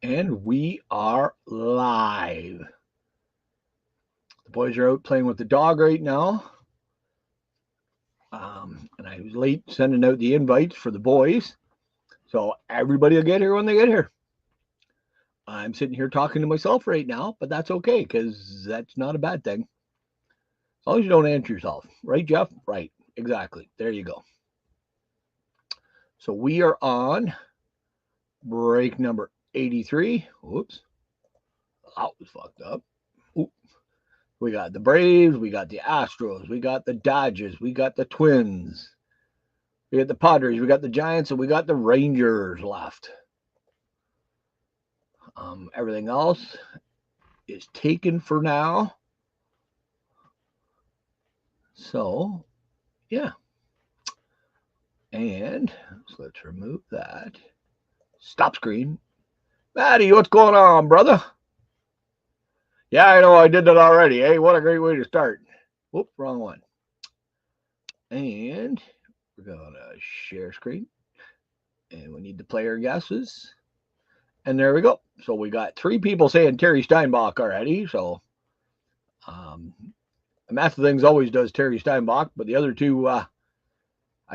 And we are live. The boys are out playing with the dog right now. And I was late sending out the invites for the boys. So everybody will get here when they get here. I'm sitting here talking to myself right now, but that's okay because that's not a bad thing. As long as you don't answer yourself. Right, Jeff? Right. Exactly. There you go. So we are on break number 83. Whoops. That was fucked up. Ooh. We got the Braves, we got the Astros, we got the Dodgers, we got the Twins, we got the Padres, we got the Giants, and we got the Rangers left. Everything else is taken for now. So, yeah. And so let's remove that. Stop screen. Maddie, what's going on, brother? Yeah, I know I did that already. Hey, what a great way to start. Whoop, wrong one. And we're going to share screen. And we need the player guesses. And there we go. So we got 3 people saying Terry Steinbach already. So Math of Things always does Terry Steinbach. But the other 2, I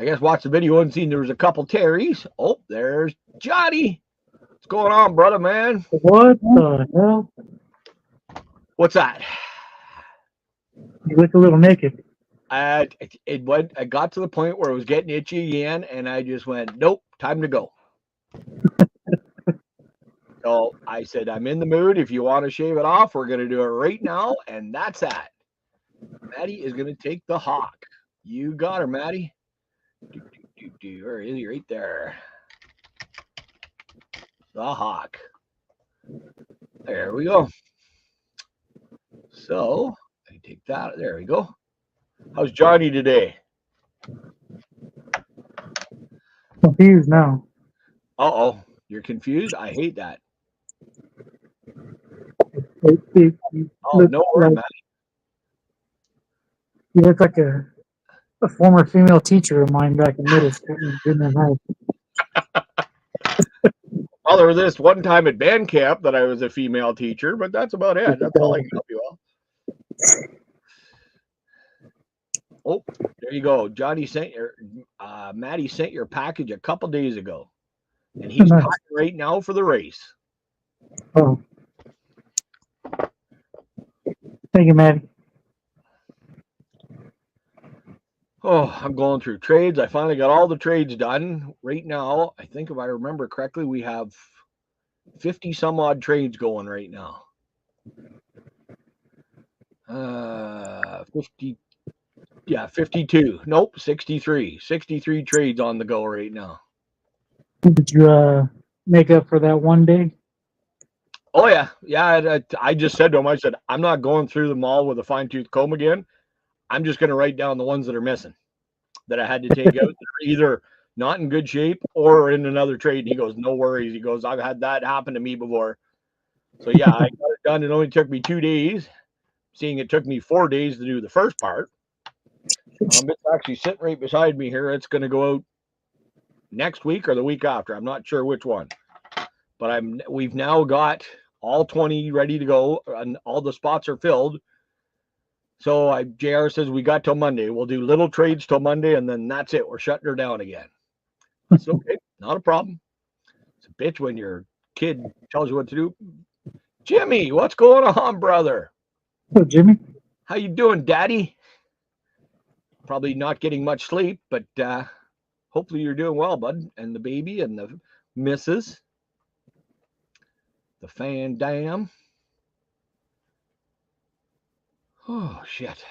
guess, watched the video and seen there was a couple Terrys. Oh, there's Johnny. What's going on, brother, man? What the hell? What's that? You look a little naked. I got to the point where it was getting itchy again, and I just went, nope, time to go. So I said, I'm in the mood. If you want to shave it off, we're going to do it right now, and that's that. Maddie is going to take the hawk. You got her, Maddie. Where is he? Right there. The hawk. There we go. So I take that. There we go. How's Johnny today? Confused now. Uh-oh. You're confused? I hate that. Oh, no worries, Maddie. You look like a former female teacher of mine back in middle school in junior high. Well, there was this one time at band camp that I was a female teacher, but that's about it. That's all I can help you all. Oh, there you go. Johnny sent your, Maddie sent your package a couple days ago, and he's talking right now for the race. Oh, thank you, Maddie. Oh, I'm going through trades. I finally got all the trades done. Right now, I think if I remember correctly, we have 50 some odd trades going right now. 50, yeah, 52. Nope, 63. 63 trades on the go right now. Did you make up for that one day? Oh, yeah. I just said to him, I said, I'm not going through them all with a fine-tooth comb again. I'm just going to write down the ones that are missing that I had to take out that are either not in good shape or in another trade. And he goes, no worries. He goes, I've had that happen to me before. So, yeah, I got it done. It only took me 2 days, seeing it took me 4 days to do the first part. It's actually sitting right beside me here. It's going to go out next week or the week after. I'm not sure which one. But we've now got all 20 ready to go, and all the spots are filled. So JR says we got till Monday. We'll do little trades till Monday, and then that's it. We're shutting her down again. It's okay. Not a problem. It's a bitch when your kid tells you what to do. Jimmy, what's going on, brother? Hello, Jimmy. How you doing, Daddy? Probably not getting much sleep, but hopefully you're doing well, bud. And the baby and the missus. The fan dam. Oh, shit.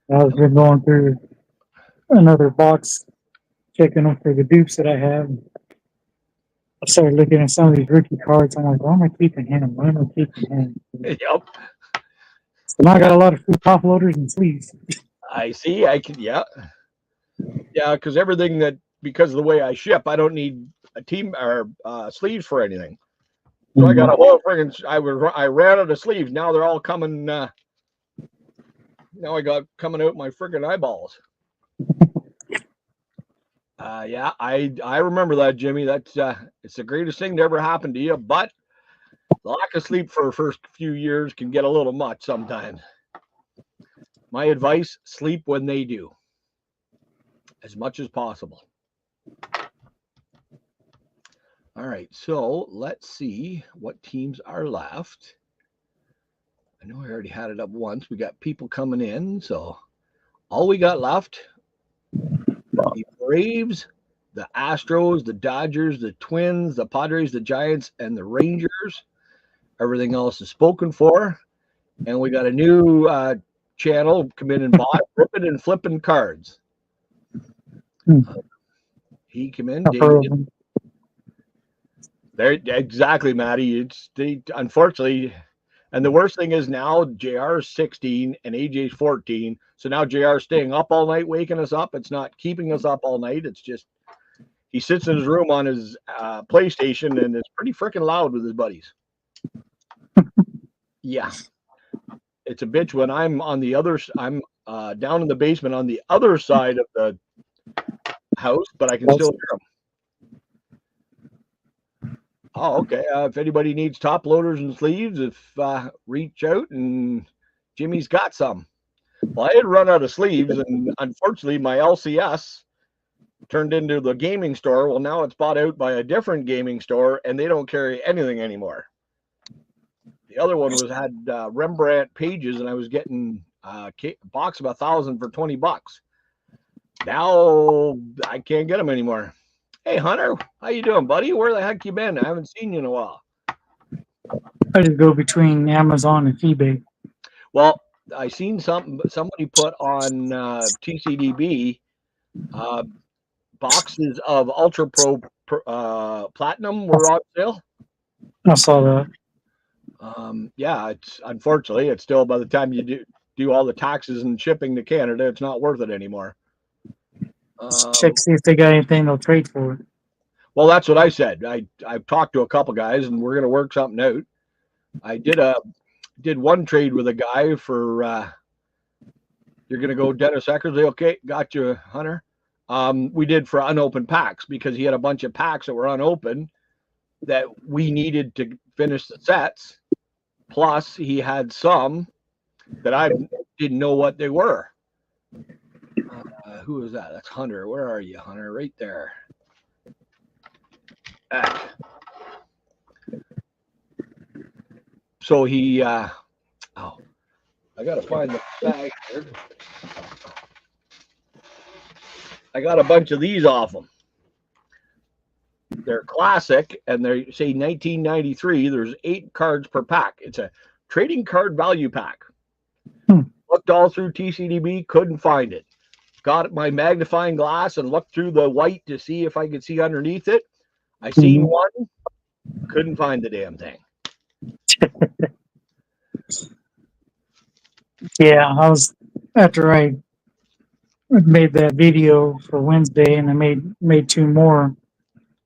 I was just going through another box, checking them for the dupes that I have. I started looking at some of these rookie cards. I'm like, why am I keeping him? Why am I keeping him? Yep. So now I got a lot of free top loaders and sleeves. I see. Yeah, because everything because of the way I ship, I don't need a team or sleeves for anything. So I got a whole friggin' I ran out of sleeves. Now they're all coming. Now I got coming out my friggin' eyeballs. Yeah, I remember that, Jimmy. That's it's the greatest thing to ever happen to you. But the lack of sleep for the first few years can get a little much sometimes. My advice: sleep when they do, as much as possible. All right, so let's see what teams are left. I know I already had it up once. We got people coming in, so all we got left: the Braves, the Astros, the Dodgers, the Twins, the Padres, the Giants, and the Rangers. Everything else is spoken for, and we got a new channel come in and bought ripping and flipping cards. Hmm. He came in, I've heard of David. them. There, exactly, Maddie. It's they unfortunately, and the worst thing is now JR is 16 and AJ's 14. So now JR is staying up all night, waking us up. It's not keeping us up all night. It's just he sits in his room on his PlayStation and it's pretty freaking loud with his buddies. Yeah, it's a bitch when I'm on the other. I'm down in the basement on the other side of the house, but I can still hear them. Oh, okay. If anybody needs top loaders and sleeves, if reach out and Jimmy's got some. Well, I had run out of sleeves, and unfortunately, my LCS turned into the gaming store. Well, now it's bought out by a different gaming store, and they don't carry anything anymore. The other one had Rembrandt pages, and I was getting a box of 1,000 for $20. Now I can't get them anymore. Hey, Hunter, how you doing, buddy? Where the heck you been? I haven't seen you in a while. I just go between Amazon and eBay. Well, I seen somebody put on TCDB boxes of Ultra Pro Platinum were on sale. I saw that. Yeah, it's unfortunately it's still by the time you do all the taxes and shipping to Canada, it's not worth it anymore. Check see if they got anything they'll trade for it. Well, that's what I said. I've talked to a couple guys and we're gonna work something out. I did one trade with a guy for you're gonna go Dennis Eckersley. Okay, got you, Hunter. We did for unopened packs because he had a bunch of packs that were unopened that we needed to finish the sets. Plus, he had some that I didn't know what they were. Who is that? That's Hunter. Where are you, Hunter? Right there. So he, I gotta find the bag here. I got a bunch of these off them. They're classic, and they say 1993. There's 8 cards per pack. It's a trading card value pack. Looked all through TCDB, couldn't find it. Got my magnifying glass and looked through the white to see if I could see underneath it. I seen one, couldn't find the damn thing. Yeah, I was after I made that video for Wednesday, and I made 2 more.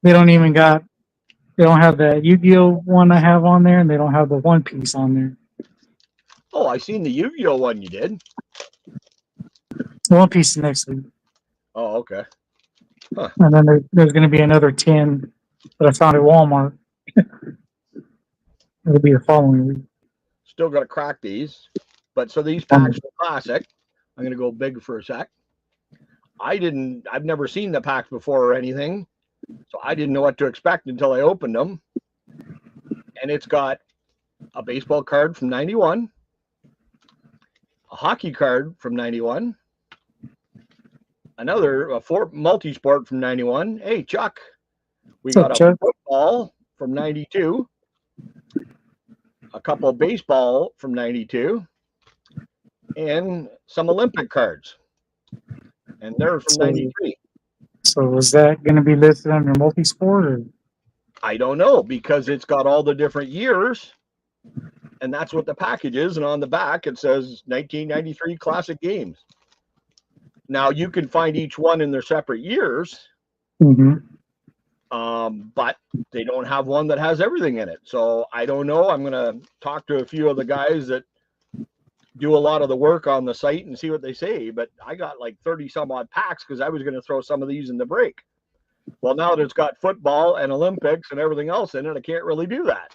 They don't have that Yu-Gi-Oh one I have on there, and they don't have the One Piece on there. Oh, I seen the Yu-Gi-Oh one you did. One Piece next week. Oh, okay. Huh. And then there's going to be another 10 that I found at Walmart. It'll be the following week. Still got to crack these. But so these packs are classic. I'm going to go big for a sec. I've never seen the packs before or anything. So I didn't know what to expect until I opened them. And it's got a baseball card from 91, a hockey card from 91, a multi-sport from 91. Hey, Chuck. We got a football from 92, a couple of baseball from 92, and some Olympic cards. And they're from 93. So was that going to be listed under multi-sport? Or? I don't know, because it's got all the different years, and that's what the package is. And on the back, it says 1993 Classic Games. Now, you can find each one in their separate years, but they don't have one that has everything in it. So I don't know. I'm going to talk to a few of the guys that do a lot of the work on the site and see what they say. But I got like 30 some odd packs because I was going to throw some of these in the break. Well, now that it's got football and Olympics and everything else in it, I can't really do that.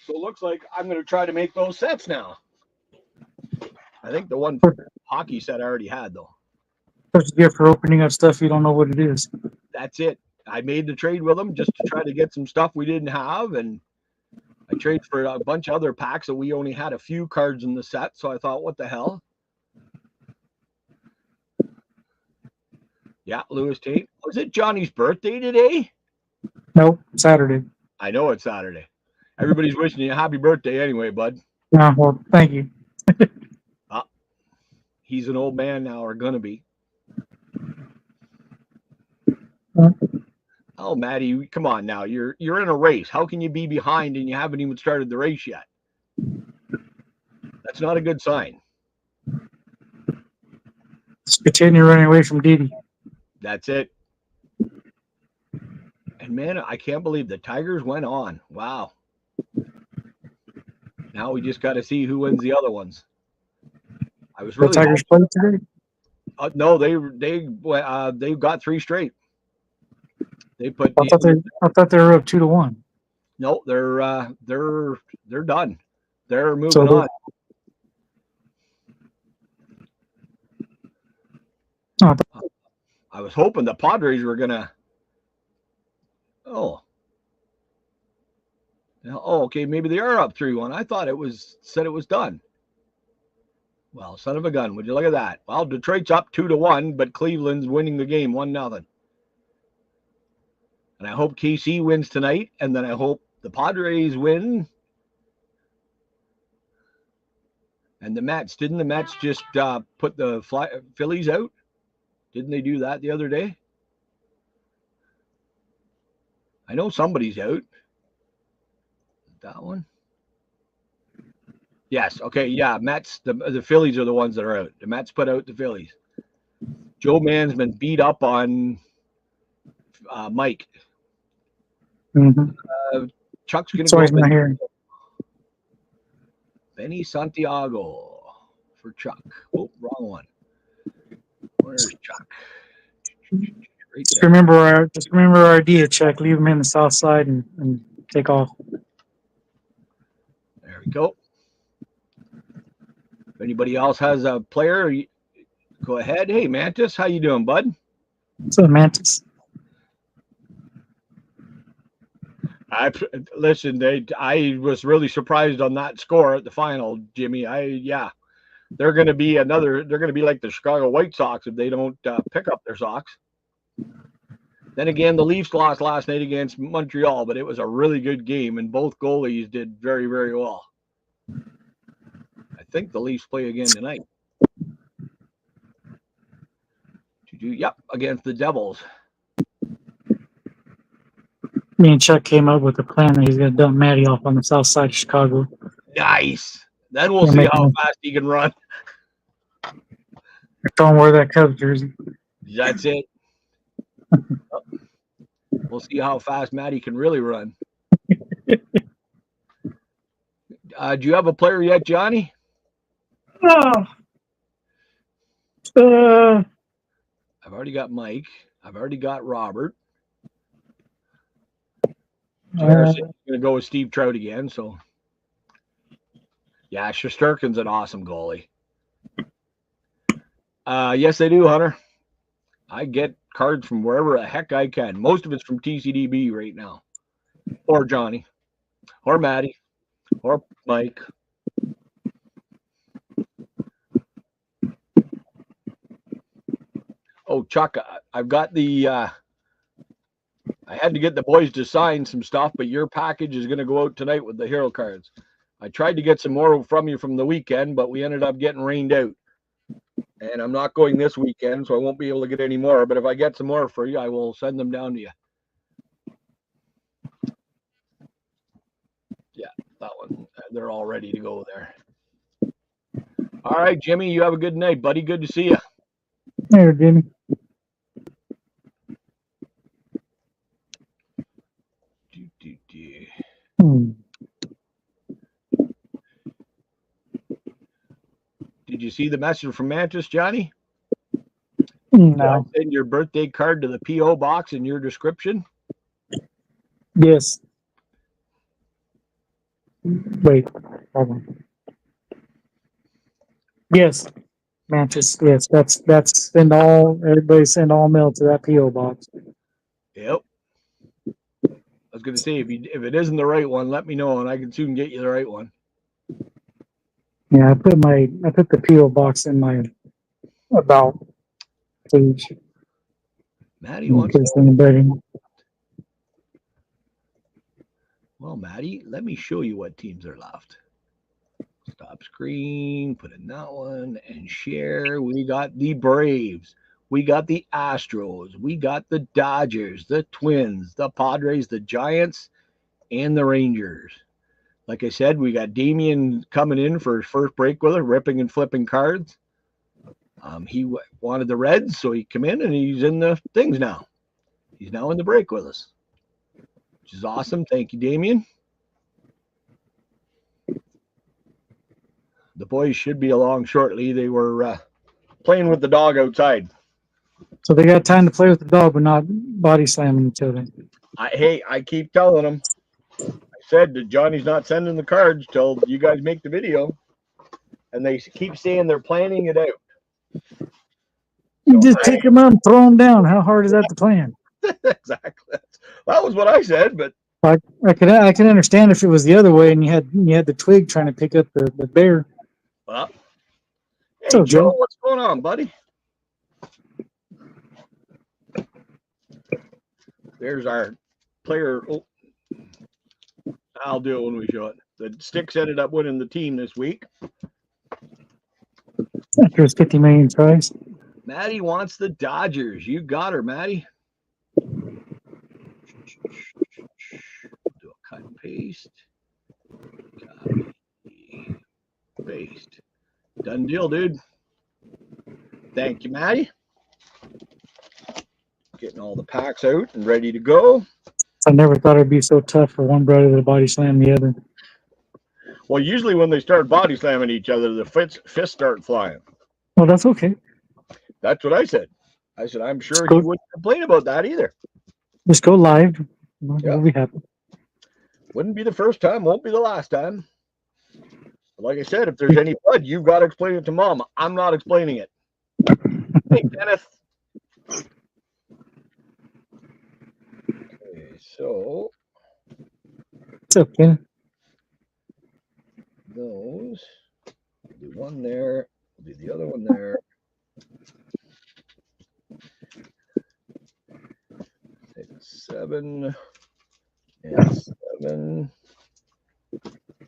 So it looks like I'm going to try to make those sets now. I think the one hockey set I already had, though. What you get for opening up stuff you don't know what it is. That's it. I made the trade with them just to try to get some stuff we didn't have, and I traded for a bunch of other packs that we only had a few cards in the set. So I thought, what the hell? Yeah, Lewis Tate. Was it Johnny's birthday today? Nope, Saturday. I know it's Saturday. Everybody's wishing you a happy birthday anyway, bud. Well, thank you. He's an old man now, or gonna be. Oh, Maddie, come on now. You're in a race. How can you be behind and you haven't even started the race yet? That's not a good sign. Just continue running away from Didi. That's it. And man, I can't believe the Tigers went on. Wow. Now we just got to see who wins the other ones. I was really the Tigers played today. No, they got 3 straight. They put. I thought they were up 2-1. No, they're done. They're moving on. I was hoping the Padres were gonna. Oh, okay. Maybe they are up 3-1. I thought it was done. Well, son of a gun! Would you look at that? Well, Detroit's up 2-1, but Cleveland's winning the game 1-0. And I hope KC wins tonight, and then I hope the Padres win. And the Mets, didn't the Mets just put the Phillies out? Didn't they do that the other day? I know somebody's out. That one? Yes. Okay. Yeah. Mets. The Phillies are the ones that are out. The Mets put out the Phillies. Joe Mann's been beat up on Mike. Mm-hmm. Chuck's going to go. Not here. Benny Santiago for Chuck. Oh, wrong one. Where's Chuck? Right just remember our idea, Chuck. Leave him in the south side and take off. There we go. If anybody else has a player, go ahead. Hey, Mantis, how you doing, bud? What's up, Mantis? I was really surprised on that score at the final, Jimmy. They're going to be like the Chicago White Sox if they don't pick up their socks. Then again, the Leafs lost last night against Montreal, but it was a really good game, and both goalies did very, very well. I think the Leafs play again tonight. Yep, against the Devils. Me and Chuck came up with a plan that he's going to dump Matty off on the south side of Chicago. Nice. Then we'll see how fast he can run. Don't wear that Cubs jersey. That's it. We'll see how fast Matty can really run. Do you have a player yet, Johnny? I've already got Mike. I've already got Robert. Jair's going to go with Steve Trout again. So, yeah, Shesterkin's an awesome goalie. Yes, they do, Hunter. I get cards from wherever the heck I can. Most of it's from TCDB right now. Or Johnny. Or Maddie. Or Mike. Oh, Chuck, I've got the I had to get the boys to sign some stuff, but your package is going to go out tonight with the hero cards. I tried to get some more from you from the weekend, but we ended up getting rained out. And I'm not going this weekend, so I won't be able to get any more. But if I get some more for you, I will send them down to you. Yeah, that one. They're all ready to go there. All right, Jimmy, you have a good night, buddy. Good to see you. Hey, Jimmy. you see the message from Mantis, Johnny? No. Did I send your birthday card to the P.O. box in your description? Yes. Wait, hold on. Yes, Mantis. Yes, that's send all everybody send all mail to that PO box. Yep. I was going to say if it isn't the right one, let me know and I can soon get you the right one. Yeah, I put the PO box in my about page. Maddie wants to anybody. Well, Maddie, let me show you what teams are left. Stop screen, put in that one, and share. We got the Braves. We got the Astros. We got the Dodgers, the Twins, the Padres, the Giants, and the Rangers. Like I said, we got Damien coming in for his first break with her, ripping and flipping cards. He wanted the Reds, so he came in and he's in the things now. He's now in the break with us, which is awesome. Thank you, Damien. The boys should be along shortly. They were playing with the dog outside. So they got time to play with the dog, but not body slamming each other. I keep telling them. I said that Johnny's not sending the cards till you guys make the video. And they keep saying they're planning it out. You just take them out and throw them down. How hard is that to plan? Exactly. That was what I said, but I can understand if it was the other way and you had the twig trying to pick up the bear. Well, hey, so, Joe, what's going on, buddy? There's our player. Oh, I'll do it when we show it. The Sticks ended up winning the team this week. After his 50 million tries. Maddie wants the Dodgers. You got her, Maddie. Do a cut and paste. Copy. Paste. Done deal, dude. Thank you, Maddie. Getting all the packs out and ready to go. I never thought it'd be so tough for one brother to body slam the other. Well, usually when they start body slamming each other, the fists start flying. Well, that's okay. That's what I said. I said, I'm sure he wouldn't complain about that either. Just go live. We'll be happy. Wouldn't be the first time, won't be the last time. But like I said, if there's any blood, you've got to explain it to Mom. I'm not explaining it. Hey, Kenneth. Okay, so. What's up, Ken? Those. We'll do one there. We'll do the other one there. Take 7 and 7.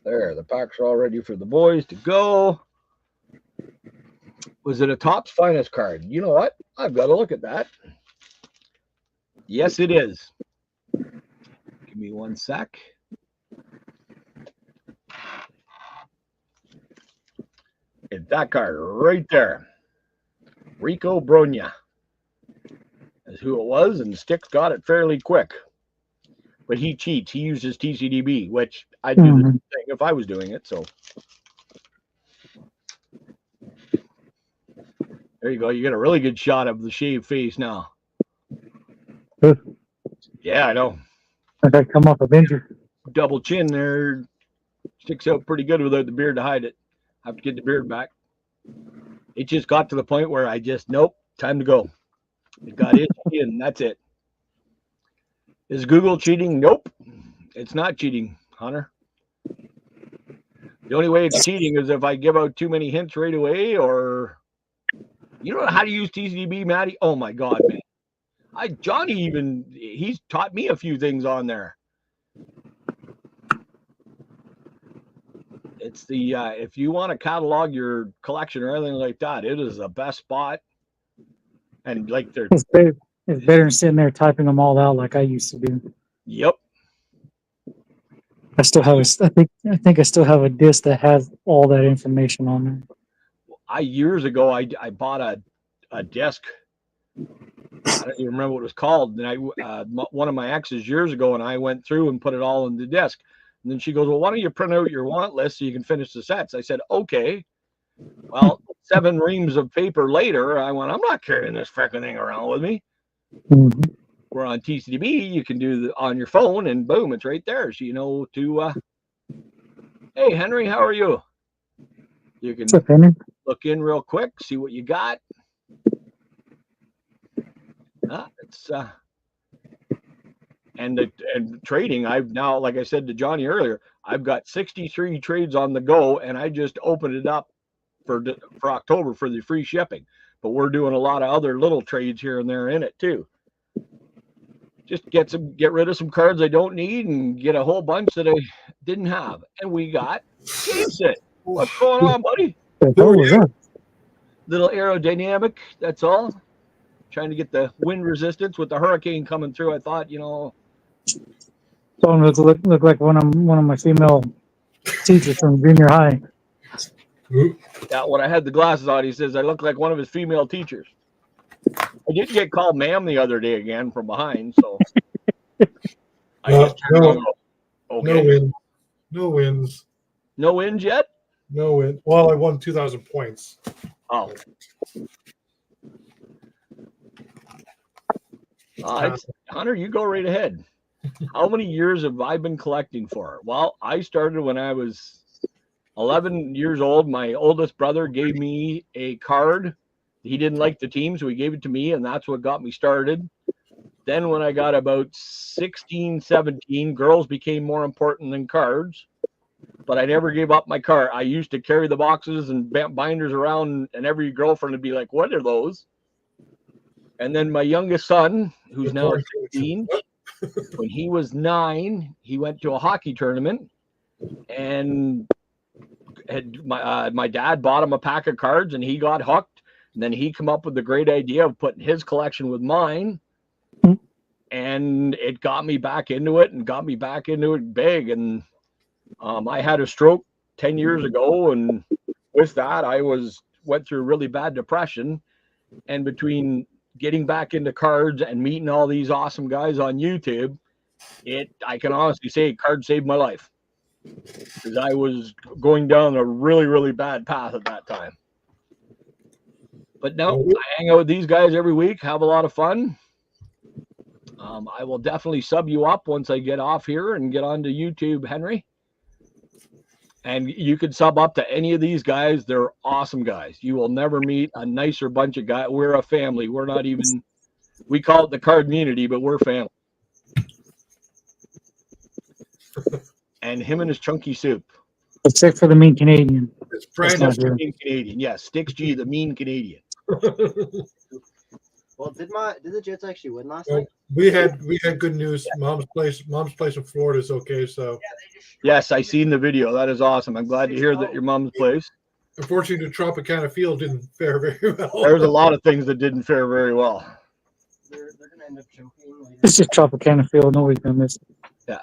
There, the packs are all ready for the boys to go. Was it a Topps Finest card? You know what? I've got to look at that. Yes, it is. Give me 1 sec. It's that card right there. Rico Bronya is who it was, and Sticks got it fairly quick. But he cheats. He uses TCDB, which I'd do the same thing if I was doing it. So there you go. You get a really good shot of the shaved face now. Yeah, I know. I come off a Avenger. Double chin there. Sticks out pretty good without the beard to hide it. Have to get the beard back. It just got to the point where I just, nope, time to go. It got itchy and that's it. Is Google cheating? Nope. It's not cheating, Hunter. The only way it's cheating is if I give out too many hints right away, or you don't know how to use TCDB, Maddie? Oh my God, man. Johnny he's taught me a few things on there. It's the if you want to catalog your collection or anything like that, it is the best spot. And like it's better than sitting there typing them all out like I used to do. Yep. I still have I think I still have a disc that has all that information on there. Years ago I bought a disc. I don't even remember what it was called. And one of my exes years ago, and I went through and put it all in the disc. And then she goes, well, why don't you print out your want list so you can finish the sets? I said, okay. Well, 7 reams of paper later, I went, I'm not carrying this freaking thing around with me. Mhm. We're on TCDB, you can do on your phone, and boom, it's right there. So you know to, hey, Henry, how are you? You can What's up, Henry? look in real quick, see what you got. It's and trading. I've now, like I said to Johnny earlier, I've got 63 trades on the go, and I just opened it up for October for the free shipping. But we're doing a lot of other little trades here and there in it too. Just get rid of some cards I don't need and get a whole bunch that I didn't have. And we got Jason. What's going on, buddy? The hell was that? Little aerodynamic, that's all. Trying to get the wind resistance with the hurricane coming through. I thought, Told him to look like one of my female teachers from junior high. yeah, when I had the glasses on, he says I look like one of his female teachers. I did get called ma'am the other day again from behind, so I just turned on. Okay. No wins. No wins. No wins yet? No win. Well, I won 2,000 points. Oh. Hunter, you go right ahead. How many years have I been collecting for? Well, I started when I was 11 years old. My oldest brother gave me a card. He didn't like the team, so he gave it to me, and that's what got me started. Then when I got about 16, 17, girls became more important than cards. But I never gave up my card. I used to carry the boxes and binders around, and every girlfriend would be like, what are those? And then my youngest son, who's now 16, when he was 9, he went to a hockey tournament, and my dad bought him a pack of cards, and he got hooked. And then he came up with the great idea of putting his collection with mine, and it got me back into it big. And I had a stroke 10 years ago, and with that, I went through a really bad depression. And between getting back into cards and meeting all these awesome guys on YouTube, I can honestly say cards saved my life, because I was going down a really, really bad path at that time. But now I hang out with these guys every week, have a lot of fun. I will definitely sub you up once I get off here and get onto YouTube, Henry. And you can sub up to any of these guys. They're awesome guys. You will never meet a nicer bunch of guys. We're a family. We're not even, we call it the cardmunity, but we're family. And him and his chunky soup. Except for the mean Canadian. It's Brandon. The mean Canadian. Yes, Sticks G, the mean Canadian. Well, did the Jets actually win last night? We had good news. Mom's place in Florida is okay. So yes, I seen the video. That is awesome. I'm glad to hear that your mom's place. Unfortunately, the Tropicana field didn't fare very well. There's a lot of things that didn't fare very well. They're gonna end up choking. It's just Tropicana field. Nobody's gonna miss it. Yeah.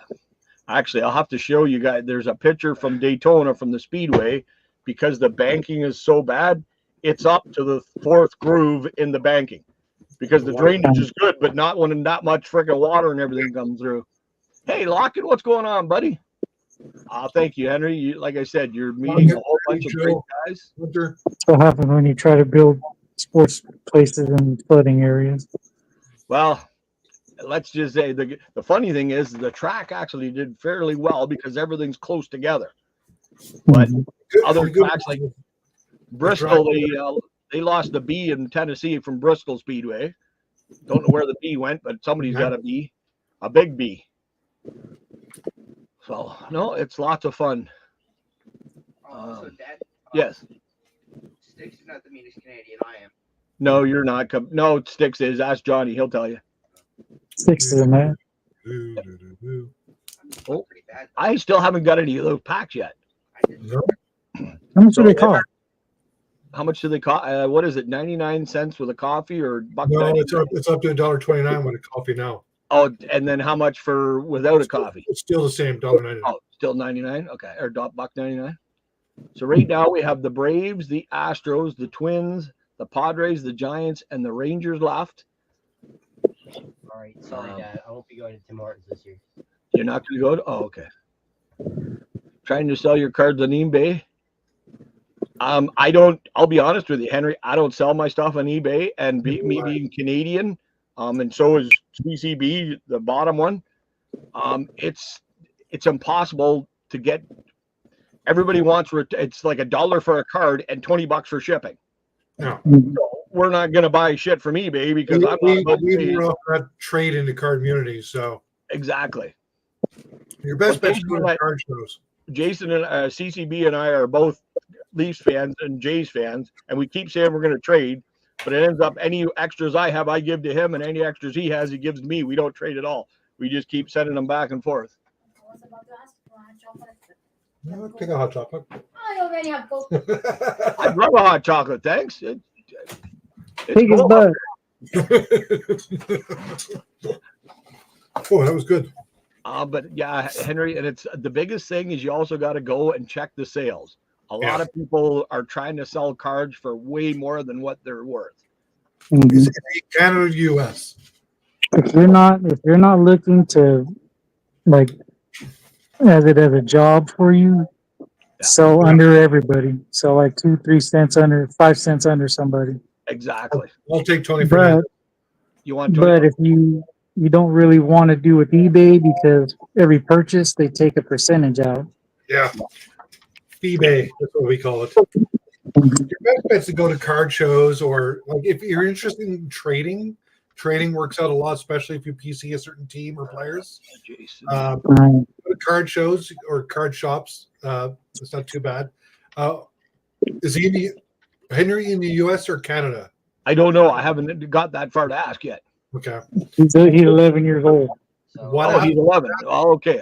Actually, I'll have to show you guys. There's a picture from Daytona from the Speedway, because the banking is so bad. It's up to the 4th groove in the banking, because the drainage is good, but not when that much freaking water and everything comes through. Hey, Lockett, what's going on, buddy? Thank you, Henry. Like I said, you're meeting a whole bunch of great guys. That's what happens when you try to build sports places in flooding areas. Well, let's just say the funny thing is the track actually did fairly well because everything's close together. But other tracks like Bristol, they lost the B in Tennessee from Bristol Speedway. Don't know where the B went, but somebody's got a B, a big B. So no, it's lots of fun. So Dad, yes. Sticks is not the meanest Canadian. I am. No, you're not. No, Sticks is. Ask Johnny. He'll tell you. Sticks is a man. Oh, I still haven't got any of those packs yet. No. How much do they cost? How much do they cost? What is it? 99 cents with a coffee or buck? No, it's up to $1.29 with a coffee now. Oh, and then how much for without a coffee? It's still the same, $1.99. Oh, still 99. Okay, or buck 99. So right now we have the Braves, the Astros, the Twins, the Padres, the Giants, and the Rangers left. All right, sorry, Dad. I won't be going to Tim Hortons this year. You're not going to go to? Oh, okay. Trying to sell your cards on eBay? I don't. I'll be honest with you, Henry. I don't sell my stuff on eBay, and me being Canadian, and so is CCB, the bottom one. It's impossible to get. Everybody wants it's like $1 for a card and $20 for shipping. No. So we're not going to buy shit from eBay because we were not trade into cardmunity, so exactly. Your best bet is going to card shows. Jason and CCB and I are both Leafs fans and Jays fans, and we keep saying we're going to trade, but it ends up any extras I have, I give to him, and any extras he has, he gives to me. We don't trade at all. We just keep sending them back and forth. No, take a hot chocolate. I already have both. I'd love a hot chocolate, thanks. It's Take his cool. butt. Oh, that was good. But yeah, Henry, and it's the biggest thing is you also got to go and check the sales. A lot of people are trying to sell cards for way more than what they're worth. Mhm. Is it Canada, US? If you're not looking to like as a job for you, sell under everybody. So like 2-3 cents under, 5 cents under somebody. Exactly. I'll take 20 for that. You want 20? But if you don't really want to do with eBay because every purchase they take a percentage out. Yeah. eBay, that's what we call it. Your best bet is to go to card shows, or like if you're interested in trading works out a lot, especially if you PC a certain team or players. Jason. Go to card shows or card shops. It's not too bad. Is Henry in the US or Canada? I don't know. I haven't got that far to ask yet. Okay. He's 11 years old. So What Oh, he's 11. Oh, okay.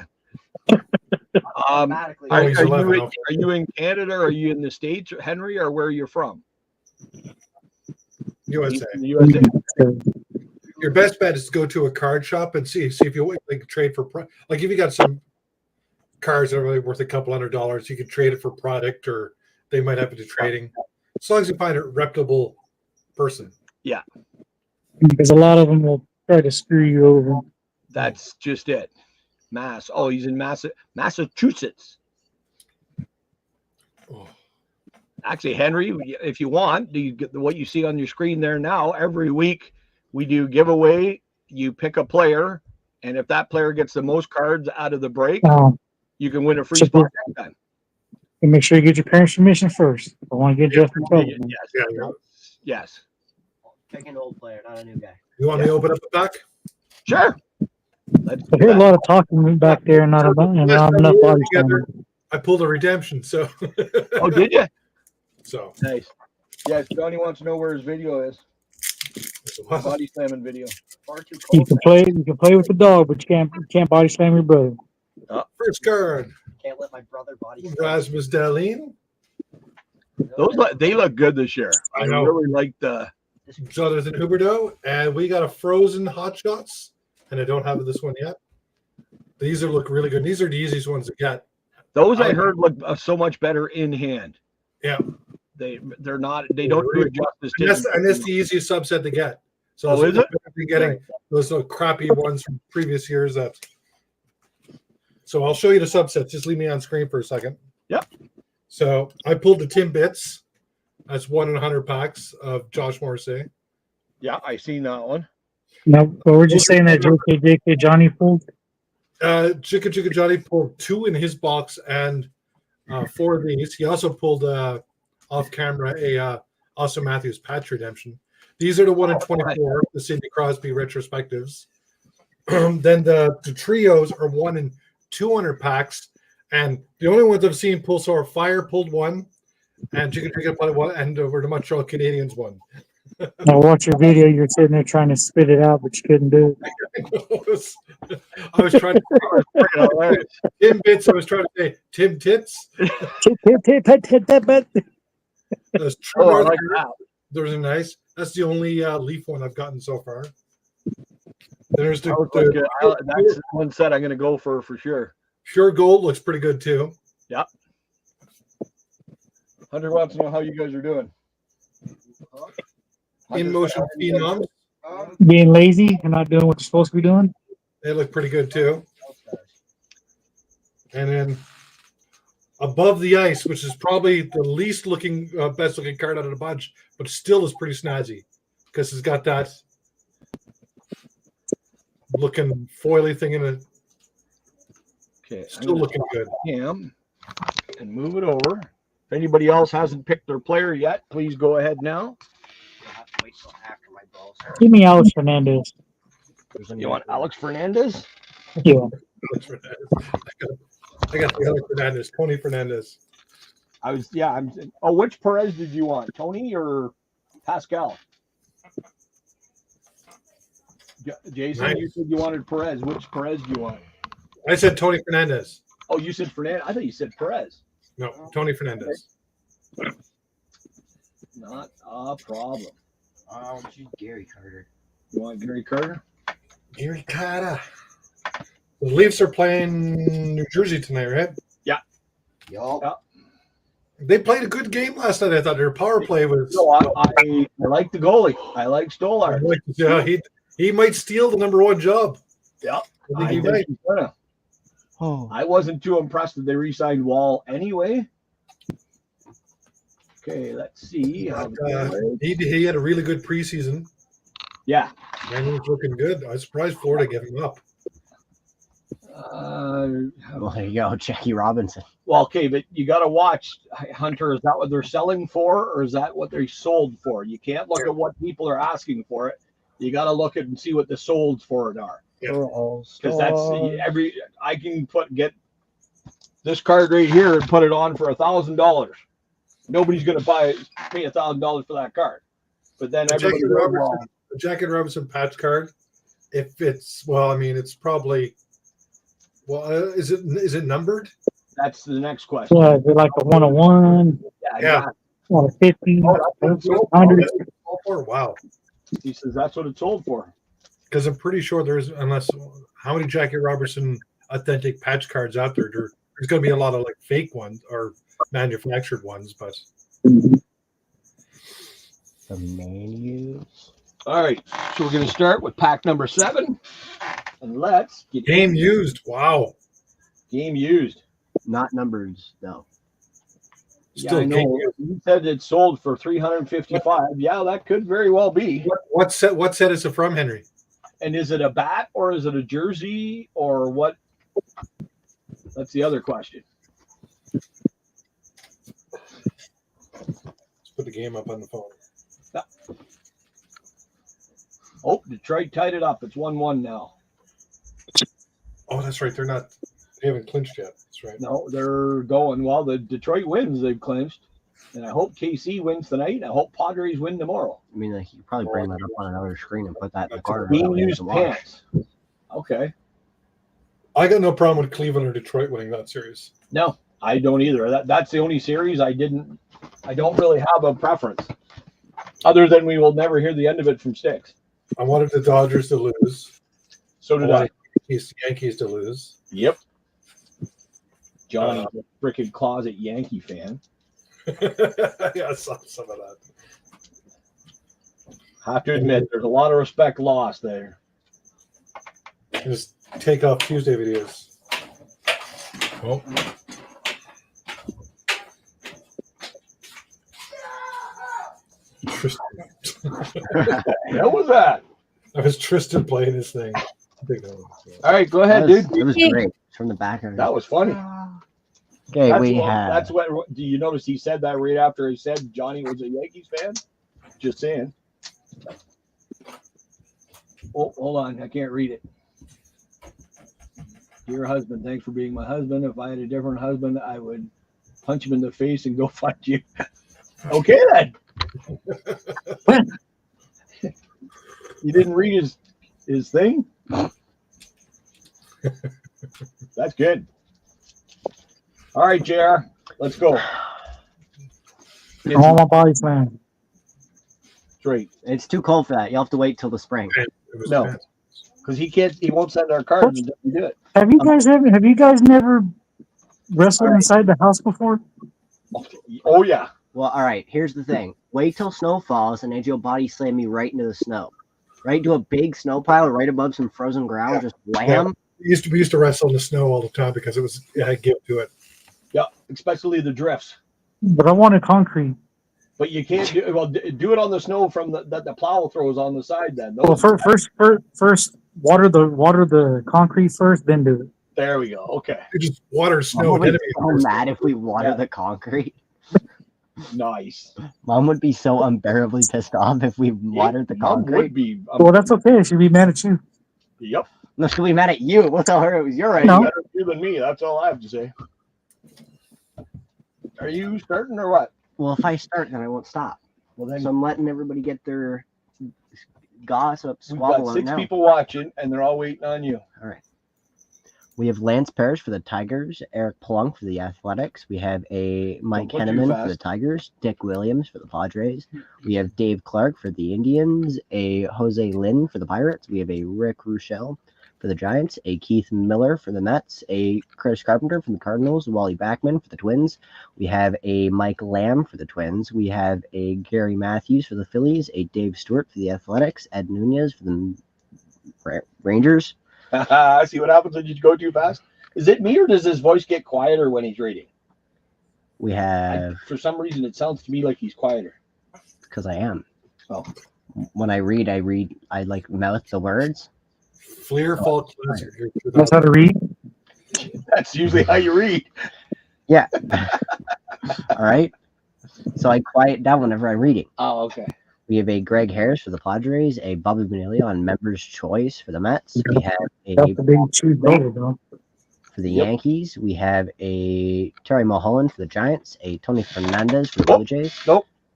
automatically, Oh, he's 11, are okay. you in Canada? Or are you in the States, Henry, or where you're from? USA. In the USA. Your best bet is to go to a card shop and see if you like trade for like if you got some cards that are really worth a couple $100, you can trade it for product, or they might have it to trading. As long as you find a reputable person. Yeah, Because a lot of them will try to screw you over. that's just it. Oh, he's in Massachusetts. Oh. Actually, Henry, if you want, do you get what you see on your screen there now? Every week we do giveaway. You pick a player, and if that player gets the most cards out of the break, you can win a free spot next time. And make sure you get your parents' permission first. I want to get Jeff in trouble. man. Yes. pick an old player, not a new guy. You want me to open up the back? Sure. I hear a lot of talking back there, and not enough body shaming. I pulled a redemption, so. Oh, did you? So. Nice. Yes, Johnny wants to know where his video is. Body slamming video. Far too You cold. can play with the dog, but you can't body slam your brother. First card, Can't let my brother body slam. Rasmus Dahlin, They look good this year. I know. really like the. Jonathan Huberdeau, and we got a Frozen Hot Shots, and I don't have this one yet. These look really good. These are the easiest ones to get. Those I heard look so much better in hand. Yeah. They're not. They don't do it justice. And that's the easiest subset to get. So Oh, is it? Getting those little crappy ones from previous years. So I'll show you the subsets. Just leave me on screen for a second. Yep. So I pulled the Tim Bits. That's 1 in 100 packs of Josh Morrissey. Yeah, I seen that one. Now, what were you saying that JK Johnny pulled? Chicka Johnny pulled 2 in his box and 4 of these. He also pulled off camera a Austin Matthews patch redemption. These are the 1 in 24, the Sidney Crosby retrospectives. Then the trios are 1 in 200 packs, and the only ones I've seen pull so are Fire pulled 1, and Chicka pulled 1, and over the Montreal Canadiens 1. I watched your video. You're sitting there trying to spit it out, but you couldn't do it. I was trying to Tim Bits. I was trying to say Tim Tits. Those Oh, I like that. Those are nice. That's the only Leaf one I've gotten so far. There's That's the one set I'm going to go for sure. Pure Gold looks pretty good too. Yep. Hunter wants to know how you guys are doing. In Motion Phenoms, Being lazy and not doing what you're supposed to be doing. they look pretty good too. And then Above the Ice, which is probably the least looking, best looking card out of the bunch, but still is pretty snazzy because it's got that looking foily thing in it. Okay, Still looking good. Him and move it over. If anybody else hasn't picked their player yet, please go ahead now. You'll have to wait till after my balls are. Give me Alex Fernandez. You want Alex Fernandez? Yeah. I got the other Fernandez, Tony Fernandez. Which Perez did you want? Tony or Pascal? Jason, Nice. you said you wanted Perez. Which Perez do you want? I said Tony Fernandez. Oh, you said Fernandez. I thought you said Perez. No, Tony Fernandez. Not a problem. Oh, gee, Gary Carter. You want Gary Carter? Gary Carter. The Leafs are playing New Jersey tonight, right? Yup. They played a good game last night. I thought their power play was. No, I like the goalie. I like Stolar. Yeah, he might steal the #1 job. Yeah, I think he might. he's gonna. I wasn't too impressed that they re-signed Wall anyway. Okay, let's see. He had a really good preseason. Yeah. And he was looking good. I was surprised Florida gave him up. Well, there you go, Jackie Robinson. Well, okay, but you got to watch, Hunter. Is that what they're selling for, or is that what they sold for? You can't look at what people are asking for it. You got to look at and see what the solds for it are. Because Because I can get this card right here and put it on for $1,000. Nobody's going to pay $1,000 for that card. But then everybody the Jackie Robinson patch card, if it's it's probably is it numbered? That's the next question. Yeah, is it like a 101? Yeah. 150? That's 100? Wow. He says that's what it's sold for. Because I'm pretty sure how many Jackie Robertson authentic patch cards out there? There's going to be a lot of like fake ones or manufactured ones, but the menus. All right, so we're going to start with pack number 7, and let's get game used. Wow, game used, Not numbers, though. still I know. game used. You said it sold for $355. Yeah, that could very well be. What set is it from, Henry? And is it a bat or is it a jersey or what? That's the other question. Let's put the game up on the phone. Yeah. Oh, Detroit tied it up. It's 1-1 now. Oh, that's right. They haven't clinched yet. That's right. No, they're going. Well, the Detroit wins. They've clinched. And I hope KC wins tonight. I hope Padres win tomorrow. I mean, like, you probably bring that up on another screen and put that in the corner. Being used pants. Okay. I got no problem with Cleveland or Detroit winning that series. No, I don't either. That's the only series I don't really have a preference. Other than we will never hear the end of it from Sticks. I wanted the Dodgers to lose. So did I. Yankees to lose. Yep. Johnny's a freaking closet Yankee fan. Yeah, I saw some of that. Have to admit, there's a lot of respect lost there. Just take off Tuesday videos. Oh. Tristan. What was that? That was Tristan playing his thing. All right, go ahead, dude. It was great. From the background. That was funny. Okay, that's what. Do you notice he said that right after he said Johnny was a Yankees fan? Just saying. Oh, hold on, I can't read it. Dear husband, thanks for being my husband. If I had a different husband, I would punch him in the face and go fight you. Okay then. You didn't read his thing? That's good. All right, JR, let's go. All my body's man. Straight. It's too cold for that. You'll have to wait till the spring. No, because he won't send our cards until we do it. Have you guys never wrestled inside the house before? Oh yeah. Well, all right. Here's the thing. Wait till snow falls and Edge will body slam me right into the snow. Right? Do a big snow pile right above some frozen ground. Yeah. Just wham. Yeah. We used to wrestle in the snow all the time because it had give to it. Yeah, especially the drifts. But I wanted concrete. But you can't do it on the snow from the plow throws on the side. Then Well, first water the concrete first, then do it. There we go. Okay, You just water Mom snow would ahead be of so you. mad if we water Yeah. the concrete. nice. Mom would be so unbearably pissed off if we watered the Mom concrete. would be. Well, that's okay. She'd be mad at you. Yep. No, she'll be mad at you. We'll tell her it was your Hey, idea. No. better you than me. That's all I have to say. Are you starting or what? Well, if I start, then I won't stop. Well, then So I'm letting everybody get their gossip we've squabble got out 6 now. people watching, and they're all waiting on you. All right. We have Lance Parrish for the Tigers, Eric Plunk for the Athletics. We have a Mike Don't go too Henneman for fast. the Tigers, Dick Williams for the Padres. We have Dave Clark for the Indians, a Jose Lynn for the Pirates. We have a Rick Rochelle for the Giants, a Keith Miller for the Mets, a Chris Carpenter from the Cardinals, Wally Backman for the Twins. We have a Mike Lamb for the Twins. We have a Gary Matthews for the Phillies, a Dave Stewart for the Athletics, Ed Nunez for the Rangers. See what happens when you go too fast? Is it me or does his voice get quieter when he's reading? We have, For some reason, it sounds to me like he's quieter. because I am. Oh. When I read, I like mouth the words. Fleer Fall Cleanser. That's how to read. That's usually how you read. Yeah. All right. So I quiet down whenever I'm reading. Oh, okay. We have a Greg Harris for the Padres, a Bobby Bonilla on Members' Choice for the Mets. We have That's a the big cheese roller, though. for the Yep. Yankees. We have a Terry Mulholland for the Giants, a Tony Fernandez for the Blue Jays.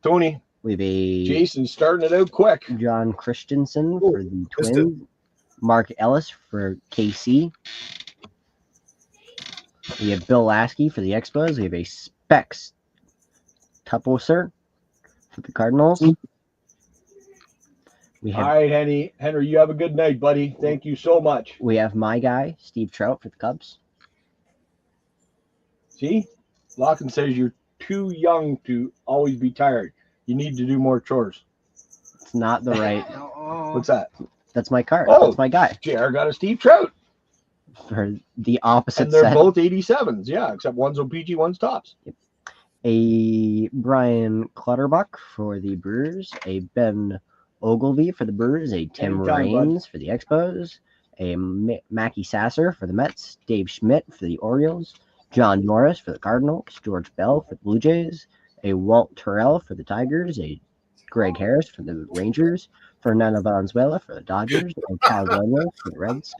Tony, We have a Jason's starting it out quick. John Christensen for the missed Twins. Mark Ellis for KC. We have Bill Lasky for the Expos. We have a Specs Tupposer for the Cardinals. We All have right, Henry, you have a good night, buddy. Thank you so much. we have my guy, Steve Trout for the Cubs. See, Lachlan says you're too young to always be tired. You need to do more chores. It's not the right. What's that? That's my card. Oh. That's my guy JR got a Steve Trout, for the opposite and they're set. both 87s. Yeah, except one's OPG, one's tops. A Brian Clutterbuck for the Brewers. A Ben Ogilvy for the Brewers. A Tim Anytime, bud. Raines for the Expos. A Mackie Sasser for the Mets. Dave Schmidt for the Orioles. John Norris for the Cardinals. George Bell for the Blue Jays. A Walt Terrell for the Tigers. A Greg Harris for the Rangers. Fernando Valenzuela for the Dodgers. And Kyle Glenn for the Reds.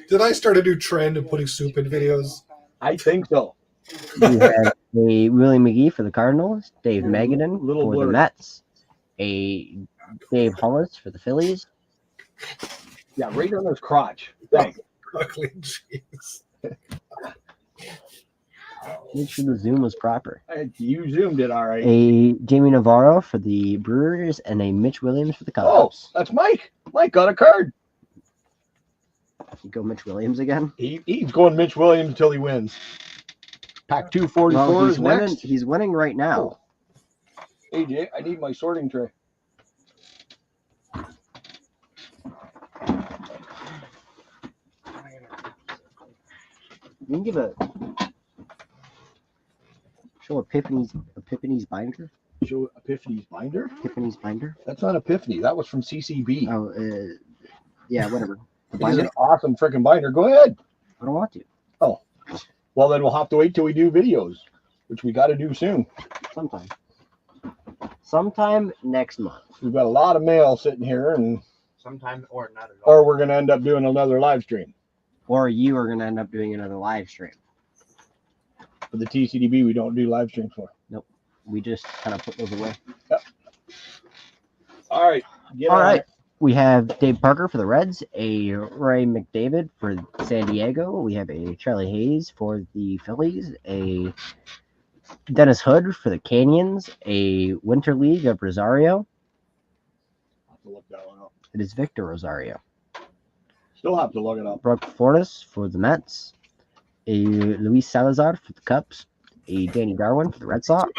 Did I start a new trend of putting soup in videos? I think so. We have a Willie McGee for the Cardinals, Dave Magadan Little for blurry. the Mets, a Dave Hollis for the Phillies, Yeah, right on his crotch. Thanks. Broccoli and cheese. make sure the zoom was proper, You zoomed it all right. a Jamie Navarro for the Brewers, and a Mitch Williams for the Oh, Cubs. that's Mike. Mike got a card. Go Mitch Williams again. He's going Mitch Williams until he wins. Pack 244 Well, is next. he's winning right now. AJ, I need my sorting tray. You can give a show Epiphany's binder. Show Epiphany's binder? Epiphany's binder. That's not Epiphany. That was from CCB. Oh, yeah, whatever. The It's binder. an awesome freaking binder. Go ahead. I don't want to. Well, then we'll have to wait till we do videos, which we got to do soon. Sometime next month. We've got a lot of mail sitting here, and Sometime or not at all. or we're going to end up doing another live stream. Or you are going to end up doing another live stream. For the TCDB, we don't do live streams for. We just kind of put those away. All right. Get All on right. it. We have Dave Parker for the Reds, a Ray McDavid for San Diego. We have a Charlie Hayes for the Phillies, a Dennis Hood for the Canyons, a Winter League of Rosario. I'll have to look that one up. It is Victor Rosario. Still have to look it up. Brooke Fortis for the Mets, a Luis Salazar for the Cubs, a Danny Darwin for the Red Sox.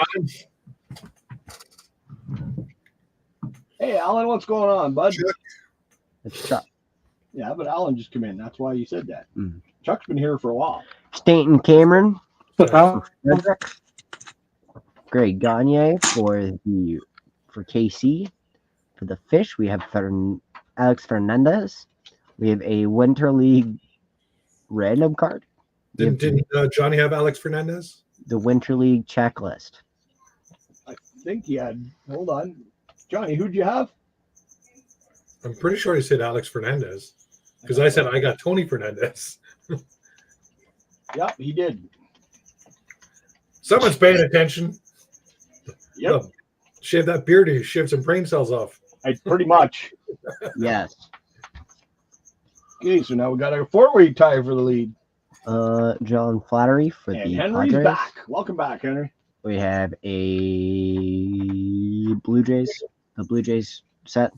Hey, Alan, what's going on, bud? It's Chuck. Yeah, but Alan just came in. That's why you said that. Mhm. Chuck's been here for a while. Stanton Cameron But for Frederick. Greg Gagne for KC. For the Fish, we have Alex Fernandez. We have a Winter League random card. Didn't Johnny have Alex Fernandez? The Winter League checklist. I think he had. Hold on, Johnny. Who'd you have? I'm pretty sure he said Alex Fernandez because I said I got Tony Fernandez. Yep, he did. Someone's paying attention. Yep, Oh, shave that beard, he shaved some brain cells off. pretty much. Yes. Okay, so now we got a 4-way tie for the lead. John Flattery for And the Henry's Padres. back. Welcome back, Henry. We have a Blue Jays set.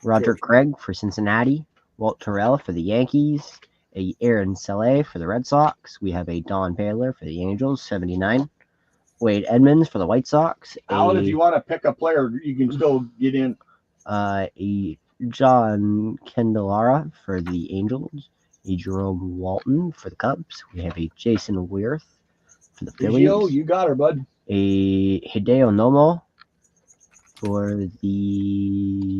Roger Craig for Cincinnati. Walt Terrell for the Yankees. A Aaron Sele for the Red Sox. We have a Don Baylor for the Angels, 79. Wade Edmonds for the White Sox. Alan, if you want to pick a player, you can still get in. A John Candelara for the Angels. A Jerome Walton for the Cubs. We have a Jason Weirth for the Phillies. Vigio, you got her, bud. A Hideo Nomo for the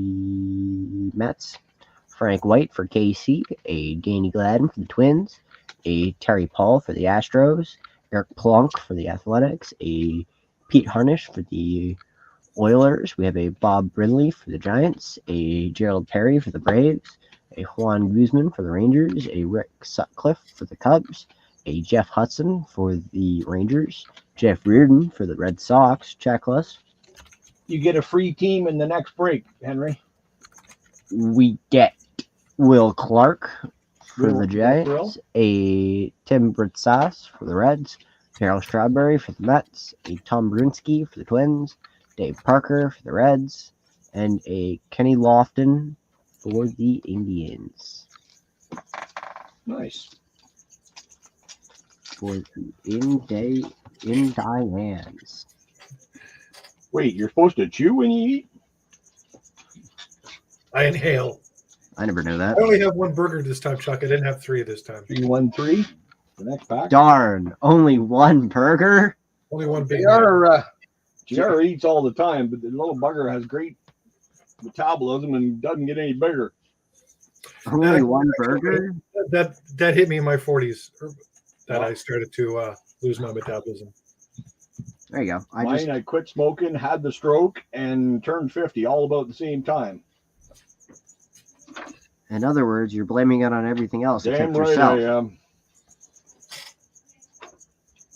Mets. Frank White for KC. A Danny Gladden for the Twins. A Terry Paul for the Astros. Eric Plunk for the Athletics. A Pete Harnish for the Oilers. We have a Bob Brindley for the Giants. A Gerald Perry for the Braves. A Juan Guzman for the Rangers. A Rick Sutcliffe for the Cubs. A Jeff Hudson for the Rangers. Jeff Reardon for the Red Sox checklist. You get a free team in the next break, Henry. We get Will Clark for Will the Giants. A Tim Britsas for the Reds. Darryl Strawberry for the Mets. A Tom Brunski for the Twins. Dave Parker for the Reds. And a Kenny Lofton for the Indians. Nice. For the Indians. Wait, you're supposed to chew when you eat? I inhale. I never knew that. I only have one burger this time, Chuck. I didn't have 3 this time. 3-1-3. The next pack. Darn, only one burger? Only one big. JR eats all the time, but the little bugger has great metabolism and doesn't get any bigger. Only one burger? That hit me in my 40s. That I started to lose my metabolism. There you go. I quit smoking, had the stroke, and turned 50 all about the same time. In other words, you're blaming it on everything else Damn except right yourself. I am.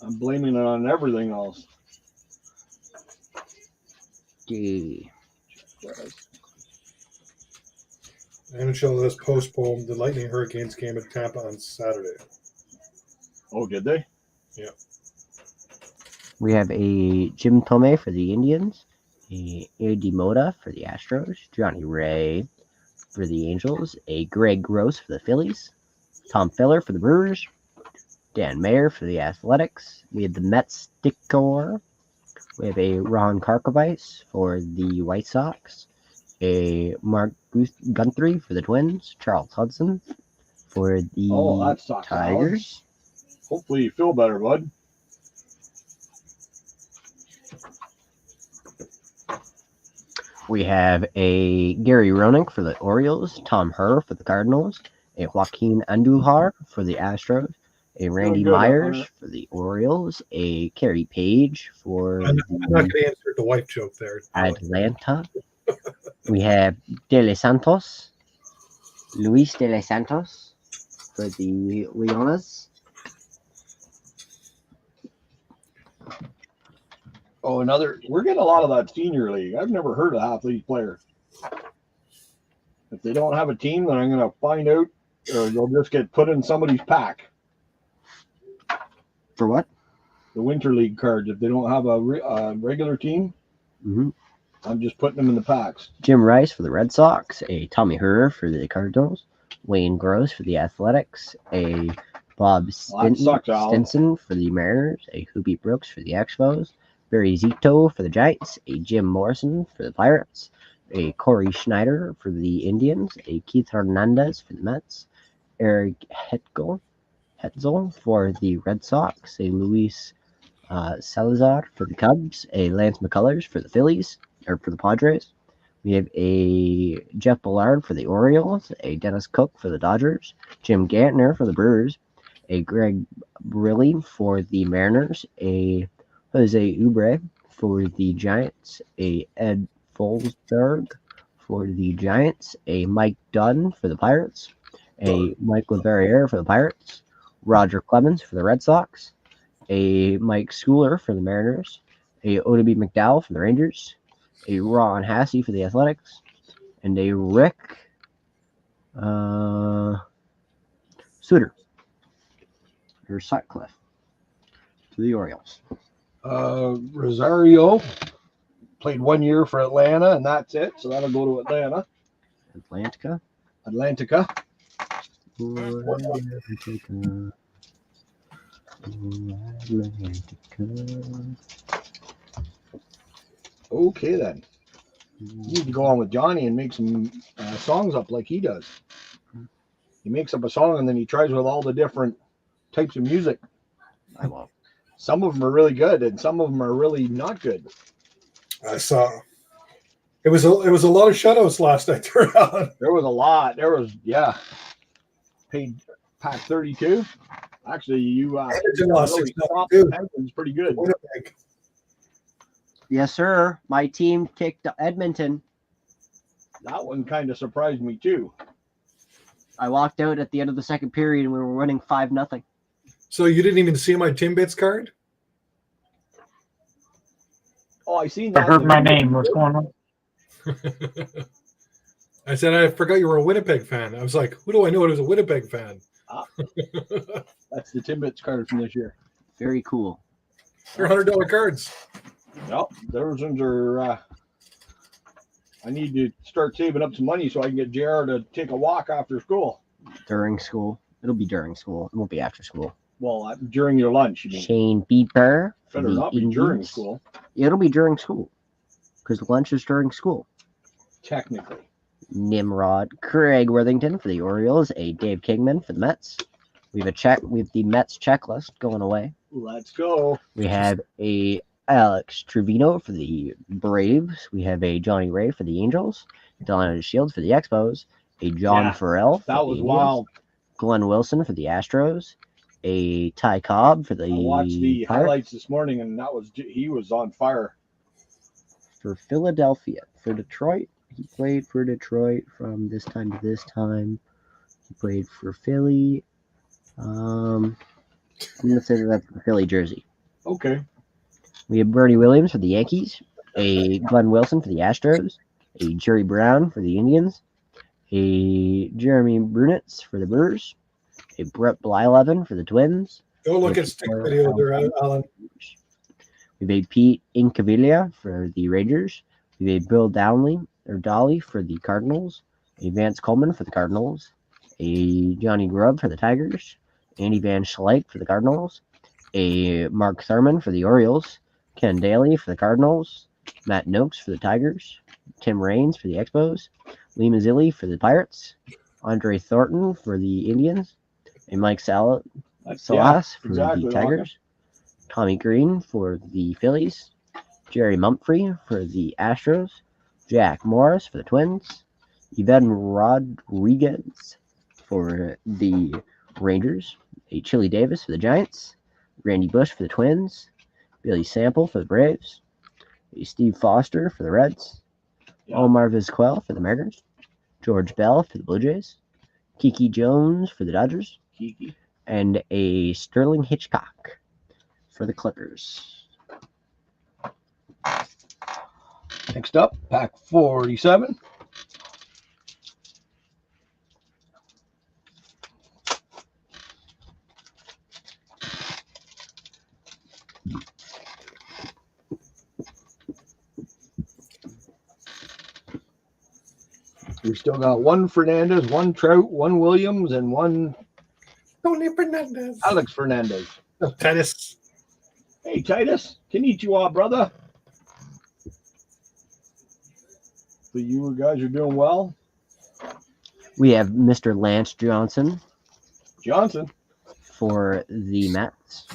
I'm blaming it on everything else. Okay. NHL has postponed the Lightning Hurricanes game at Tampa on Saturday. Oh, did they? Yeah. We have a Jim Thome for the Indians, a Eddie Mota for the Astros, Johnny Ray for the Angels, a Greg Gross for the Phillies, Tom Feller for the Brewers, Dan Mayer for the Athletics. We have the Mets Stickor. We have a Ron Karkovice for the White Sox, a Mark Guthrie for the Twins, Charles Hudson for the Tigers. Hopefully you feel better, bud. We have a Gary Roenick for the Orioles, Tom Herr for the Cardinals, a Joaquin Andujar for the Astros, a Randy Myers for the Orioles, a Kerry Page for I'm not going to answer the wife joke there. Atlanta. We have Luis De Los Santos for the Leones. Oh, we're getting a lot of that senior league. I've never heard of half these players. If they don't have a team, then I'm going to find out, or they'll just get put in somebody's pack. For what? The Winter League cards. If they don't have a regular team, I'm just putting them in the packs. Jim Rice for the Red Sox, a Tommy Herr for the Cardinals, Wayne Gross for the Athletics, a Bob Stinson for the Mariners, a Hoopy Brooks for the Expos, Barry Zito for the Giants, a Jim Morrison for the Pirates, a Corey Schneider for the Indians, a Keith Hernandez for the Mets, Eric Hetko Hetzel for the Red Sox, a Luis Salazar for the Cubs, a Lance McCullers for the Phillies, or for the Padres. We have a Jeff Ballard for the Orioles, a Dennis Cook for the Dodgers, Jim Gantner for the Brewers, a Greg Briley for the Mariners, a Jose Ubre for the Giants, a Ed Forsberg for the Giants, a Mike Dunn for the Pirates, a Mike Leverrier for the Pirates, Roger Clemens for the Red Sox, a Mike Schooler for the Mariners, a Oddibe McDowell for the Rangers, a Ron Hassey for the Athletics, and a Rick Suter or Sutcliffe to the Orioles. Rosario played 1 year for Atlanta, and that's it. So that'll go to Atlanta. Atlantica. Okay, then. You need to go on with Johnny and make some songs up like he does. He makes up a song and then he tries with all the different types of music. I won't. Some of them are really good and some of them are really not good. I saw. It was a lot of shutouts last night. There was a lot. There was, paid pack 32. Actually, you Edmonton lost really 6-2. stopped the Penguins pretty good. Winnipeg. Yes, sir. My team kicked Edmonton. That one kind of surprised me too. I walked out at the end of the second period and we were winning 5-0. So you didn't even see my Timbits card? Oh, I seen I that. heard my name. What's going on? I said, I forgot you were a Winnipeg fan. I was like, who do I know who's a Winnipeg fan? That's the Timbits card from this year. Very cool. They're $100 cards. Yep, those ones are. I need to start saving up some money so I can get JR to take a walk after school. During school. It'll be during school. It won't be after school. Well, during your lunch, you mean? Shane Bieber. for Better the not be Indians. during school, It'll be during school. Because lunch is during school. technically. Nimrod Craig Worthington for the Orioles, a Dave Kingman for the Mets. We have the Mets checklist going away. Let's go. We have a Alex Trevino for the Braves. We have a Johnny Ray for the Angels. Delano Shields for the Expos. A John Yeah, Farrell for That the was Indians. wild. Glenn Wilson for the Astros. A Ty Cobb for the I watched the Pirates. highlights this morning, and he was on fire. For Philadelphia. For Detroit, he played for Detroit from this time to this time. He played for Philly. I'm going to say that's the Philly jersey. Okay. We have Bernie Williams for the Yankees, a Glenn Wilson for the Astros, a Jerry Brown for the Indians, a Jeremy Brunitz for the Brewers, a Brett Blyleven for the Twins. Go look at stick video there, Alan. We have a Pete Incaviglia for the Rangers. We have a Bill Dolly for the Cardinals, a Vance Coleman for the Cardinals, a Johnny Grubb for the Tigers, Andy Van Schleck for the Cardinals, a Mark Thurman for the Orioles, Ken Daly for the Cardinals, Matt Noakes for the Tigers, Tim Raines for the Expos, Lee Mazzilli for the Pirates, Andre Thornton for the Indians, a Mike Salas for exactly, the Tigers, Tommy Green for the Phillies, Jerry Mumphrey for the Astros, Jack Morris for the Twins, Evan Rodriguez for the Rangers, a Chili Davis for the Giants, Randy Bush for the Twins, Billy Sample for the Braves, a Steve Foster for the Reds, Omar Vizquel for the Mariners, George Bell for the Blue Jays, Kiki Jones for the Dodgers, Kiki. and a Sterling Hitchcock for the Clippers. Next up, pack 47. We still got one Fernandez, one Trout, one Williams, and one Tony Fernandez. Alex Fernandez. Oh, tennis. Hey, Titus. Konnichiwa, brother. So you guys are doing well. We have Mr. Lance Johnson Johnson. for the Mets.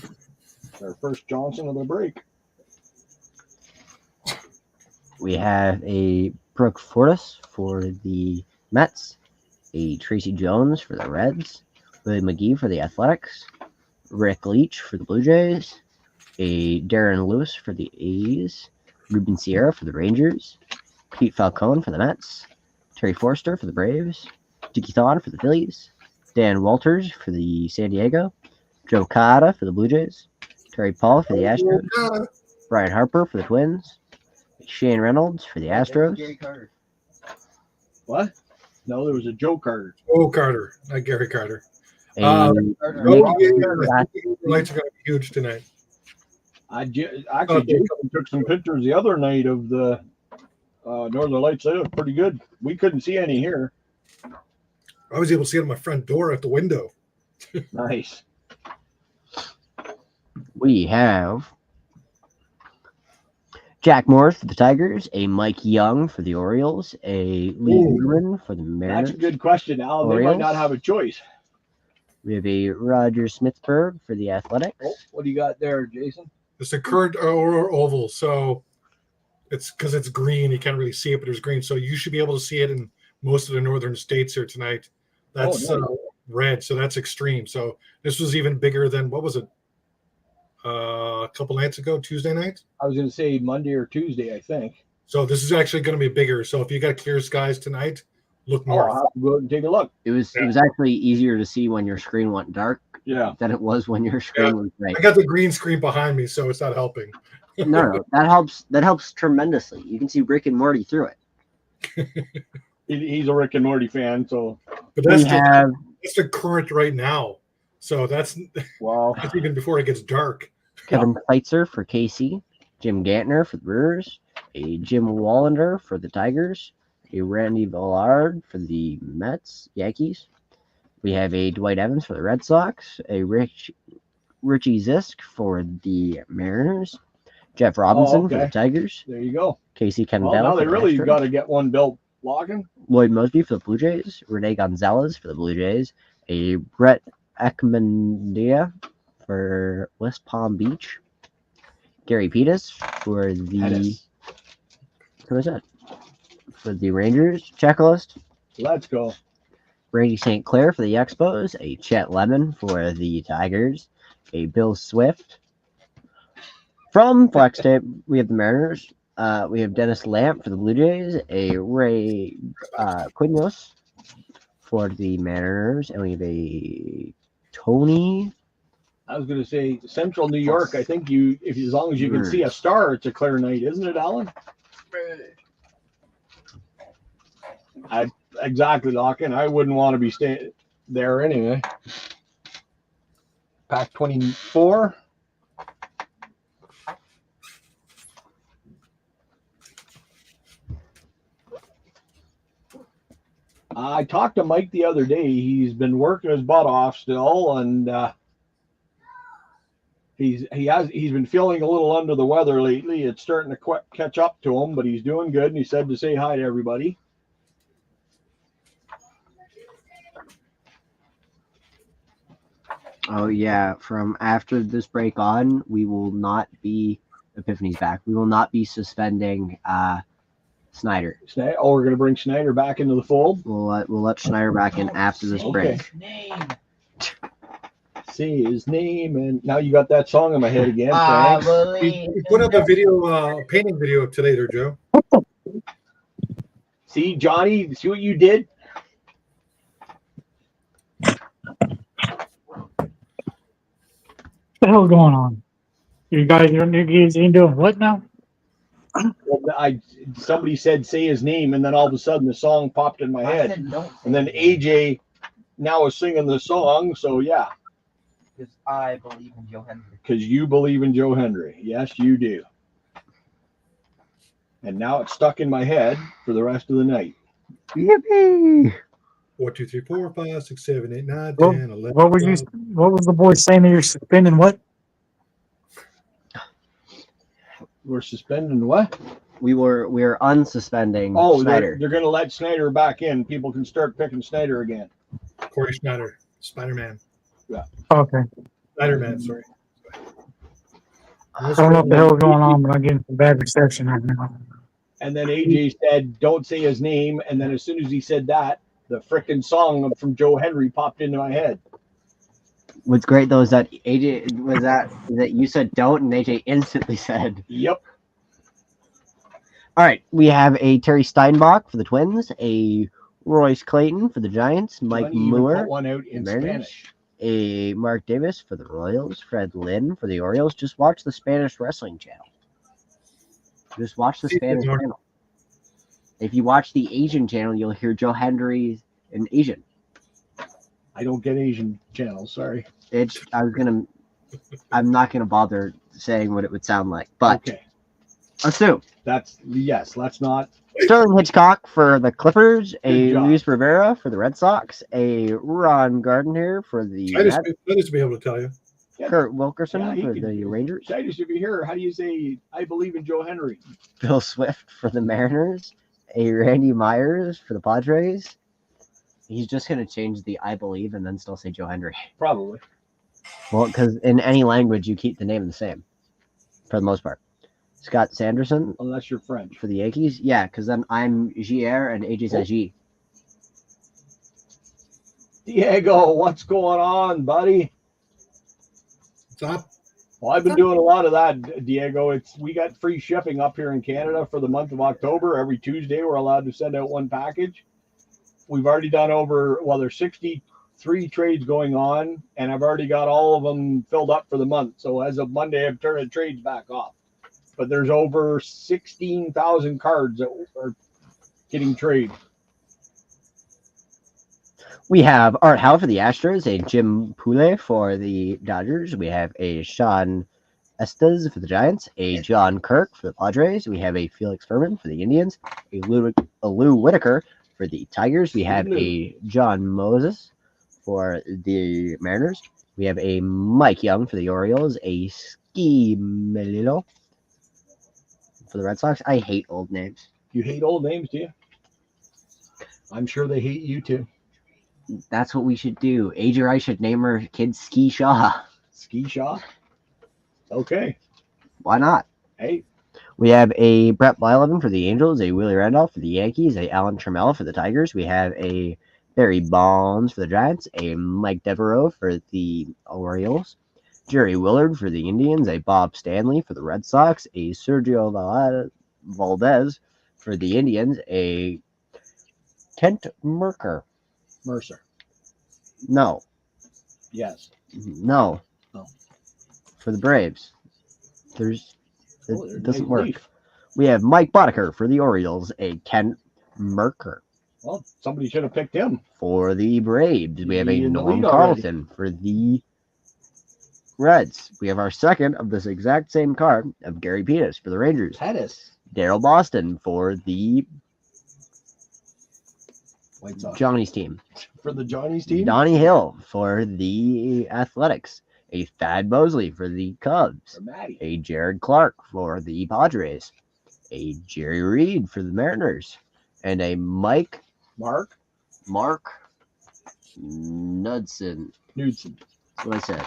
Our first Johnson of the break. We have a Brooke Fortis for the Mets, a Tracy Jones for the Reds, Willie McGee for the Athletics, Rick Leach for the Blue Jays, a Darren Lewis for the A's, Ruben Sierra for the Rangers, Pete Falcone for the Mets, Terry Forster for the Braves, Dickie Thon for the Phillies, Dan Walters for the San Diego, Joe Cata for the Blue Jays, Terry Paul for the Astros, Brian Harper for the Twins, Shane Reynolds for the Astros. Gary Carter. What? No, there was a Joe Carter. Oh, Carter, not Gary Carter. A Oh, Nick yeah, the lights are going to be huge tonight. Actually, Jason took some pictures the other night of the Northern Lights. They look pretty good. We couldn't see any here. I was able to see it on my front door at the window. Nice. We have Jack Morris for the Tigers, a Mike Young for the Orioles, a Lee Uterman for the Mariners. That's a good question, Al. They might not have a choice. We have a Roger Smithberg for the Athletics. Oh, what do you got there, Jason? It's a current oval, so it's because it's green. You can't really see it, but there's green. So you should be able to see it in most of the northern states here tonight. That's nice. Red, so that's extreme. So this was even bigger than, what was it, a couple nights ago, Tuesday night? I was going to say Monday or Tuesday, I think. So this is actually going to be bigger. So if you got clear skies tonight, look north. I'll have to go out and take a look. It was actually easier to see when your screen went dark than it was when your screen was bright. I got the green screen behind me, so it's not helping. No, that helps. That helps tremendously. You can see Rick and Morty through it. He's a Rick and Morty fan, so. But that's the current right now. So that's even before it gets dark. Kevin Feitzer for KC, Jim Gantner for the Brewers, a Jim Wallander for the Tigers, a Randy Villard for the Yankees. We have a Dwight Evans for the Red Sox, a Richie Zisk for the Mariners, Jeff Robinson for the Tigers. There you go. Casey Campbell. Now they really got to get one built. Logging. Lloyd Mosby for the Blue Jays, Rene Gonzalez for the Blue Jays, a Brett Ekmandia for West Palm Beach, Gary Pettis for the who is that? For the Rangers checklist. Let's go. Brady St. Clair for the Expos, a Chet Lemon for the Tigers, a Bill Swift. From Flex Tape, we have the Mariners. We have Dennis Lamp for the Blue Jays, a Ray Quinnos for the Mariners, and we have a Tony. I was going to say Central New York. I think as long as you can see a star, it's a clear night, isn't it, Alan? Exactly, Lockin. I wouldn't want to be staying there anyway. Pack 24. I talked to Mike the other day. He's been working his butt off still, and he's been feeling a little under the weather lately. It's starting to catch up to him, but he's doing good. And he said to say hi to everybody. Oh yeah, from after this break on, we will not be Epiphany's back. We will not be suspending Snyder. Oh, we're gonna bring Snyder back into the fold. We'll let Snyder back in after this break. Say his name, and now you got that song in my head again. You put up a video, painting video today, there, Joe. See, Johnny, see what you did? What the hell going on? You guys ain't doing what now? Well, somebody said say his name, and then all of a sudden the song popped in my head. And then AJ now is singing the song, so yeah. Because I believe in Joe Hendry. Because you believe in Joe Hendry. Yes, you do. And now it's stuck in my head for the rest of the night. Yippee! 1, 2, 3, 4, 5, 6, 7, 8, 9, 10, 11. What was the boy saying that you're suspending what? We're suspending what? We're unsuspending Snyder. They're going to let Snyder back in. People can start picking Snyder again. Corey Schneider, Spider-Man. Okay. Spider-Man, sorry. I don't know what the hell is going on, but I'm getting some bad reception right now. And then AJ said, "Don't say his name." And then as soon as he said that, the frickin' song from Joe Henry popped into my head. What's great though is that AJ was that you said don't, and AJ instantly said. Yep. All right, we have a Terry Steinbach for the Twins, a Royce Clayton for the Giants, Mike Johnny even Moore put one out in Mariners, Spanish. a Mark Davis for the Royals, Fred Lynn for the Orioles. Just watch the Spanish wrestling channel. Just watch the Spanish channel. If you watch the Asian channel, you'll hear Joe Henry in Asian. I don't get Asian channels. Sorry. I'm not gonna bother saying what it would sound like, but Okay. assume. Let's not. Sterling Hitchcock for the Clippers, a Good job. Luis Rivera for the Red Sox, a Ron Gardner for the I Mets, just be able to tell you. Kurt Wilkerson Yeah, he for could- the Rangers, Titus, if you hear, how do you say, "I believe in Joe Henry"? Bill Swift for the Mariners, a Randy Myers for the Padres. He's just gonna change the "I believe" and then still say Joe Henry. Probably. Well, because in any language you keep the name the same, for the most part. Scott Sanderson Unless you're French. for the Yankees, yeah, because then I'm JR and AJ says G. Diego, what's going on, buddy? What's up? Well, I've been doing a lot of that, Diego. We got free shipping up here in Canada for the month of October. Every Tuesday, we're allowed to send out one package. We've already done there's 63 trades going on, and I've already got all of them filled up for the month. So as of Monday, I've turned the trades back off. But there's over 16,000 cards that are getting traded. We have Art Howe for the Astros, a Jim Poulet for the Dodgers. We have a Sean Estes for the Giants, a John Kirk for the Padres. We have a Felix Furman for the Indians, a Lou Whitaker for the Tigers. We have a John Moses for the Mariners. We have a Mike Young for the Orioles, a Ski Melillo for the Red Sox. I hate old names. You hate old names, do you? I'm sure they hate you too. That's what we should do. AJ or I should name our kid Ski Shaw. Ski Shaw? Okay. Why not? Hey. We have a Brett Blyleven for the Angels, a Willie Randolph for the Yankees, a Alan Trammell for the Tigers. We have a Barry Bonds for the Giants, a Mike Devereaux for the Orioles, Jerry Willard for the Indians, a Bob Stanley for the Red Sox, a Sergio Valdez for the Indians, a Kent Mercer. No. Yes. No. Oh. For the Braves. There's It doesn't work. We have Mike Boddicker for the Orioles, a Kent Mercer Well, somebody should have picked him. for the Braves. We have a He in the Norm lead already. Carlton for the Reds. We have our second of this exact same card of Gary Pettis for the Rangers. Pettis. Daryl Boston for the White Sox. Johnny's team. For the Johnny's team? Donnie Hill for the Athletics. A Thad Mosley for the Cubs. Or Matty. A Jared Clark for the Padres. A Jerry Reed for the Mariners. And a Mark Knudsen. Knudsen. That's what I said.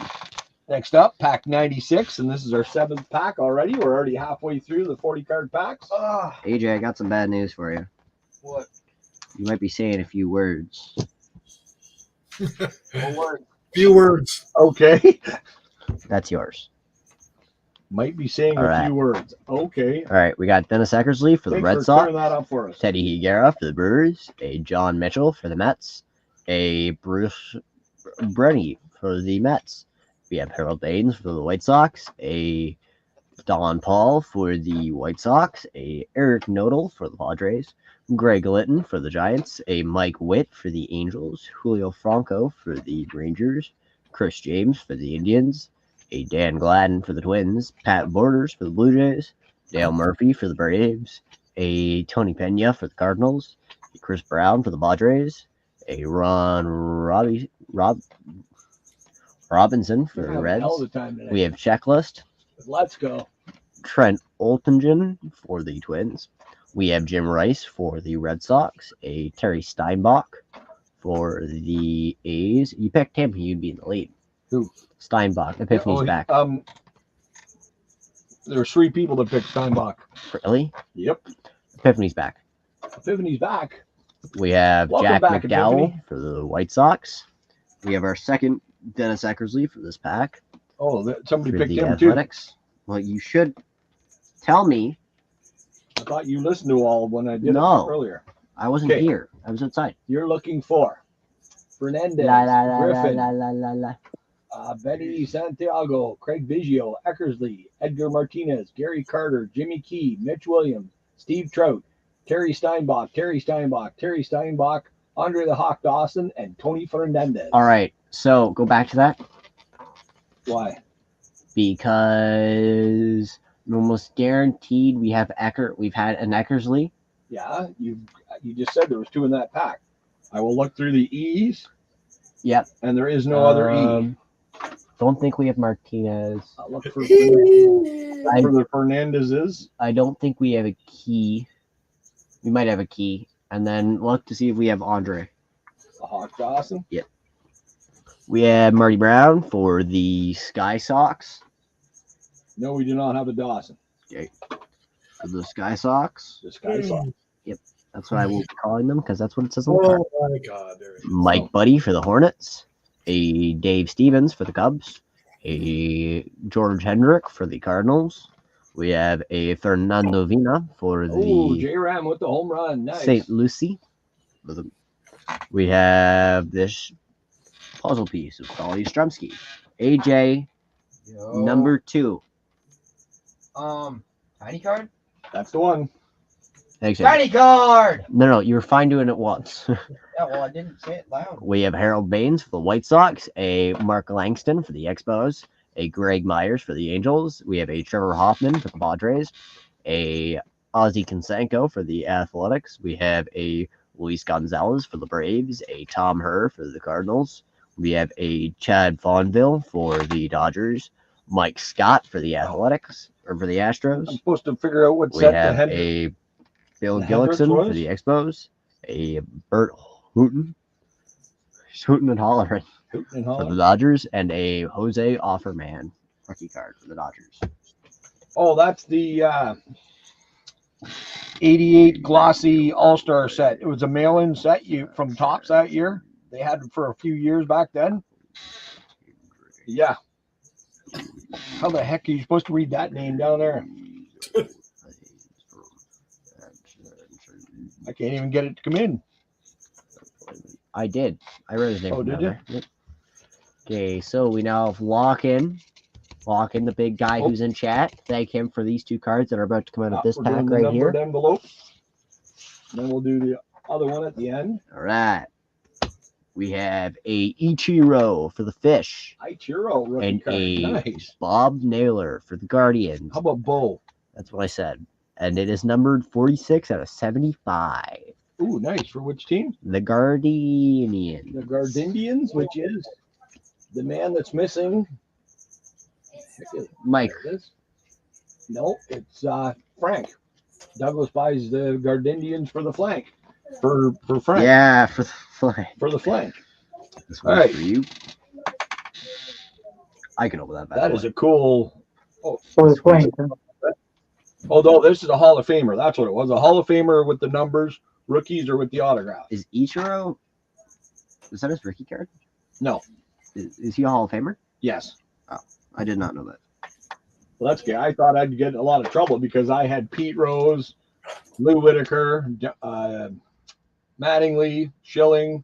Next up, pack 96, and this is our 7th pack already. We're already halfway through the 40-card packs. AJ, I got some bad news for you. What? You might be saying a few words. Few words. Okay. That's yours. Might be saying All a right. few words. Okay. All right, we got Dennis Eckersley for the Thanks Red for Sox. clearing that up for us. Teddy Higuera for the Brewers, a John Mitchell for the Mets, a Bruce Brenny for the Mets. We have Harold Baines for the White Sox, a Don Paul for the White Sox, a Eric Nodal for the Padres, Greg Litton for the Giants, a Mike Witt for the Angels, Julio Franco for the Rangers, Chris James for the Indians, a Dan Gladden for the Twins, Pat Borders for the Blue Jays, Dale Murphy for the Braves, a Tony Pena for the Cardinals, a Chris Brown for the Padres, a Robinson for You're the having a Reds. hell of a time today. We have Checklist, Let's go. Trent Oltingen for the Twins. We have Jim Rice for the Red Sox, a Terry Steinbach for the A's. You picked him, you'd be in the lead. Who? Steinbach. Epiphany's back. There's 3 people that picked Steinbach. Really? Yep. Epiphany's back. Epiphany's back. We have Welcome Jack back, McDowell Epiphany. for the White Sox. We have our second Dennis Eckersley for this pack. Oh, somebody For picked the him Athletics. Well, you should tell me. too. I thought you listened to all when I did No. it earlier. I wasn't Okay. here. I was outside. You're looking for Fernandez, La la la la Griffin, la la la la. Benny Santiago, Craig Biggio, Eckersley, Edgar Martinez, Gary Carter, Jimmy Key, Mitch Williams, Steve Trout, Terry Steinbach, Andre the Hawk Dawson, and Tony Fernandez. All right. So go back to that Why? because almost guaranteed we've had an Eckersley. Yeah, you just said there was 2 in that pack. I will look through the E's. Yep. And there is no other E. Don't think we have Martinez. I'll look for the Fernandez's. I don't think we have a key. We might have a key. And then look to see if we have Andre. The Hawk Dawson. Yep. We have Marty Brown for the Sky Sox. No, we do not have a Dawson. Okay. For the Sky Sox. The Sky Sox. That's what I will be calling them because that's what it says on the card. Oh my God! There it is. Mike Buddy for the Hornets. A Dave Stevens for the Cubs. A George Hendrick for the Cardinals. We have a Fernando Vina for Oh, the J Ram with the home run. Nice. St. Lucie. We have this puzzle piece of Dolly Strumsky. AJ, Yo. number 2. Tiny card? That's the one. Thanks, AJ. Tiny card! No, you were fine doing it once. Yeah, well, I didn't say it loud. We have Harold Baines for the White Sox, a Mark Langston for the Expos, a Greg Myers for the Angels. We have a Trevor Hoffman for the Padres, a Ozzie Canseco for the Athletics. We have a Luis Gonzalez for the Braves, a Tom Herr for the Cardinals. We have a Chad Fonville for the Dodgers, Mike Scott for the Athletics, or for the Astros. I'm supposed to figure out what We set the have Hendrick. a Bill the Hendricks Gillickson was? for the Expos, a Bert Hooten and Holleran Hooten and for the Holland. Dodgers, and a Jose Offerman rookie card for the Dodgers. Oh, that's the 88 glossy All-Star set. It was a mail-in set from Topps that year. They had it for a few years back then. Yeah. How the heck are you supposed to read that name down there? I can't even get it to come in. I did. I wrote his name. Oh, from did down you? there. Yep. Okay, so we now have Lock-in, the big guy Oh. who's in chat. Thank him for these 2 cards that are about to come out of this We're pack doing the right here. numbered envelope. Then we'll do the other one at the end. All right. We have a Ichiro for the Fish, Ichiro rookie and card. a Nice. Bob Naylor for the Guardians. How about Bo? That's what I said. And it is numbered 46 out of 75. Ooh, nice. For which team? The Guardians. The Gardindians, which is the man that's missing. Mike. There it is. No, it's Frank. Douglas buys the Gardindians for the flank. For Frank. Yeah, for the flank. For the flank. This All one's right. for you. I can open that back. That is a cool. For the flank. Although this is a Hall of Famer. That's what it was. A Hall of Famer with the numbers. Rookies or with the autograph. Is Ichiro? Is that his rookie card? No. Is he a Hall of Famer? Yes. I did not know that. Well, that's good. I thought I'd get in a lot of trouble because I had Pete Rose, Lou Whitaker, Mattingly, Schilling,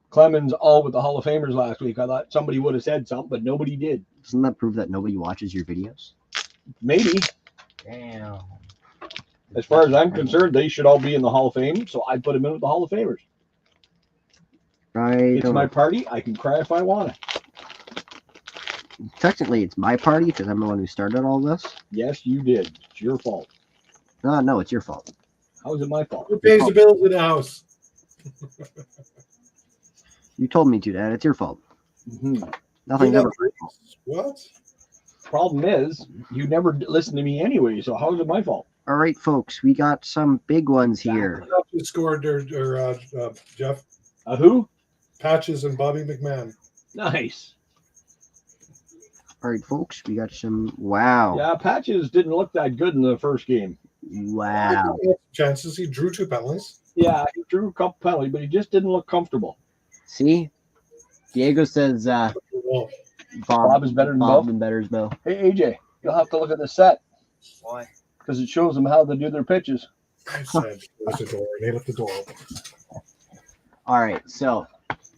Clemens, all with the Hall of Famers last week. I thought somebody would have said something, but nobody did. Doesn't that prove that nobody watches your videos? Maybe. Damn. As far as I'm concerned, they should all be in the Hall of Fame, so I put them in with the Hall of Famers. It's my party. I can cry if I want to. Technically, it's my party because I'm the one who started all this. Yes, you did. It's your fault. No, it's your fault. How is it my fault? Who pays the bills in the house? You told me to, Dad. It's your fault. Mhm. Nothing's You ever. got- What? Problem is, you never listen to me anyway, so how is it my fault? All right, folks, we got some big ones here. Who scored Jeff? Who? Patches and Bobby McMahon. Nice. All right, folks, we got some. Wow. Yeah, Patches didn't look that good in the first game. Wow. Chances he drew 2 penalties. Yeah, he drew a couple penalties, but he just didn't look comfortable. See? Diego says Well, Bob is better than Bob Bo. and better as Bo. Hey, AJ, you'll have to look at the set Why? because it shows them how they do their pitches. I said, close the door. And he left the door open. All right, so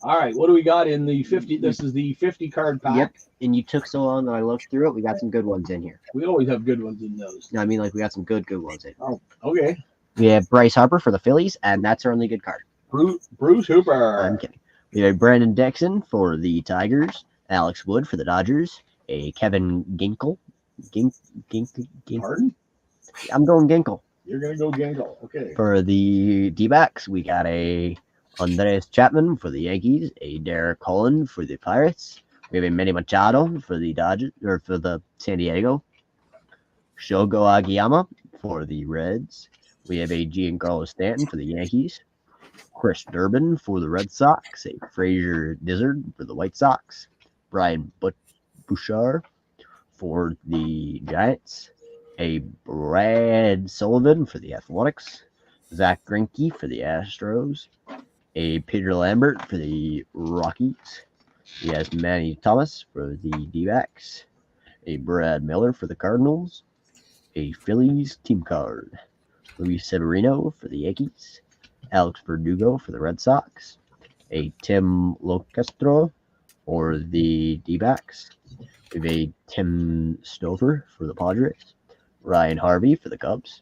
All right, what do we got in the 50? This is the 50 card pack. Yep. And you took so long that I looked through it. We got some good ones in here. We always have good ones in those. No, I mean, like, we got some good ones in. Okay. We have Bryce Harper for the Phillies, and that's our only good card. Bruce Hooper. I'm kidding. We have Brandon Dixon for the Tigers, Alex Wood for the Dodgers, a Kevin Ginkel. Ginkel. Pardon? I'm going Ginkel. You're going to go Gangle. Okay. For the D-backs, we got a Andres Chapman for the Yankees, a Derek Holland for the Pirates. We have a Manny Machado for the Dodgers, or for the San Diego. Shogo Agiyama for the Reds. We have a Giancarlo Stanton for the Yankees. Chris Durbin for the Red Sox. A Frazier Dizzard for the White Sox. Brian Bouchard for the Giants. A Brad Sullivan for the Athletics. Zach Greinke for the Astros. A Peter Lambert for the Rockies. He has Manny Thomas for the D-backs. A Brad Miller for the Cardinals. A Phillies team card. Luis Severino for the Yankees. Alex Verdugo for the Red Sox. A Tim Locastro for the D-backs. We have a Tim Stover for the Padres. Ryan Harvey for the Cubs.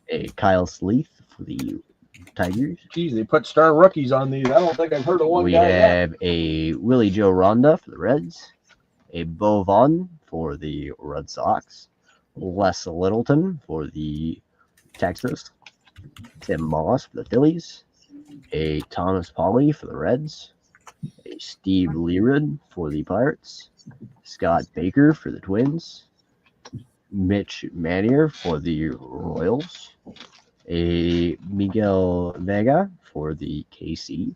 A Kyle Sleeth for the Tigers. Geez, they put star rookies on these. I don't think I've heard of one We guy yet. have a Willie Joe Ronda for the Reds. A Bo Vaughn for the Red Sox. Les Littleton for the Texas. Tim Moss for the Phillies. A Thomas Pauly for the Reds. A Steve Lerid for the Pirates. Scott Baker for the Twins. Mitch Manier for the Royals. A Miguel Vega for the KC.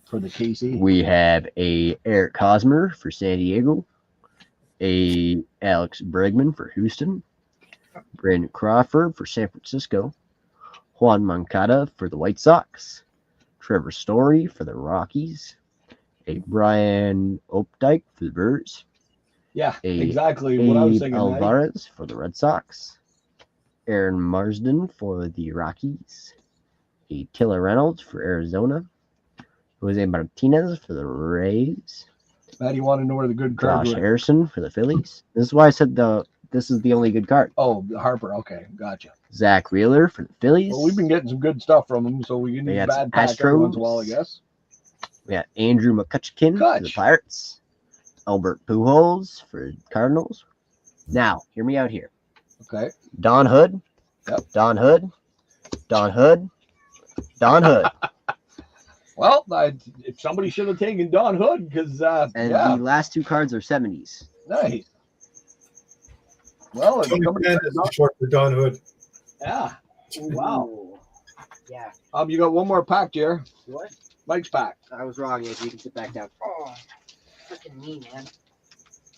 For the KC. We have a Eric Hosmer for San Diego. A Alex Bregman for Houston. Brandon Crawford for San Francisco. Juan Moncada for the White Sox. Trevor Story for the Rockies. A Brian Opdyke for the Birds. Yeah, A exactly what I was Abe thinking. Alvarez for the Red Sox. Aaron Marsden for the Rockies. A Tiller Reynolds for Arizona. Jose Martinez for the Rays. Matt, you want to know where the good cards Josh were? Harrison for the Phillies. This is why I said this is the only good card. Oh, Harper. Okay, gotcha. Zach Wheeler for the Phillies. Well, we've been getting some good stuff from them, so we can We use got bad some pack every once Astros. in a while, I guess. We got Andrew McCutcheon for the Kutch. Pirates. Albert Pujols for Cardinals. Now, hear me out here. Okay. Don Hood. Yep. Don Hood. Don Hood. Don Hood. Well, if somebody should have taken Don Hood because, And yeah, the last two cards are 70s. nice. Well, if Tony somebody Bennett should have is short for Don Hood. yeah. Wow. Ooh. Yeah. You got one more pack, Jer. What? Mike's pack. I was wrong, Andrew. You can sit back down. Oh, freaking me, man.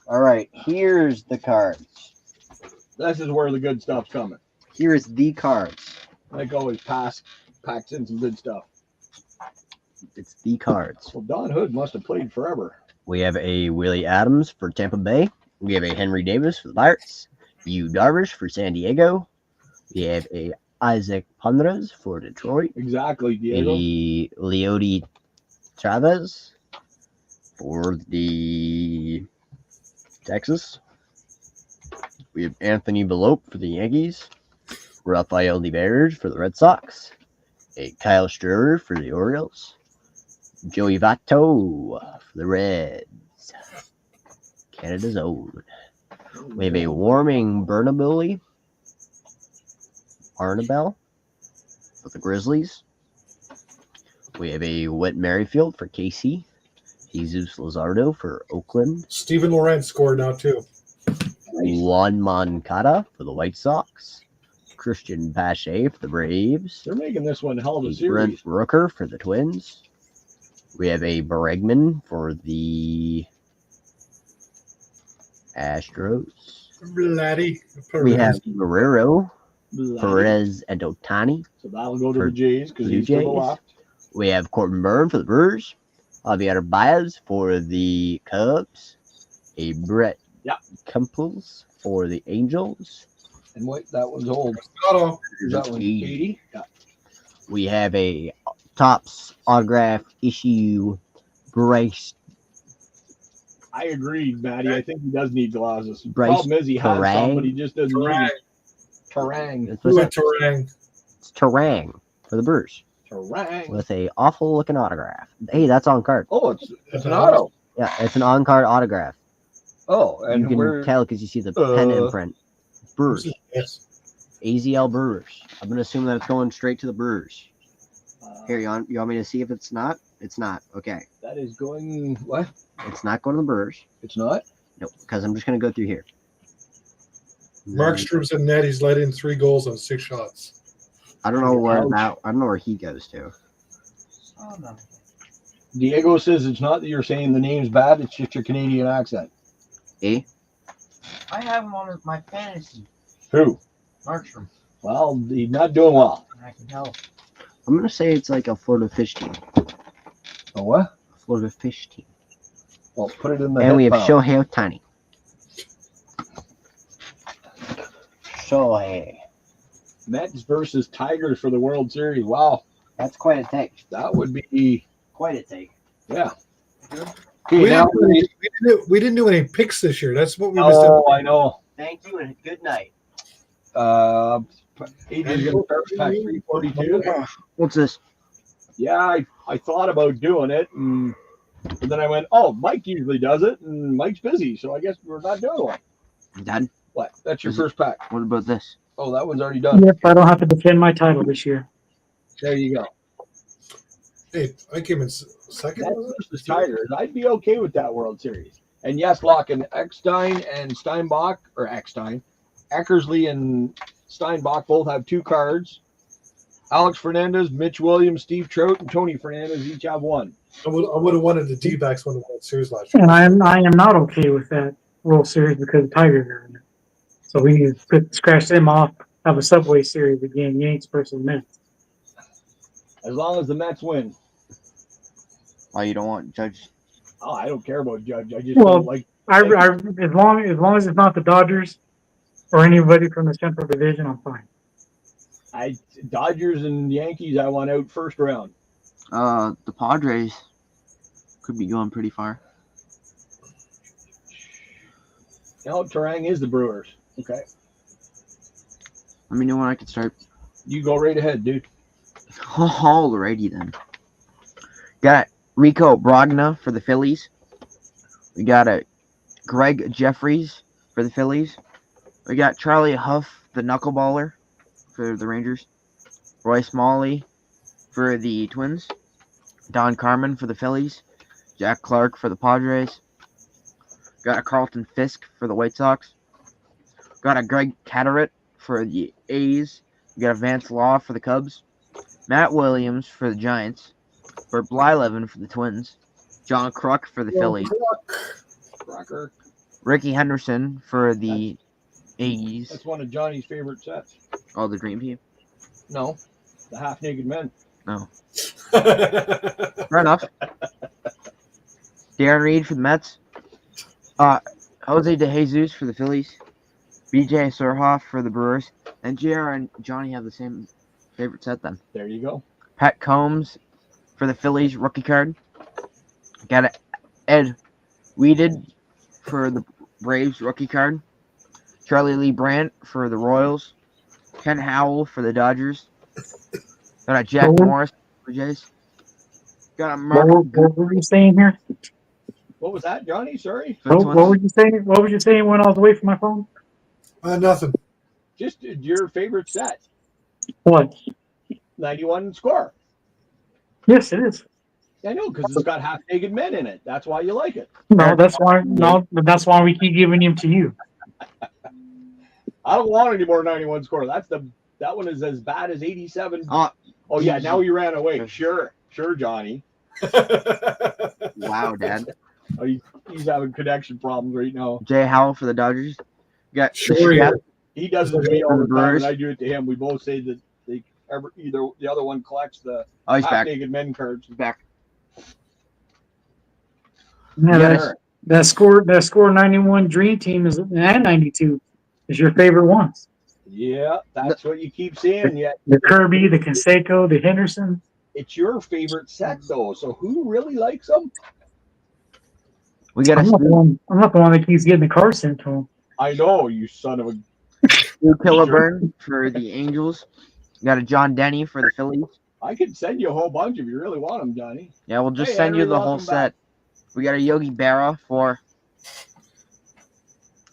All right, here's the cards. This is where the good stuff's coming. Here is the cards. Mike always packs in some good stuff. It's the cards. Well, Don Hood must have played forever. We have a Willie Adams for Tampa Bay. We have a Henry Davis for the Pirates. Yu Darvish for San Diego. We have a Isaac Pondres for Detroit. Exactly, Diego. A Leody Chavez for the Texas. We have Anthony Velope for the Yankees. Rafael Devers for the Red Sox. A Kyle Schwarber for the Orioles. Joey Votto for the Reds. Canada's own. We have a Warming Bernabelli. Arnabel for the Grizzlies. We have a Whit Merrifield for KC. Jesus Luzardo for Oakland. Steven Lorentz scored now, too. Juan Moncada for the White Sox. Christian Pache for the Braves. They're making this one hell of a A Brent series. Rooker for the Twins. We have a Bregman for the Astros. Bloody We have Perez. Guerrero, Bloody. Perez, and Otani. So that'll go to For the Jays because Blue he's to the Jays. left. We have Corbin Burns for the Brewers. Javier Baez for the Cubs. A Brett Yeah. Kemples for the Angels. And wait, that one's old. Auto. That one's 80. Yeah. We have a Topps autograph issue Bryce I agreed, Maddie. I think he does need glasses. The Bryce problem is he has some, Terang. but he just doesn't need Terang. it. Terang. It's Blue Terang. It's Terang for the Brewers Terang. with a awful looking autograph. Hey, that's on card. Oh, it's an auto. Yeah, it's an on card autograph. Oh, and You can where? tell because you see the pen imprint. Brewers. Yes. AZL Brewers. I'm gonna assume that it's going straight to the Brewers. Here, you want me to see if it's not? It's not. Okay. That is going. What? It's not going to the Brewers. It's not. Nope. Because I'm just gonna go through here. Markstrom's in net. He's let in 3 goals on 6 shots. I don't know where Ouch. that. I don't know where he goes to. Oh no. Diego says it's not that you're saying the name's bad. It's just your Canadian accent. Eh? I have him on my fantasy. Who? Markstrom. Well, he's not doing well. I can tell. I'm gonna say it's like a Florida fish team. A what? A Florida fish team. Well, put it in the. And we have headphone. Shohei Ohtani. Shohei. Mets versus Tigers for the World Series. Wow, That's quite a take. that would be. Quite a take. Yeah. We Okay, now. didn't do any picks this year. That's what we missed Oh, out. I know. Thank you and good night. Adrian's gonna start with pack 342. What's this? Yeah, I thought about doing it, but then I went, oh, Mike usually does it, and Mike's busy, so I guess we're not doing one. Done. What? That's your Is it- first pack. What about this? Oh, that one's already done. Yep, I don't have to defend my title this year. There you go. Hey, I came in second. Mets versus Tigers. I'd be okay with that World Series. And yes, Locken, Eckstein and Steinbach, or Eckstein, Eckersley and Steinbach both have 2 cards. Alex Fernandez, Mitch Williams, Steve Trout, and Tony Fernandez each have 1. I would have wanted the D-backs win the World Series last year. And I am not okay with that World Series because the Tigers are in it. So we need to scratch them off, have a Subway Series again, Yanks versus Mets. As long as the Mets win. Why you don't want Judge? Oh, I don't care about Judge. I just Well, don't like. I as long as it's not the Dodgers or anybody from the Central Division, I'm fine. Dodgers and Yankees, I want out first round. The Padres could be going pretty far. No, Terang is the Brewers. Okay. Let me know when I can start. You go right ahead, dude. Alrighty then. Got Rico Brogna for the Phillies. We got a Greg Jeffries for the Phillies. We got Charlie Huff, the knuckleballer, for the Rangers. Roy Smalley for the Twins. Don Carmen for the Phillies. Jack Clark for the Padres. Got a Carlton Fisk for the White Sox. Got a Greg Catterett for the A's. We got a Vance Law for the Cubs. Matt Williams for the Giants. Bert Blyleven for the Twins. John Kruk for the Phillies. Rocker. Ricky Henderson for the A's. That's one of Johnny's favorite sets. Oh, the Dream Team. No, the Half Naked Men. No. Fair enough. Darren Reed for the Mets. Jose DeJesus for the Phillies. BJ Surhoff for the Brewers. And JR and Johnny have the same favorite set then. There you go. Pat Combs for the Phillies rookie card. Got a Ed Weeded for the Braves rookie card. Charlie Lee Brandt for the Royals. Ken Howell for the Dodgers. Got a Jack Morris for the Jays. Got a Mark What were you saying here? What was that, Johnny? Sorry. for the What were you saying? What were you saying when I was away from my phone? Nothing. Just your favorite set. What? 91 score. Yes, it is. I know, because it's got Half Naked Men in it. That's why you like it. No, that's why. No, but that's why we keep giving him to you. I don't want any more 91 score. That one is as bad as 87. Oh, Oh yeah, now you ran away. Sure, Johnny. wow, Dad. He's having connection problems right now. Jay Howell for the Dodgers. You got Sure, the yeah. chef. He does it to me all the time, Brewers. and I do it to him. We both say that either the other one collects the Oh, he's back. half-naked men cards. He's back. Yeah, Yes. that score 91 Dream Team is and 92 is your favorite ones. Yeah, that's what you keep seeing. Yet The Kirby, the Canseco, the Henderson. it's your favorite set, though. So who really likes them? We got I'm a not the one that keeps getting the card sent to him. I know, you son of a. Stu Kilburn for the Angels. We got a John Denny for the Phillies. I could send you a whole bunch if you really want them, Johnny. Yeah, we'll just Hey, send you Henry, the whole welcome back. set. We got a Yogi Berra for.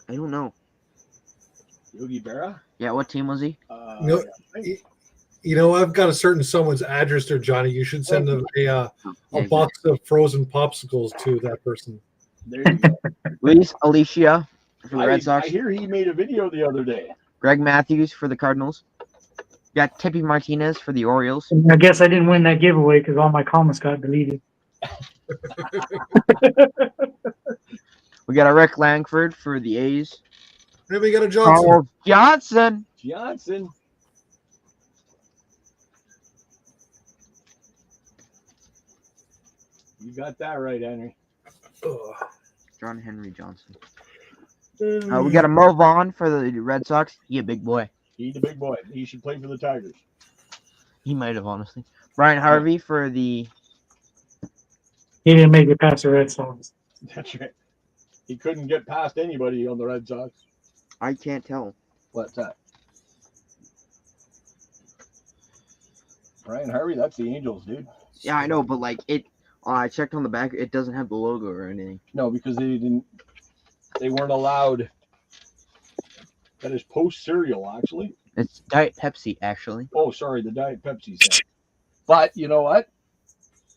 I don't know. Yogi Berra. Yeah, what team was he? No, You know, I've got a certain someone's address there, Johnny. You should send them a box of frozen popsicles to that person. There you go. Luis Alicia for the Red I Sox. hear he made a video the other day. Greg Matthews for the Cardinals. Got Tippy Martinez for the Orioles. And I guess I didn't win that giveaway because all my comments got deleted. We got a Rick Langford for the A's. Maybe we got a Johnson. Carl Johnson. Johnson. You got that right, Henry. John Henry Johnson. We got a Mo Vaughn for the Red Sox. He a big boy. He's a big boy. He should play for the Tigers. He might have, honestly. Brian Harvey for the. He didn't make it past the Red Sox. That's right. He couldn't get past anybody on the Red Sox. I can't tell. What's that? Brian Harvey, that's the Angels, dude. Yeah, I know, but like it. I checked on the back. It doesn't have the logo or anything. No, because they weren't allowed. That is post cereal, actually. It's Diet Pepsi, actually. Oh, sorry, the Diet Pepsi set. But you know what?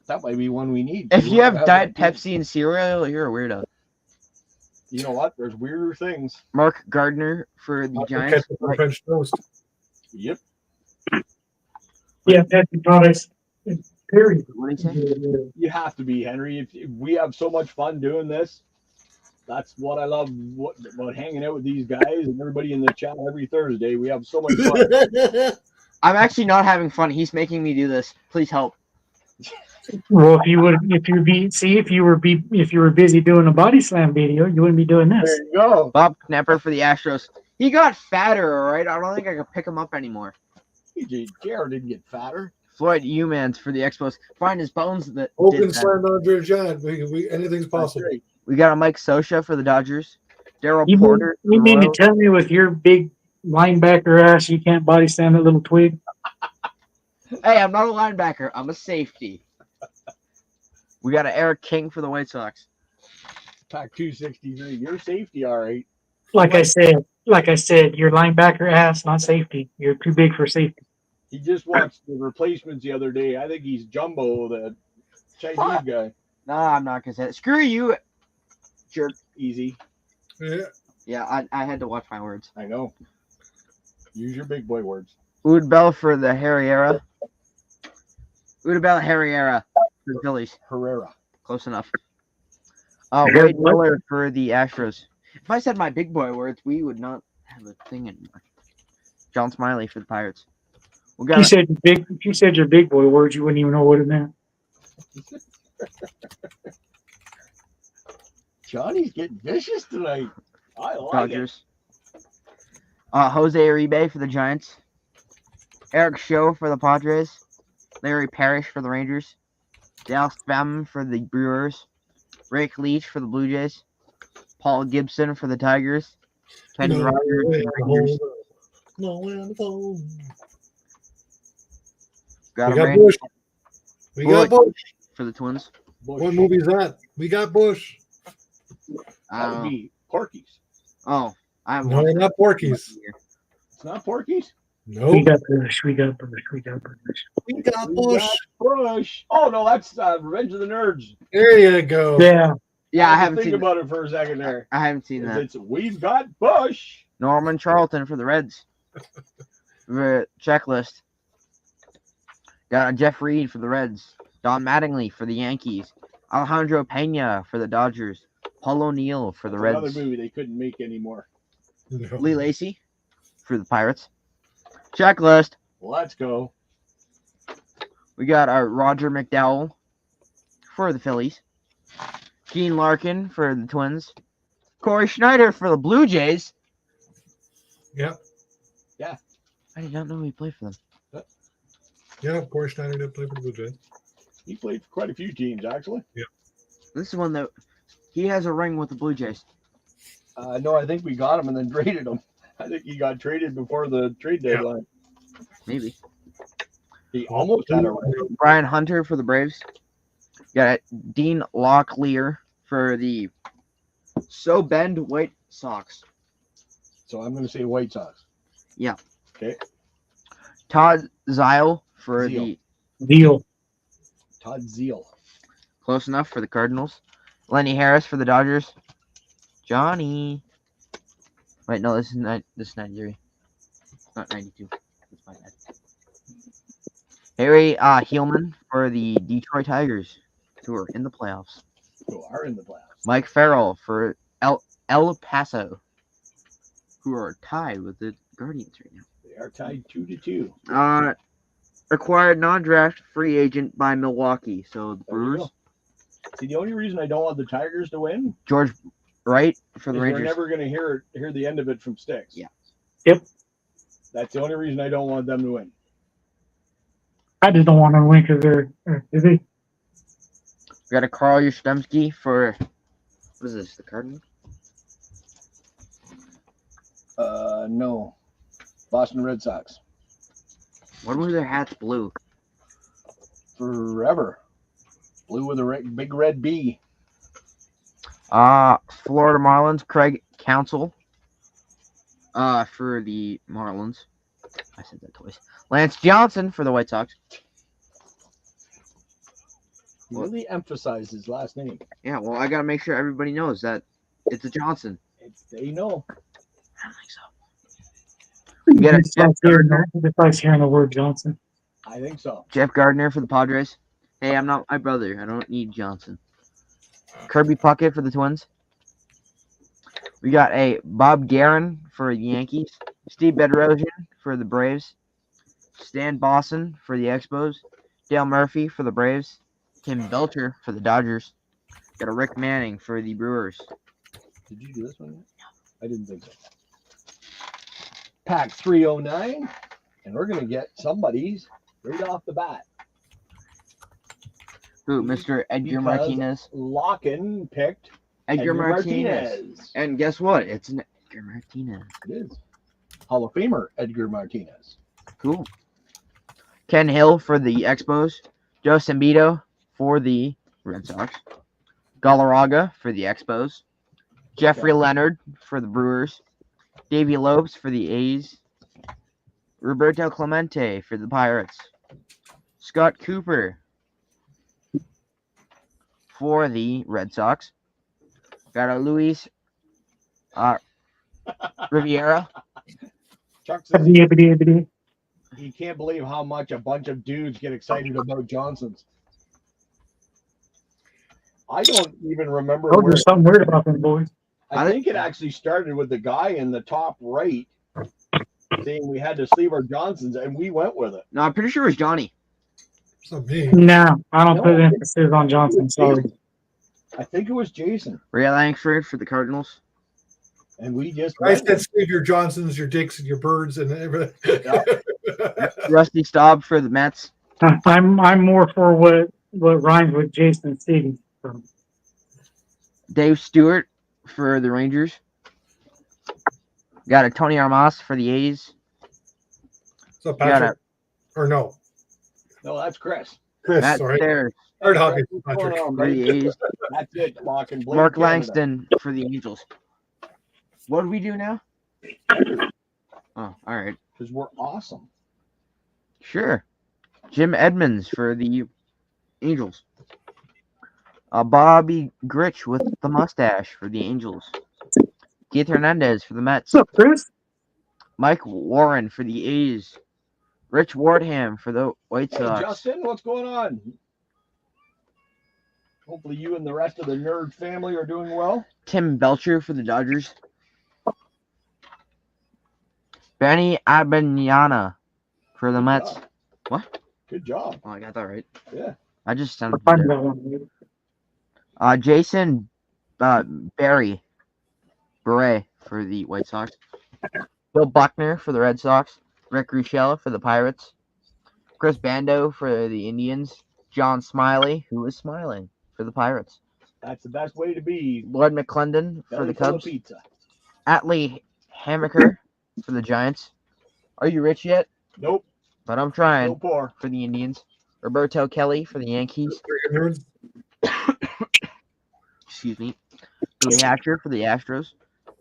That might be one we need. If We you wanna have Diet that too. Pepsi and cereal, you're a weirdo. You know what? There's weirder things. Mark Gardner for the Giants. Ketchup on French toast. Yep. Yeah, Pepsi products. Period. What did he say? You have to be, Henry. If we have so much fun doing this, that's what I love about hanging out with these guys and everybody in the chat every Thursday. We have so much fun. I'm actually not having fun. He's making me do this. Please help. Well, if you were busy doing a body slam video, you wouldn't be doing this. There you go. Bob Knepper for the Astros. He got fatter, all right? I don't think I can pick him up anymore. PJ Jarrett didn't get fatter. Floyd Humans for the Expos. Find his bones that Open did that. slam Andre Giant. Anything's That's possible. right. We got a Mike Scioscia for the Dodgers. Daryl You Porter. mean for to Royals. tell me with your big linebacker ass you can't body slam that little twig? Hey, I'm not a linebacker. I'm a safety. We got an Eric King for the White Sox. Pack 263. You're safety, all right. Like I said, your linebacker ass, not safety. You're too big for safety. He just watched the replacements the other day. I think he's Jumbo, the Chinese guy. Nah, I'm not gonna say that. Screw you, jerk. Easy. Yeah. Yeah, I had to watch my words. I know. Use your big boy words. Udbell for the Herrera. Udbell Herrera for the Phillies. Herrera. Close enough. Wade Miller for the Astros. If I said my big boy words, we would not have a thing anymore. John Smiley for the Pirates. We got If you said your big boy words, you wouldn't even know what it meant. Johnny's getting vicious tonight. I like Dodgers. Jose Uribe for the Giants. Eric Show for the Padres. Larry Parrish for the Rangers. Dal Spam for the Brewers. Rake Leach for the Blue Jays. Paul Gibson for the Tigers. Kenny Rogers for the Rangers. Got We a got Randy Bush. We got Bush. for the Twins. it. Bush. What movie is that? We got Bush. That would be Porky's. Oh, I haven't No, watched not Porky's. It's not Porky's. No. We got Bush. We got Bush. We got Bush. We got We Bush. got Bush. Oh no, that's Revenge of the Nerds. There you go. Yeah. Yeah, I had to haven't think seen about it for a second there. I haven't seen that. It's We've got Bush. Norman Charlton for the Reds. The checklist. Got Jeff Reed for the Reds. Don Mattingly for the Yankees. Alejandro Pena for the Dodgers. Paul O'Neill for the Another Reds. movie they couldn't make anymore. No. Lee Lacy for the Pirates. Checklist. Let's go. We got our Roger McDowell for the Phillies. Gene Larkin for the Twins. Corey Schneider for the Blue Jays. Yeah. I did not know he played for them. Yeah, Corey Schneider did play for the Blue Jays. He played for quite a few teams, actually. This is one that he has a ring with the Blue Jays. No, I think we got him and then traded him. I think he got traded before the trade Yeah. deadline. Maybe. He almost had a ring. Brian Hunter for the Braves. Got Dean Locklear for the So Bend White Sox. So I'm going to say White Sox. Todd Zeile for Zeile. the Deal. Todd Zeile. close enough for the Cardinals. Lenny Harris for the Dodgers. Johnny. Wait, no, this is 93. Not 92. That's my bad. Harry Heelman for the Detroit Tigers, who are in the playoffs. Who are in the playoffs. Mike Farrell for El Paso, who are tied with the Guardians right now. They are tied 2-2. Acquired non-draft free agent by Milwaukee. So the There you Brewers. go. See, the only reason I don't want the Tigers to win George Wright for the is we're Rangers. never going to hear the end of it from Sticks. Yeah. Yep. That's the only reason I don't want them to win. I just don't want to win because is he? We got a Carl Yastrzemski for what is this? The Cardinals. No. Boston Red Sox. When were their hats blue? Forever. Blue with a big red B. Florida Marlins. Craig Counsell. For the Marlins. I said that twice. Lance Johnson for the White Sox. He really emphasized his last name. Yeah, well, I gotta make sure everybody knows that it's a Johnson. They know. I don't think so. Get it, Just likes hearing the word Johnson. I think so. Jeff Gardner for the Padres. Hey, I'm not my brother. I don't need Johnson. Kirby Puckett for the Twins. We got a Bob Guerin for the Yankees. Steve Bedrosian for the Braves. Stan Boston for the Expos. Dale Murphy for the Braves. Tim Belcher for the Dodgers. Got a Rick Manning for the Brewers. Did you do this one yet? I didn't think so. Pack 309. And we're going to get somebody's right off the bat. Who? Mr. Edgar Because Martinez. Locken picked Edgar Martinez. And guess what? It's an Edgar Martinez. It is. Hall of Famer Edgar Martinez. Cool. Ken Hill for the Expos. Joe Sambito for the Red Sox. Galarraga for the Expos. Jeffrey Leonard for the Brewers. Davey Lopes for the A's. Roberto Clemente for the Pirates. Scott Cooper for the Red Sox. Got a Luis Riviera. Chuck says Bibbidi. he can't believe how much a bunch of dudes get excited about Johnson's. I don't even remember Oh, where. there's something weird about them boys. I think it actually started with the guy in the top right saying we had to sleeve our Johnsons, and we went with it. No, I'm pretty sure it was Johnny. It's not me. No, I don't No. put emphasis on Johnson. Sorry. I think it was Jason, Ray Langsford for the Cardinals. and we just I went said save your Johnsons, your Dicks, and your Birds, and everything. Rusty Staub for the Mets. I'm more for what rhymes with Jason City. So. Dave Stewart for the Rangers. Got a Tony Armas for the A's. So Got a Patrick, or no, No, that's Chris. Chris. Matt Sorry, Stairs hard hockey. What's going Patrick. on, for the mate? A's. That's it. Lock and Blake, Mark Canada. Langston for the Angels. What do we do now? Oh, all right. Because we're awesome. Sure. Jim Edmonds for the Angels. Bobby Grich with the mustache for the Angels. Keith Hernandez for the Mets. What's up, Chris? Mike Warren for the A's. Rich Wardham for the White Hey, Sox. Justin, what's going on? Hopefully you and the rest of the nerd family are doing well. Tim Belcher for the Dodgers. Benny Abinana for the Good Mets. job. What? Good job. Oh, I got that right. Yeah. I just sounded Find there. that one. Jason Beret for the White Sox. Bill Buckner for the Red Sox. Rick Ruchel for the Pirates. Chris Bando for the Indians. John Smiley, who is smiling, for the Pirates. That's the best way to be. Lord McClendon for Belly the full of Cubs. pizza. Atlee Hammaker for the Giants. Are you rich yet? Nope. But I'm No trying. poor. For the Indians. Roberto Kelly for the Yankees. Nerds. Excuse me. Billy Hatcher for the Astros.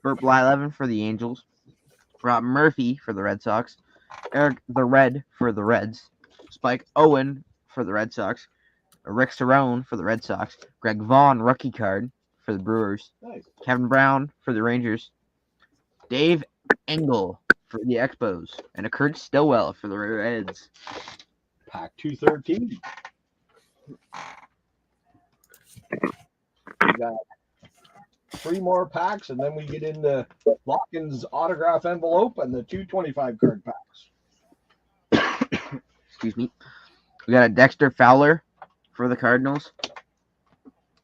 Burt Blyleven for the Angels. Rob Murphy for the Red Sox. Eric the Red for the Reds. Spike Owen for the Red Sox. Rick Cerrone for the Red Sox. Greg Vaughn, rookie card for the Brewers. Nice. Kevin Brown for the Rangers. Dave Engel for the Expos. And a Kurt Stillwell for the Reds. Pack 213. We got 3 more packs, and then we get into Lockin's autograph envelope and the 225 card packs. Excuse me. We got a Dexter Fowler for the Cardinals.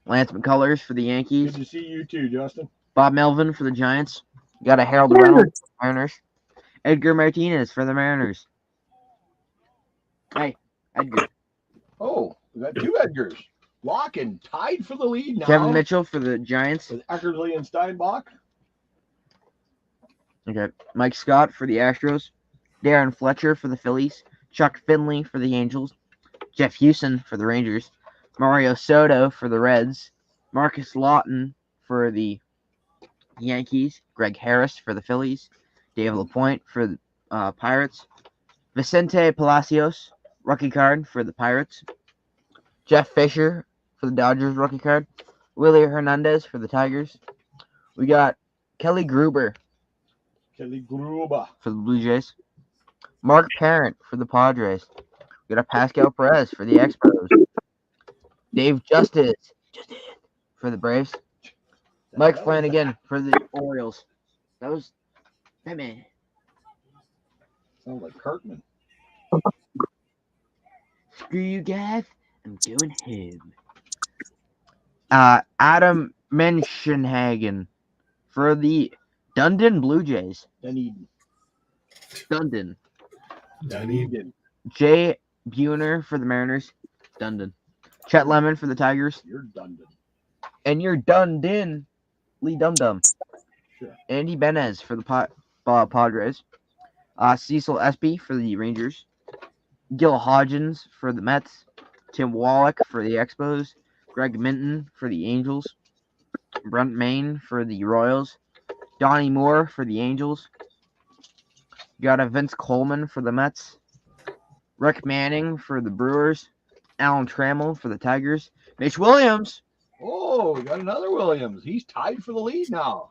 Lance McCullers for the Yankees. Good to see you too, Justin. Bob Melvin for the Giants. We got a Harold Reynolds for the Mariners. Edgar Martinez for the Mariners. Hey, Edgar. Oh, we got 2 Edgars. Lockin tied for the lead now. Kevin Mitchell for the Giants. With Eckersley and Steinbach. Okay. Mike Scott for the Astros. Darren Fletcher for the Phillies. Chuck Finley for the Angels. Jeff Houston for the Rangers. Mario Soto for the Reds. Marcus Lawton for the Yankees. Greg Harris for the Phillies. Dave LaPointe for the Pirates. Vicente Palacios, rookie card for the Pirates. Jeff Fisher for the Dodgers, rookie card. Willie Hernandez for the Tigers. We got Kelly Gruber Kelly Gruba. for the Blue Jays. Mark Parent for the Padres. We got a Pascal Perez for the Expos. Dave Justice for the Braves. Mike Flanagan for the Orioles. That was Batman. Sounds like Cartman. Screw you guys. I'm doing him. Adam Menschenhagen for the Dundon Blue Jays. Dunedin. Dundon. Dunedin. Jay Buhner for the Mariners. Dundon. Chet Lemon for the Tigers. You're Dundon. And you're Dundon. Lee Dum Dum. Sure. Andy Benez for the Padres. Cecil Espy for the Rangers. Gil Hodgins for the Mets. Tim Wallach for the Expos. Greg Minton for the Angels. Brent Main for the Royals. Donnie Moore for the Angels. You got a Vince Coleman for the Mets. Rick Manning for the Brewers. Alan Trammell for the Tigers. Mitch Williams. Oh, we got another Williams. He's tied for the lead now.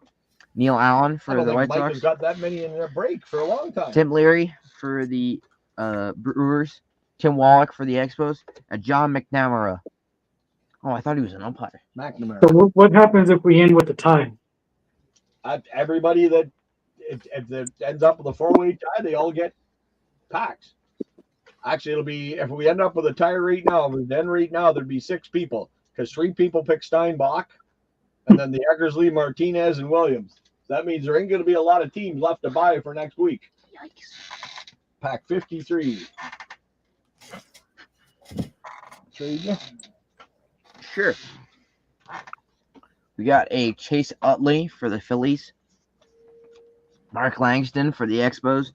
Neil Allen I for don't the think White Mike Sox. has got that many in a break for a long time. Tim Leary for the Brewers. Tim Wallach for the Expos. And John McNamara. Oh, I thought he was an umpire. McNamara. So what happens if we end with a tie? Everybody that if it ends up with a 4-way tie, they all get packs. Actually, it'll be if we end up with a tie right now, there'd be 6 people because 3 people pick Steinbach, and then the Eckersley, Martinez, and Williams. That means there ain't going to be a lot of teams left to buy for next week. Yikes. Pack 53. Trade you? Sure. We got a Chase Utley for the Phillies. Mark Langston for the Expos.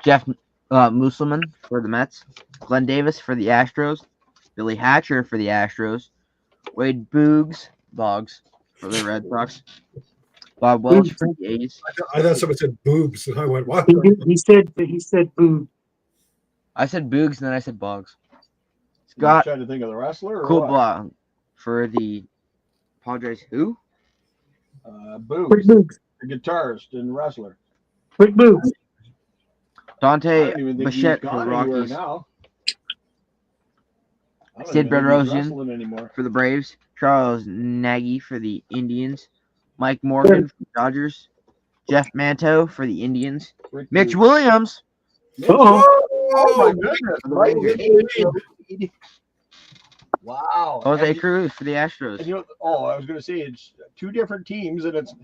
Jeff Musselman for the Mets. Glenn Davis for the Astros. Billy Hatcher for the Astros. Wade Boggs for the Red Sox. Bob Welch for the A's. I thought somebody said boobs, and I went, what? He said boo. I said Boogs, and then I said Boggs. You Scott trying to think of the wrestler or what? Kubla for the Padres. Who? Quick Boogs, boobs. the guitarist and wrestler. Quick boobs. Dante I don't even think he's Bichette for gone anywhere Rockies. now. I don't Sid even think he's Bedrosian wrestling anymore. for the Braves. Charles Nagy for the Indians. Mike Morgan for the Dodgers. Jeff Manto for the Indians. Rick Mitch Rude. Williams. Mitch- Uh-oh. Oh my Oh, goodness! For the Mike Rangers. Reed. Wow. Jose And- Cruz for the Astros. and you know, I was going to say it's two different teams, and it's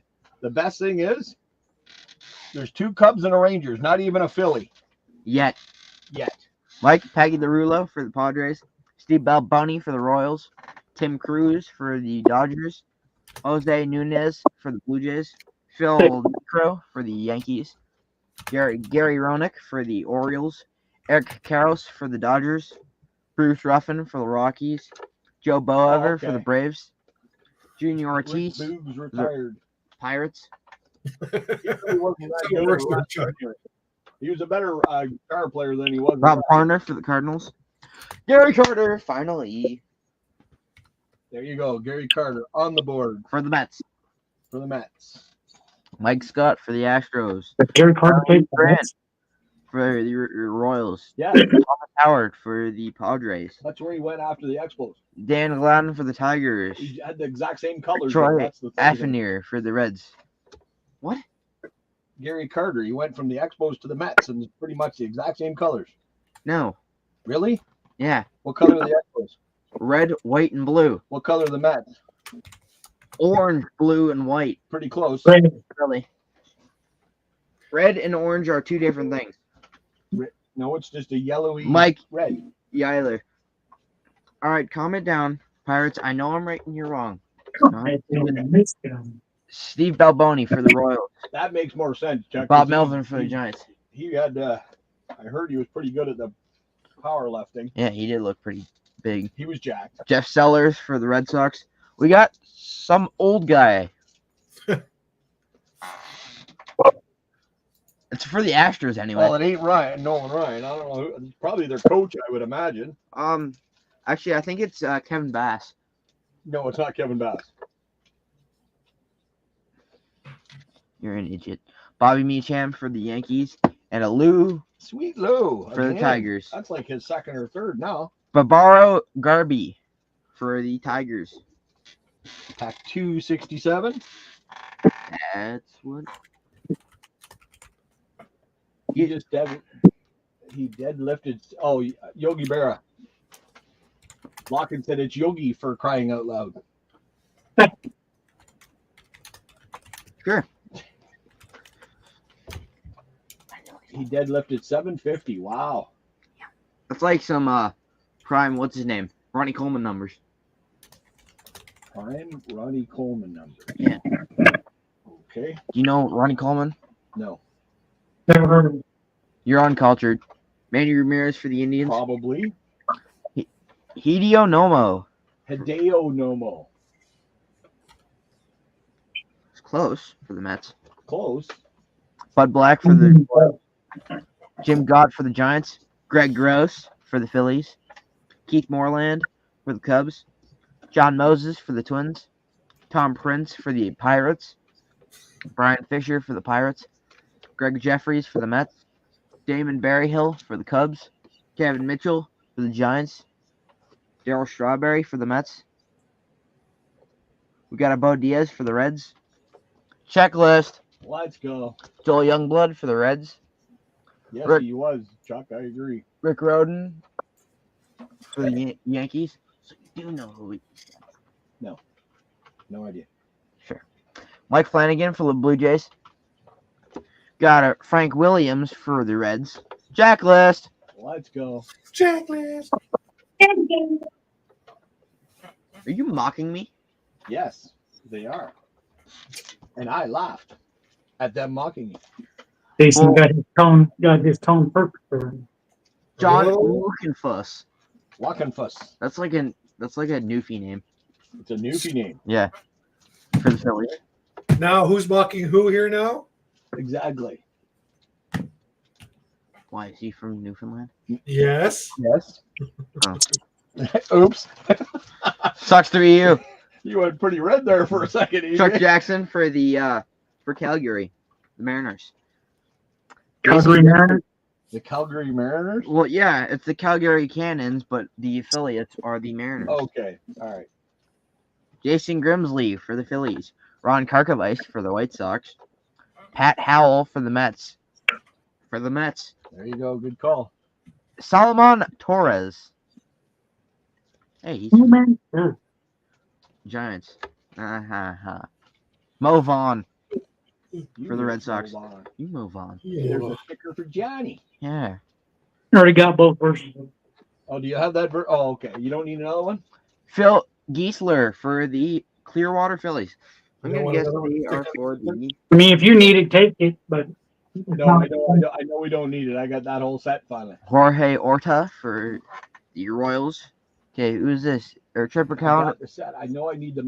the best thing is there's two Cubs and a Rangers, not even a Philly Yet. yet. Mike Pagliarulo for the Padres. Steve Balboni for the Royals. Tim Cruz for the Dodgers. Jose Nunez for the Blue Jays. Phil Necro for the Yankees. Gary Roenick for the Orioles. Eric Karros for the Dodgers. Bruce Ruffin for the Rockies. Joe Boever for the okay. Braves. Junior Rick Ortiz, Boogs retired. Pirates. He wasn't that So it good works of a with wrestler. He was a better guitar player than he was. Rob Parner for the Cardinals. Gary Carter, finally, There you go, Gary Carter on the board for the Mets. for the Mets. Mike Scott for the Astros. Gary Carter played for the Grant Mets. for the Royals. Yeah, Howard for the Padres. that's where he went after the Expos. Dan Gladden for the Tigers. He had the exact same colors. Troy that's the thing. Affineer for the Reds. Gary Carter. He went from the Expos to the Mets, and it's pretty much the exact same colors. No. Really? Yeah. What color are the Expos? Red, white, and blue. What color are the Mets? Orange, blue, and white. Pretty close. Right. Really. Red and orange are two different things. No, it's just a yellowy Mike red. Eiler. All right, calm it down, Pirates. I know I'm right and you're wrong. I missed him. Steve Balboni for the Royals. That makes more sense, Chuck. Bob 'cause Melvin for the Giants. He had. I heard he was pretty good at the powerlifting. Yeah, he did look pretty big. He was jacked. Jeff Sellers for the Red Sox. We got some old guy. It's for the Astros anyway. Well, it ain't Ryan. Nolan Ryan. I don't know. Who, probably their coach, I would imagine. Actually, I think it's Kevin Bass. No, it's not Kevin Bass. You're an idiot. Bobby Meacham for the Yankees and a Lou Sweet Lou for the again. Tigers. That's like his second or third now. Barbaro Garby for the Tigers. Pack 267. That's what. He just deadlifted. Oh, Yogi Berra. Locken said it's Yogi for crying out loud. Sure. He deadlifted 750. Wow. That's like some prime. What's his name? Ronnie Coleman numbers. Prime Ronnie Coleman number. Yeah. Okay. Do you know Ronnie Coleman? No. Never heard of him. You're uncultured. Manny Ramirez for the Indians. Probably. Hideo Nomo. Hideo Nomo. It's close for the Mets. Close. Bud Black for the Jim Gott for the Giants. Greg Gross for the Phillies. Keith Moreland for the Cubs. John Moses for the Twins. Tom Prince for the Pirates. Brian Fisher for the Pirates. Greg Jeffries for the Mets. Damon Berryhill for the Cubs. Kevin Mitchell for the Giants. Darryl Strawberry for the Mets. We got a Bo Diaz for the Reds. Checklist. Let's go. Joel Youngblood for the Reds. Yes, Rick- he was, Chuck. I agree. Rick Roden for the Yankees. So you do know who we No idea. Sure. Mike Flanagan for the Blue Jays. Got a Frank Williams for the Reds. Checklist. Let's go. Checklist. Are you mocking me? Yes, they are. And I laughed at them mocking me. Jason Well- got his tone perfect for him. John Oh. Wickenfuss. Wackenfuss. That's like a Newfie name. It's a newfie name. Yeah. For the Phillies. Now, who's mocking who here now? Exactly. Why is he from Newfoundland? Yes. Yes. Oh. Oops. Sucks to be you. You went pretty red there for a second. Chuck EJ. Jackson for the for Calgary, the Mariners. Calgary Mariners. The Calgary Mariners? Well, yeah, it's the Calgary Cannons, but the affiliates are the Mariners. Okay. All right. Jason Grimsley for the Phillies. Ron Karkovice for the White Sox. Pat Howell for the Mets. There you go. Good call. Salomon Torres. Hey, he's Oh, man. Sure. Giants. Mo Vaughn. You For the Red Sox. move on. You move on. There's a sticker for Johnny. Yeah. Already got both versions. Oh, do you have that? Oh, okay. You don't need another one? Phil Giesler for the Clearwater Phillies. I'm You don't going to want guess another they are for the. I mean, if you need it, take it, but No, I know we don't need it. I got that whole set finally. Jorge Orta for the Royals. Okay, who's this? Or Tripper I Count. got the set. I know I need the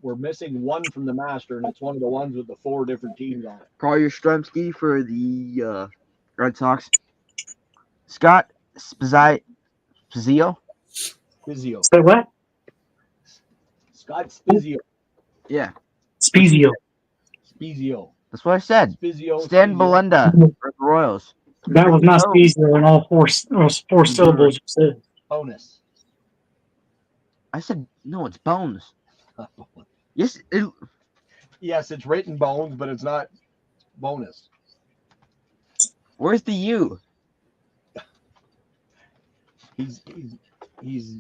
we're missing one from the master, and it's one of the ones with the 4 different teams on it. Carl Yastrzemski for the Red Sox. Scott Spizio. Spizio. say what? Scott Spizio. Yeah, Spezio. Spizio. that's what I said. Spizio. Stan Spizio. Belenda for the Royals. That was not Oh. Spezio in all four syllables you said. Bonus. I said no, it's Bones. Yes, it, Yes, it's written bones, but it's not bonus. where's the U? He's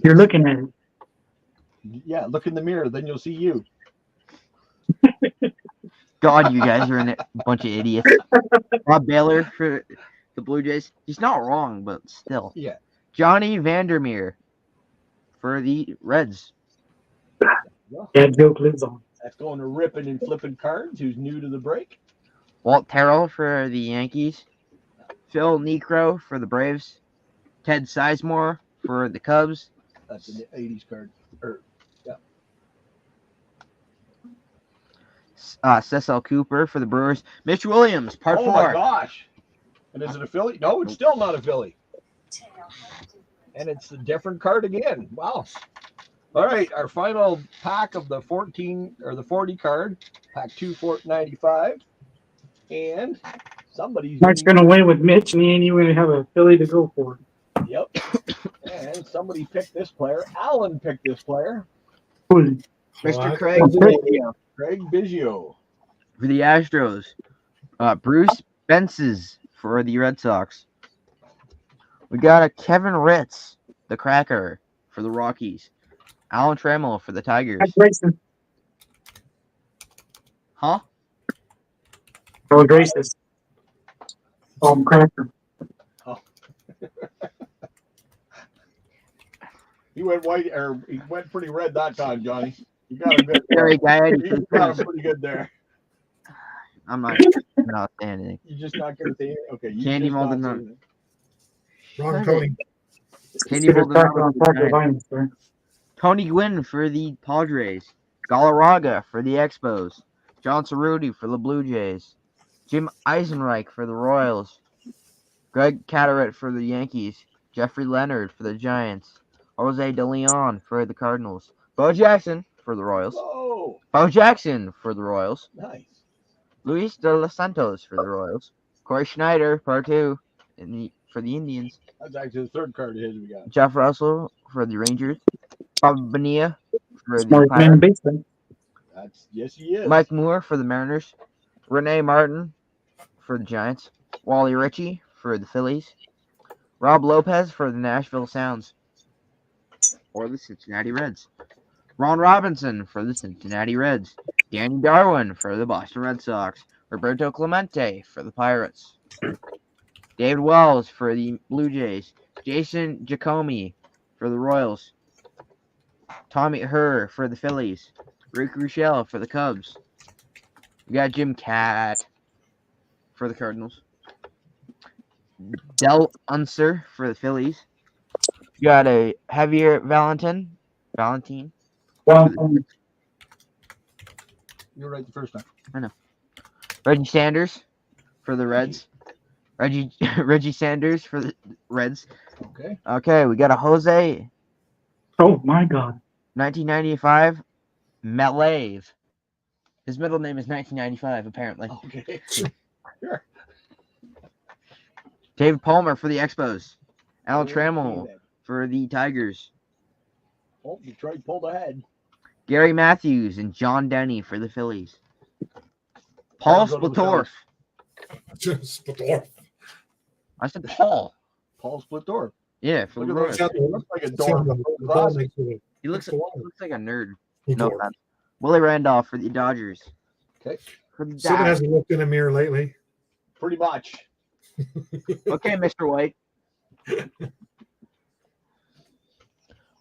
You're looking at it. yeah, look in the mirror, then you'll see you. God, you guys are a bunch of idiots. Rob Baylor for the Blue Jays. He's not wrong, but still. Yeah. Johnny Vandermeer for the Reds. Yeah, joke lives on. That's going to ripping and flipping cards, who's new to the break. Walt Terrell for the Yankees. Phil Necro for the Braves. Ted Sizemore for the Cubs. That's an 80s card. Cecil Cooper for the Brewers. Mitch Williams, part Oh 4. my gosh. And is it a Philly? No, it's still not a Philly. And it's a different card again. Wow. All right, our final pack of the 14 or the 40 card, pack 2 495. And somebody's Mike's going to win with Mitch, and me and you going to have a Philly to go for. Yep. And somebody picked this player. Alan picked this player. Cool. Mr. What? Craig Biggio Craig Biggio. for the Astros. Bruce Bences for the Red Sox. We got a Kevin Ritz, the Cracker, for the Rockies. Alan Trammell for the Tigers. Grayson. Huh? Oh, Grayson. Cracker. He went white, or he went pretty red that time, Johnny. You got him good. Very guy. You got him pretty good there. I'm not saying anything. You're just not going to say it? Okay. You Candy just not molded say nut. anything. Wrong, Tony. Candy Maldonado. Cracker Vines, sir. Tony Gwynn for the Padres. Galarraga for the Expos. John Cerruti for the Blue Jays. Jim Eisenreich for the Royals. Greg Cataract for the Yankees. Jeffrey Leonard for the Giants. Jose De Leon for the Cardinals. Bo Jackson for the Royals. Oh, Bo Jackson for the Royals. nice. Luis De Los Santos for the Royals. Corey Schneider, part 2 for the Indians. That's actually the third card of his we got. Jeff Russell for the Rangers. Bob Bonilla for the Smart man in Pirates. baseball. That's yes, he is. Mike Moore for the Mariners. Renee Martin for the Giants. Wally Ritchie for the Phillies. Rob Lopez for the Nashville Sounds. Or the Cincinnati Reds. Ron Robinson for the Cincinnati Reds. Danny Darwin for the Boston Red Sox. Roberto Clemente for the Pirates. David Wells for the Blue Jays. Jason Giacomi for the Royals. Tommy Herr for the Phillies. Rick Rochelle for the Cubs. We got Jim Cat for the Cardinals. Del Unser for the Phillies. We got a Javier Valentin. Well, You're right the first time. Reggie Sanders for the Reds. Reggie Sanders for the Reds. Okay. Okay, we got a Jose oh my God. 1995 Melave. His middle name is 1995, apparently. Okay. Sure. David Palmer for the Expos. Al Okay, Trammell then. for the Tigers. Oh, Detroit pulled ahead. Gary Matthews and John Denny for the Phillies. Paul Go to the Splatorf. Splatorf. I said Paul. Paul Splitorf. Yeah, for the Look at Royals. those. He looks like a It's dorm. the ball Glasses. next to it. He looks the like, one. he looks like a nerd. He No dwarf. offense. Willie Randolph for the Dodgers. Okay. For the Someone Dodgers. hasn't looked in a mirror lately. Pretty much. Okay, Mr. White.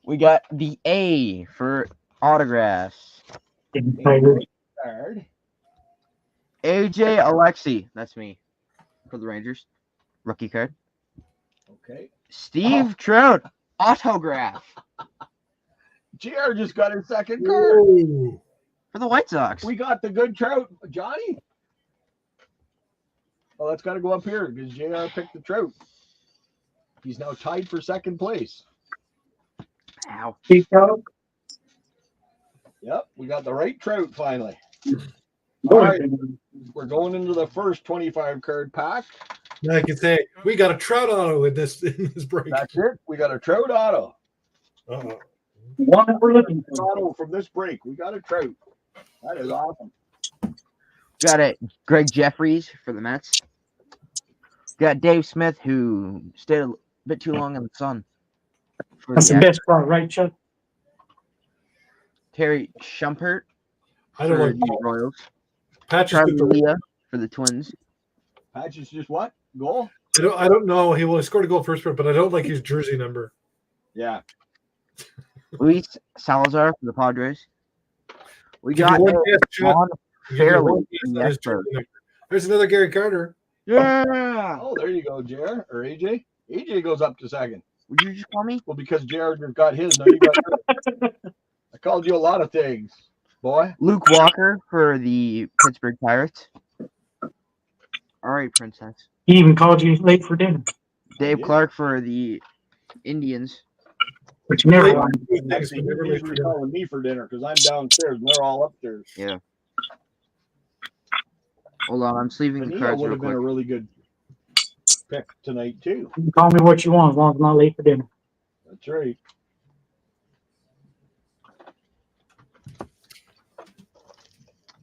We got the A for autographs. Card. AJ Alexi. That's me. For the Rangers. Rookie card. Okay. Steve Trout. Autograph. JR just got his second card. Ooh. For the White Sox. We got the good Trout, Johnny. Well, that's got to go up here because JR picked the Trout. He's now tied for second place. Ow. Keep out. Yep, we got the right Trout finally. All All right, we're going into the first 25 card pack. Now I can say we got a Trout auto in this break. That's it. We got a Trout auto. Uh-oh. One that we're looking for. Auto from this break. We got a Trout. That is awesome. Got it. Greg Jeffries for the Mets. Got Dave Smith, who stayed a bit too long in the sun. For That's the the best part, right, Chuck? Terry Shumpert I for don't like the Royals. Patches. Charlie Leah for the Twins. Patch is just what? Goal? I don't know. He scored a goal first, but I don't like his jersey number. Yeah. Luis Salazar for the Padres. We Give got you one guess, Chuck. Ron Give you Fairley one guess from the on his Expos. jersey number. There's another Gary Carter. Yeah. Oh, there you go, JR or AJ. AJ goes up to second. Would you just call me? Well, because JR got his. Now you got yours. I called you a lot of things, boy. Luke Walker for the Pittsburgh Pirates. All right, Princess. He even called you late for dinner, Dave did. Clark for the Indians. but you never Late- won. Actually, Never you're late for usually dinner. calling me for dinner because I'm downstairs and they're all upstairs. Yeah. Hold on, I'm sleeving the Bonilla cards would real have been a quick. really good pick tonight too. You can call me what you want as long as I'm not late for dinner. That's right.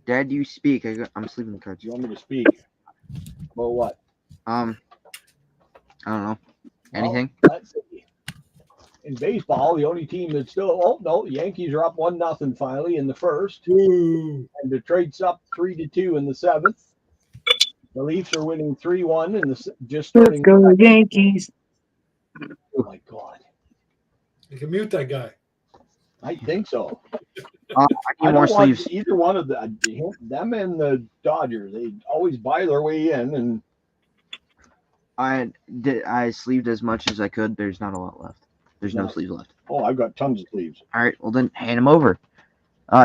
Dad, you speak. I'm sleeving the cards. Do you want me to speak? About what? I don't know. Anything? Well, let's see. In baseball, the only team that's still the Yankees are up 1-0 finally in the first, Ooh. and Detroit's up 3-2 in the seventh. The Leafs are winning 3-1 in the just Let's starting. go Yankees. Oh my God, You can mute that guy. I think so. I I need more don't want sleeves. either one of them and the Dodgers. They always buy their way in, and I sleeved as much as I could. There's not a lot left. There's no No. sleeves left. I've got tons of sleeves. All right, well then hand them over.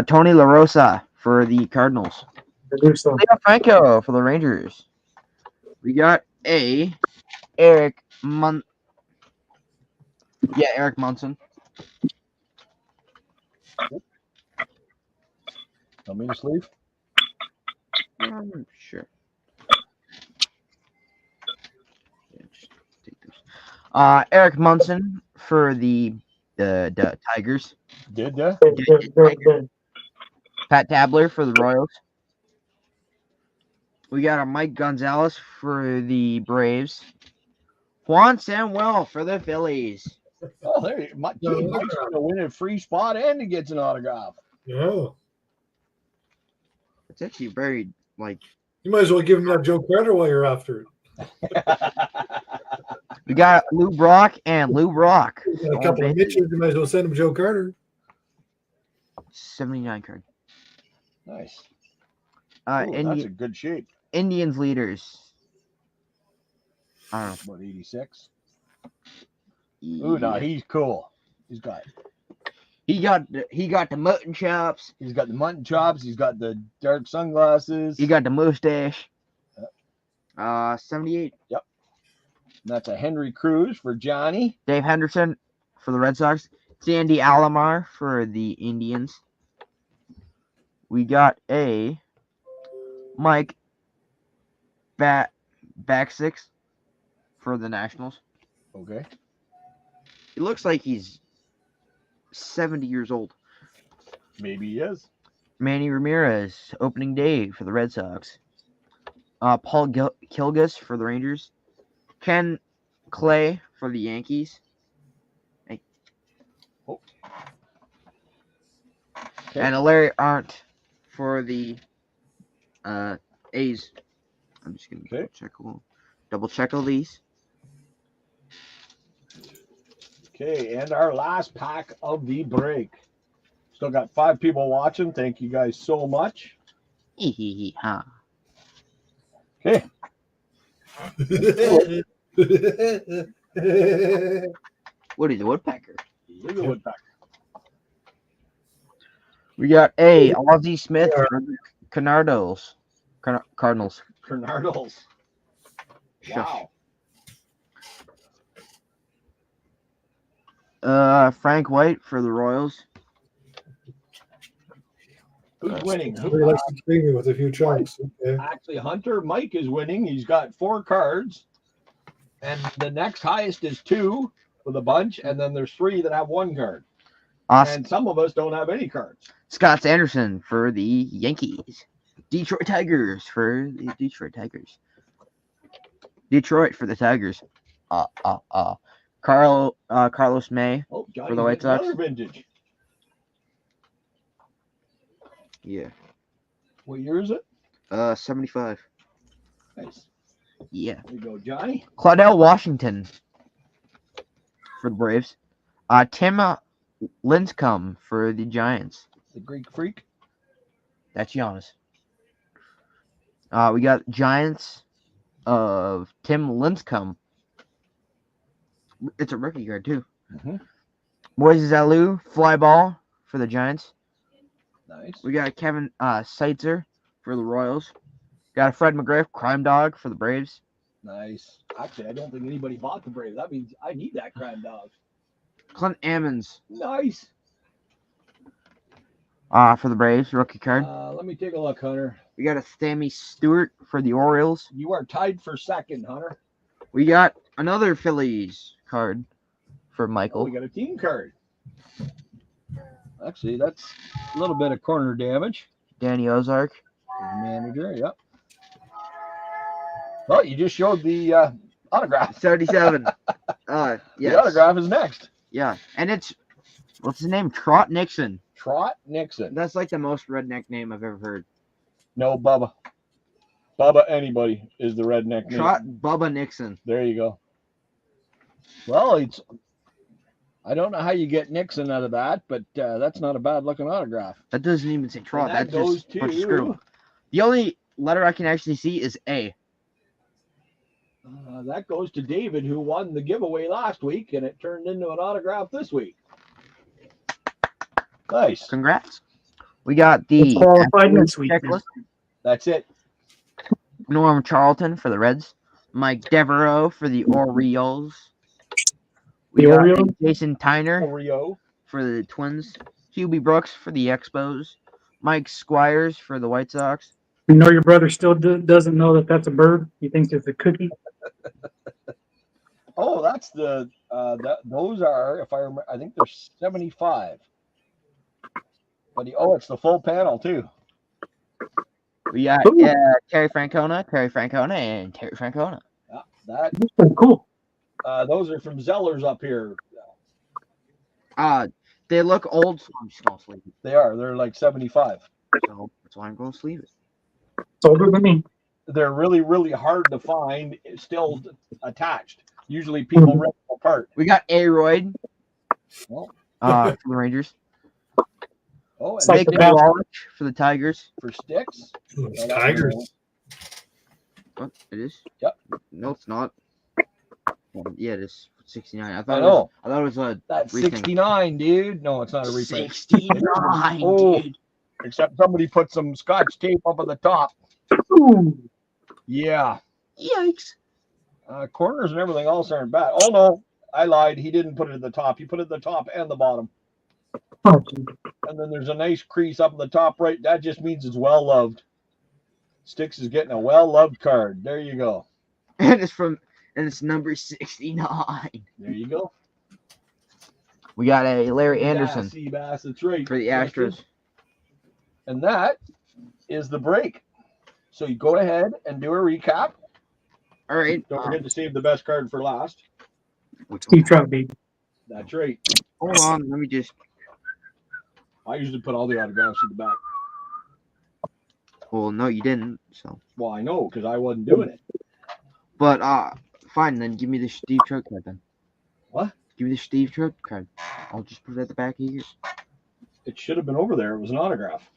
Tony La Rosa for the Cardinals. Do so. Leo Franco for the Rangers. We got Eric Munson. Want me to sleeve? Sure. Yeah, just take those. Eric Munson for the Tigers. Did ya? Good. Pat Tabler for the Royals. We got a Mike Gonzalez for the Braves. Juan Samuel for the Phillies. Oh, there you Mike's going to win a free spot and he gets an autograph. Oh. It's actually very You might as well give him that Joe Carter while you're after it. we got Lou Brock and Lou Brock. You got a couple of Mitches, you might as well send him Joe Carter. 79 card. Nice. Ooh, that's a good shape. Indians leaders. I don't About 86. know. Ooh, no, he's cool. He got the mutton chops. He's got the mutton chops. He's got the dark sunglasses. He got the mustache. 78. And that's a Henry Cruz for Johnny. Dave Henderson for the Red Sox. Sandy Alomar for the Indians. We got a Mike Back 6 for the Nationals. Okay. It looks like he's 70 years old. Maybe he is. Manny Ramirez, opening day for the Red Sox. Paul Kilgus for the Rangers. Ken Clay for the Yankees. Hey. Oh. Okay. And a Larry Arndt for the A's. I'm just going to double check all these. Okay, and our last pack of the break. Still got 5 people watching. Thank you guys so much. Ha. Okay. Woody the Woodpecker. Look at Woodpecker. We got a Ozzie Smith for the Cardinals. Cardinals. Cardinals. Wow. Frank White for the Royals. Who's winning? Somebody likes to treat me with a few chunks. Okay. Actually, Hunter Mike is winning. He's got 4 cards. And the next highest is 2 with a bunch. And then there's 3 that have 1 card. And some of us don't have any cards. Scott Anderson for the Yankees. Detroit Tigers for the Detroit Tigers. Detroit for the Tigers. Carlos May Oh, for the White Sox. Another vintage. Yeah. What year is it? 75. Nice. Yeah. There you go, Johnny. Claudel Washington for the Braves. Tim Lincecum for the Giants. The Greek Freak. That's Giannis. We got Giants of Tim Lincecum. It's a rookie card too. Mm-hmm. Moises Alou, fly ball for the Giants. Nice. We got Kevin Seitzer for the Royals. Got a Fred McGriff, crime dog for the Braves. Nice. Actually, I don't think anybody bought the Braves. That means I need that crime dog. Clint Ammons Nice. for the Braves, rookie card. Let me take a look, Hunter. We got a Sammy Stewart for the Orioles. You are tied for second, Hunter. We got another Phillies card for Oh, Michael. we got a team card. Actually, that's a little bit of corner damage. Danny Ozark. Manager, yep. Well, you just showed the autograph. 77. Yes. The autograph is next. Yeah. And it's, what's his name? Trot Nixon. Trot Nixon. That's like the most redneck name I've ever heard. No, Bubba. Bubba anybody is the redneck name. Trot Bubba Nixon. There you go. Well, I don't know how you get Nixon out of that, but that's not a bad looking autograph. That doesn't even say Trot. And that That's goes just a bunch of to scribble. The only letter I can actually see is A. that goes to David, who won the giveaway last week, and it turned into an autograph this week. Nice. Congrats. We got the Qualified next week. checklist. That's it. Norm Charlton for the Reds. Mike Devereaux for the Orioles. We The got Orioles? Jason Tyner Oreo. for the Twins. Hubie Brooks for the Expos. Mike Squires for the White Sox. You know your brother still doesn't know that that's a bird. He thinks it's a cookie. Oh, that's the those are, if I remember, I think they're 75. But it's the full panel too. We got Ooh. Terry Francona, and Terry Francona. Yeah, That's pretty cool. those are from Zellers up here. They look old, so I'm just gonna sleeve it. They are. They're like 75. So that's why I'm gonna sleeve it. It's older than me. They're really, really hard to find. Still attached. Usually people rip them apart. We got Aroyd Well, for the Rangers. oh, and It's like Nick the best. Wallach for the Tigers. for sticks. It's Tigers. What? It is? Yep. No, it's not. Yeah, it is 69. I I thought know. it was a That's reprint. 69, dude. No, it's not a reprint. 69, Oh. dude. Except somebody put some Scotch tape up at the top. Ooh. Yeah. Yikes. Corners and everything else aren't bad. Oh, no. I lied. He didn't put it at the top. He put it at the top and the bottom. Oh, And then there's a nice crease up at the top right. That just means it's well loved. Sticks is getting a well loved card. There you go. And and it's number 69. There you go. We got a Larry Anderson Seabass, that's right. for the Astros. And that is the break. So you go ahead and do a recap. All right. Don't forget to save the best card for last. Steve Trout, baby. That's right. Hold on. Let me just. I usually put all the autographs in the back. Well, no, you didn't. So. Well, I know because I wasn't doing it. But fine. Then give me the Steve Trout card then. What? Give me the Steve Trout card. I'll just put it at the back of here. It should have been over there. It was an autograph.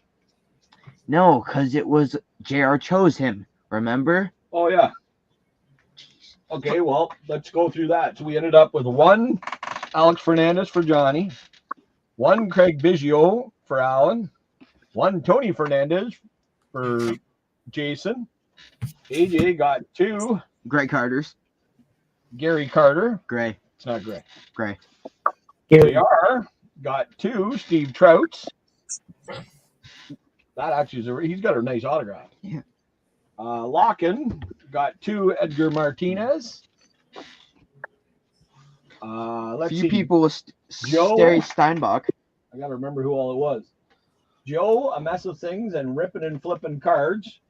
No, because it was JR chose him. Remember? Oh, yeah. Okay, well, let's go through that. So we ended up with 1 Alex Fernandez for Johnny, 1 Craig Biggio for Alan, 1 Tony Fernandez for Jason. AJ got 2 Greg Carter's. Gary Carter. Gray. It's not Gray. Gray. Gary. JR got 2 Steve Trouts. That actually is he's got a nice autograph. Yeah. Locken got 2 Edgar Martinez. Let's Few see. people with Joe. Stary Steinbach. I gotta remember who all it was. Joe, a mess of things and ripping and flipping cards.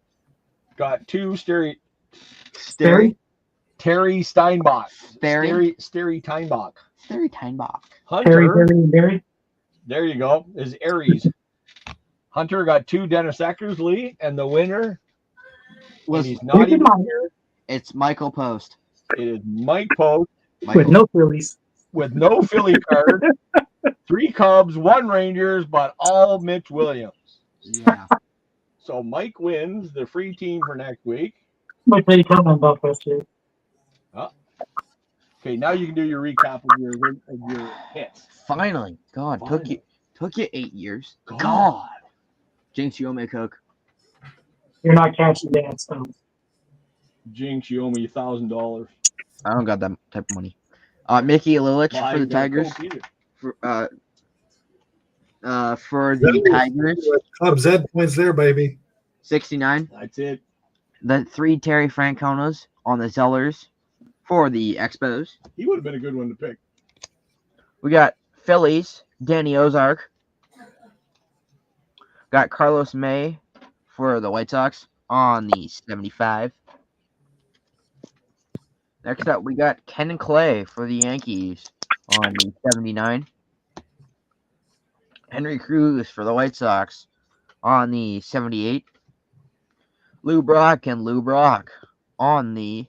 Got 2 Stary. Terry Steinbach. Stary. Stary Steinbach. Stary Steinbach. Hunter. Barry. There you go. Is Aries. Hunter got 2 Dennis Eckersley, and the winner Was he's not even here. It's Michael Post. It is Mike Post With no Phillies. with no Philly card, 3 Cubs, 1 Rangers, but all Mitch Williams. Yeah. So Mike wins the free team for next week. What are you talking about, Buster? Okay, now you can do your recap of your hits. Finally. God, Finally. took you 8 years. God. God. Jinx, you owe me a Coke. You're not catching that stuff. Jinx, you owe me $1,000. I don't got that type of money. Mickey Lilich Well, I for the ain't got Tigers. Coke either. For the Tigers, Cubs Ed points there, baby. 69. That's it. The 3 Terry Franconas on the Zellers for the Expos. He would have been a good one to pick. We got Phillies, Danny Ozark. Got Carlos May for the White Sox on the 75. Next up, we got Ken Clay for the Yankees on the 79. Henry Cruz for the White Sox on the 78. Lou Brock and Lou Brock on the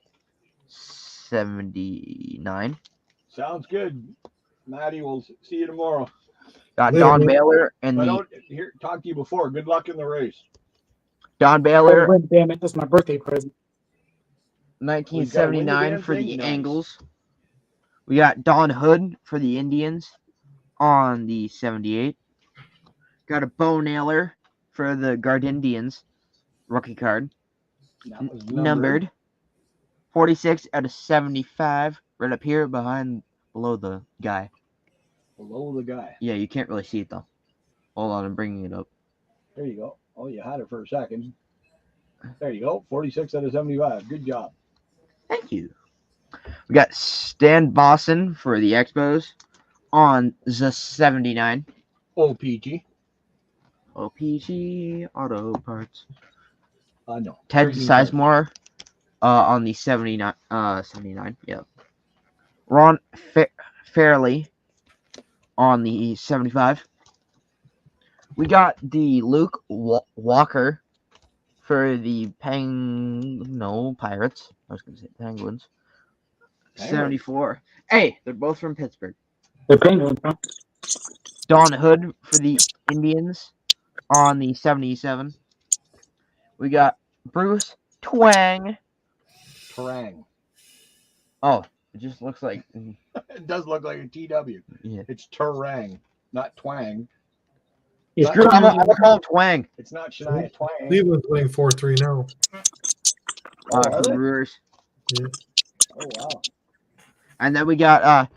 79. Sounds good. Maddie, we'll see you tomorrow. Got Later, Don man. Baylor and I the don't talk to you before. Good luck in the race. Don Baylor Oh, damn it. That's my birthday present. 1979 for thing? the Nice. Angles. We got Don Hood for the Indians on the 78. Got a Bo Naylor for the Guarenteed rookie card. That was Numbered 46 out of 75. Right up here below the guy. below the guy. Yeah, you can't really see it though. Hold on, I'm bringing it up. There you go. Oh, you had it for a second. There you go. 46 out of 75. Good job. Thank you. We got Stan Boston for the Expos on the 79. OPG. OPG Auto Parts. No. Ted Trading Sizemore on the 79. 79. Yeah. Ron Fairley on the 75. We got the Luke Walker for the Pirates. I was going to say Penguins. Penguins. 74. Hey, they're both from Pittsburgh. The Penguins, huh? Don Hood for the Indians on the 77. We got Bruce Twang. Terang. Oh, it just looks like. It does look like a TW. Yeah. It's Terang, not Twang. It's Screw it, I'm going to call him Twang. It's not Shania Twang. Cleveland's winning 4-3 now. are For the they? Brewers. Yeah. Oh, wow. And then we got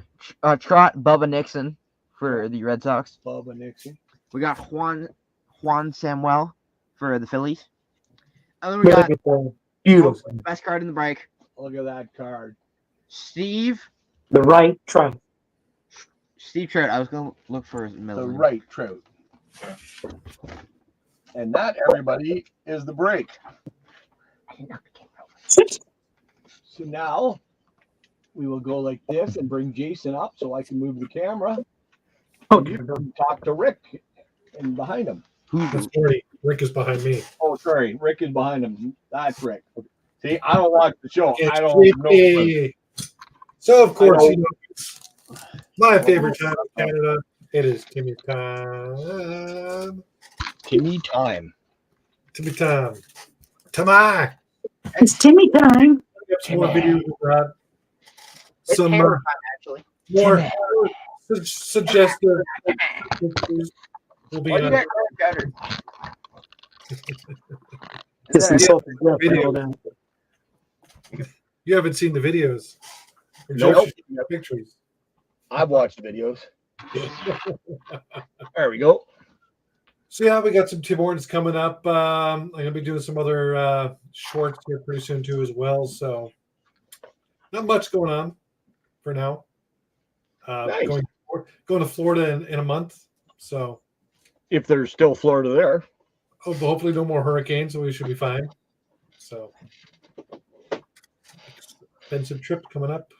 Trot Bubba Nixon for the Red Sox. Bubba Nixon. We got Juan Samuel for the Phillies. And then we got beautiful. the best card in the break. Look at that card. Steve. The right trout. Steve Trout. I was gonna look for his The middle name. right trout. And that, everybody, is the break. So now we will go like this and bring Jason up so I can move the camera. Okay. You can talk to Rick and behind him. That's Rick. Rick is behind me. Oh, sorry. Rick is behind him. That's Rick. See, I don't watch the show. It's I don't know. Ricky. So, of course, you know, my favorite time in Canada, it is Timmy time. Timmy time. Timmy time. Tamai. It's Timmy time. We have some more videos of that. It's Some hammer time, actually. more suggestive pictures will be What do you on got better? Just insulted Jeff video. and all that. You haven't seen the videos. Nope. Pictures. I've watched the videos. There we go. So yeah, we got some Tim Hortons coming up. I'm gonna be doing some other shorts here pretty soon too as well. So not much going on for now. Nice. Going to Florida in a month. So If there's still Florida there. hopefully no more hurricanes, so we should be fine. So expensive trip coming up.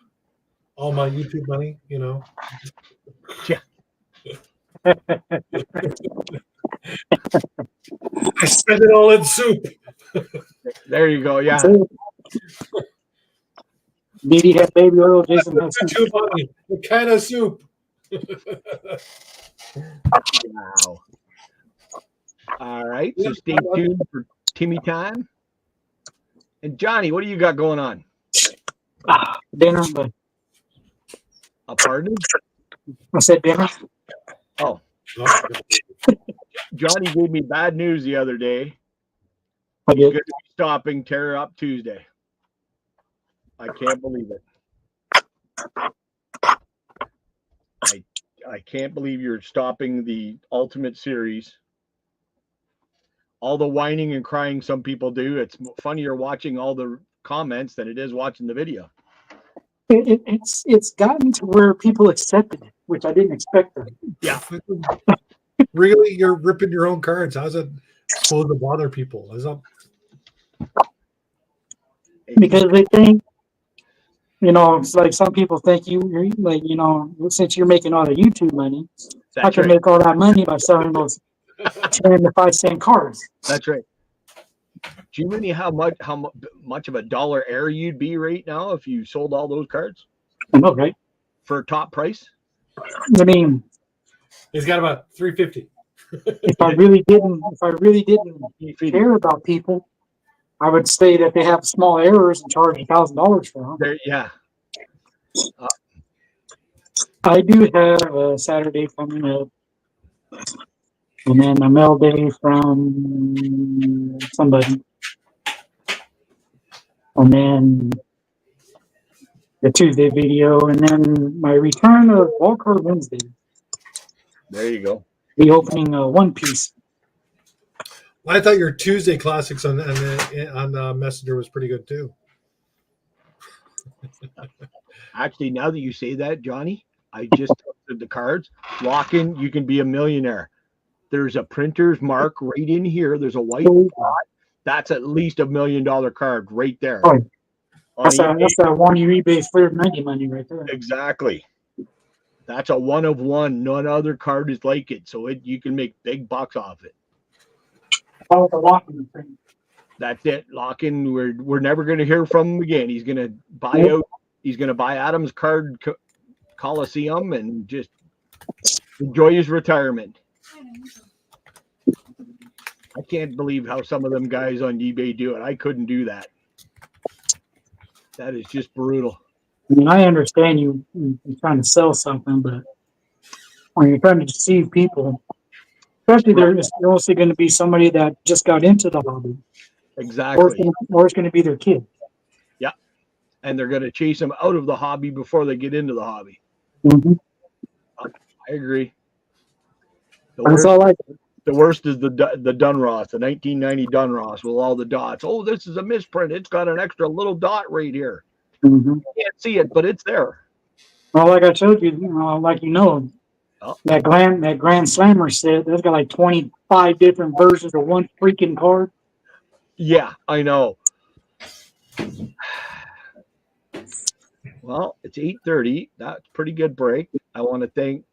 All my YouTube money, you know. Yeah. I spent it all in soup. There you go. Yeah. Did he have baby oil? Jason has some. Soup money. What kind of soup? Wow. All right. So stay tuned for Timmy time. And Johnny, what do you got going on? Dinner, but Pardon? I said dinner. Oh, Johnny gave me bad news the other day. I He's did. going to be stopping Tear Up Tuesday. I can't believe it. I can't believe you're stopping the Ultimate Series. All the whining and crying some people do. It's funnier watching all the comments than it is watching the video. It's gotten to where people accepted it, which I didn't expect. Yeah. Really? You're ripping your own cards. How's it supposed to bother people? Is that Because they think, you know, it's like some people think you're like, you know, since you're making all the YouTube money, I That's can right. make all that money by selling those 10 to 5 cent cards. That's right. Do you really how much of a dollar air you'd be right now if you sold all those cards I know, right? for top price? I mean, he's got about 350. if I really didn't care about people, I would say that they have small errors and charge $1,000 for them. There, yeah. I do have a Saturday coming up, and then a mail day from somebody, and then the Tuesday video, and then my return of Walker Wednesday. There you go. Be opening One Piece. I thought your Tuesday classics on Messenger was pretty good too. Actually, now that you say that, Johnny, I just tested the cards. Lock in, you can be a millionaire. There's a printer's mark right in here. There's a white dot. That's at least $1 million card right there. Oh, that's that one you eBay for 90 money right there. Exactly. That's a one of one. None other card is like it. So you can make big bucks off it. Oh, the locking thing. That's it. Lock-in. We're never going to hear from him again. He's going to buy out. He's going to buy Adam's Card Coliseum and just enjoy his retirement. I can't believe how some of them guys on eBay do it. I couldn't do that. That is just brutal. I mean, I understand you're trying to sell something, but when you're trying to deceive people, especially there's also going to be somebody that just got into the hobby. Exactly. Or it's going to be their kid. Yeah. And they're going to chase them out of the hobby before they get into the hobby. Mm-hmm. I agree. That's all I do. The worst is the Dunross, the 1990 Dunross with all the dots. Oh, this is a misprint. It's got an extra little dot right here. Mm-hmm. You can't see it, but it's there. Well, like I told you, like Oh. that Grand Slammer set, that's got like 25 different versions of one freaking card. Yeah, I know. Well, it's 8:30. That's a pretty good break. I want to thank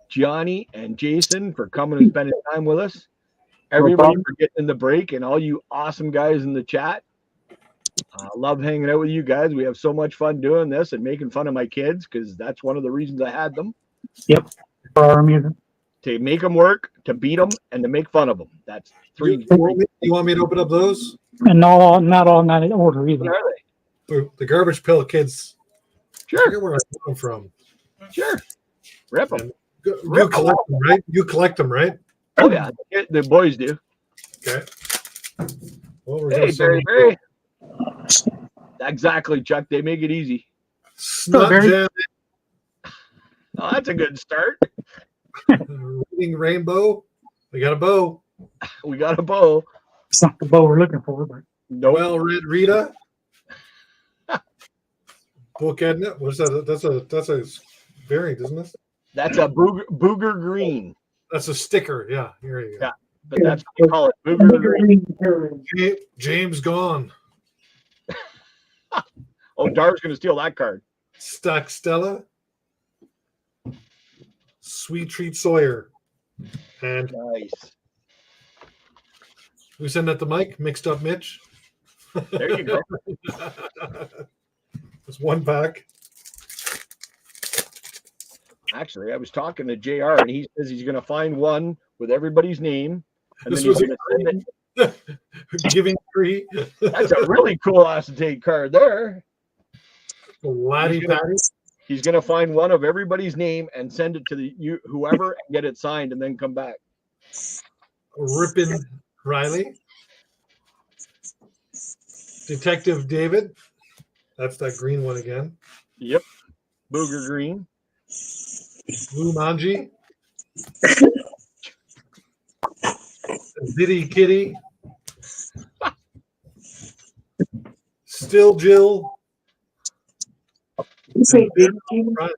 Johnny and Jason for coming and spending time with us. Everybody problem. for getting in the break, and all you awesome guys in the chat. I love hanging out with you guys. We have so much fun doing this and making fun of my kids because that's one of the reasons I had them. Yep. For our music. To make them work, to beat them, and to make fun of them. That's three. You want me to open up those? And not all in that order What either. are they? The Garbage Pail Kids. I Sure, forget where I got them from. sure. Rip them. And you collect them, right? You collect them, right? Oh yeah, the boys do. Okay. Well, we're Hey, gonna Barry, Barry. Exactly, Chuck. They make it easy. Snot Barry. Jam, Oh, that's a good start. Reading Rainbow. We got a bow. We got a bow. It's not the bow we're looking for, but No. Well, Red Rita. Book Edna. What's that? That's a variant, isn't it? That's a booger green. That's a sticker. Yeah, here you go. Yeah. But that's what we call it. Booger green. James Gone. Oh, Dar's going to steal that card. Stack Stella. Sweet Treat Sawyer. And Nice. we send that to Mike. Mixed Up Mitch. There you go. It's one pack. Actually, I was talking to JR and he says he's going to find one with everybody's name. And This then he's was going to send it. Giving free. That's a really cool acetate card there. Laddie Patty. He's going to find one of everybody's name and send it to whoever and get it signed and then come back. Rippin Riley. Detective David. That's that green one again. Yep. Booger green. Blue Manji. Zitty Kitty. Still Jill. you say big Right.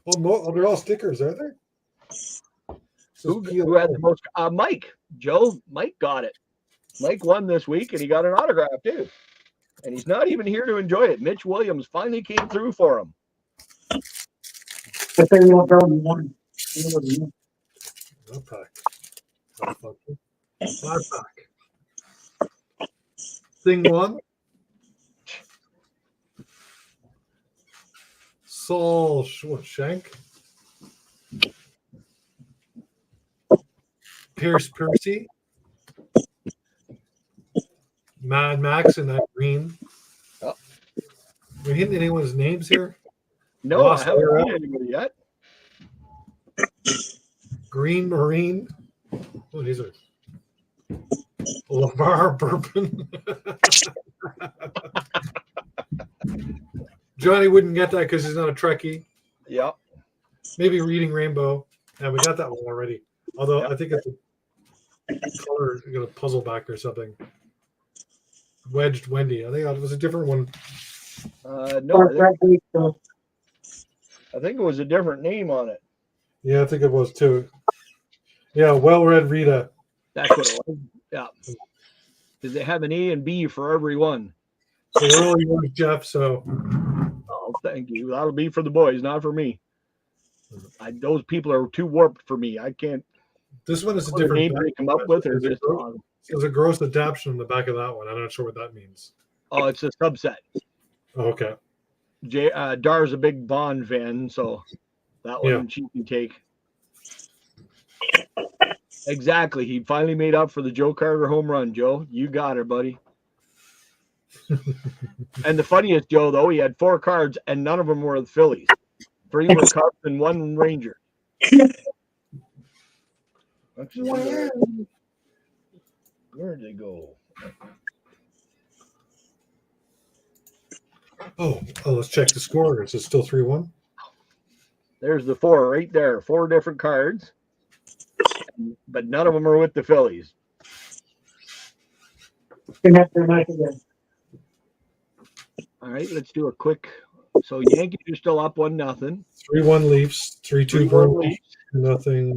Oh, no, they're all stickers, are they? Who had the most? Mike. Mike got it. Mike won this week and he got an autograph too. And he's not even here to enjoy it. Mitch Williams finally came through for him. I think we don't go in one. No pack. Not pack. Thing one. Saul Shank. Pierce Percy. Mad Max in that green. Oh. We hitting anyone's names here? No, Lost I haven't Era. seen anybody yet. Green Marine. Oh, these are Lamar Bourbon. Johnny wouldn't get that because he's not a Trekkie. Yep. Maybe Reading Rainbow. And we got that one already. Although I think it's a color, you got a puzzle back or something. Wedged Wendy. I think it was a different one. No, I think it was a different name on it. Yeah, I think it was too. Yeah, Well Read Rita. That's what it was. Yeah. Because they have an A and B for every one. So early yours, Jeff. So Oh, thank you. That'll be for the boys, not for me. Those people are too warped for me. I can't. this one is a What the different name they come up with or just. There's a gross adaptation on the back of that one. I'm not sure what that means. Oh, it's a subset. Oh, okay. Dar's a big Bond fan, so that one Yeah. she can take. Exactly. He finally made up for the Joe Carter home run, Joe. You got her, buddy. And the funniest, Joe, though, he had 4 cards and none of them were the Phillies. 3 were Cubs and 1 Ranger. Where did they go? Oh, let's check the score. Is it still 3-1? There's the 4 right there. 4 different cards, but none of them are with the Phillies. All right, let's do a quick. So Yankees are still up 1-0. 3-1 Leafs, 3-2 3-1 Bruins, Leafs, nothing.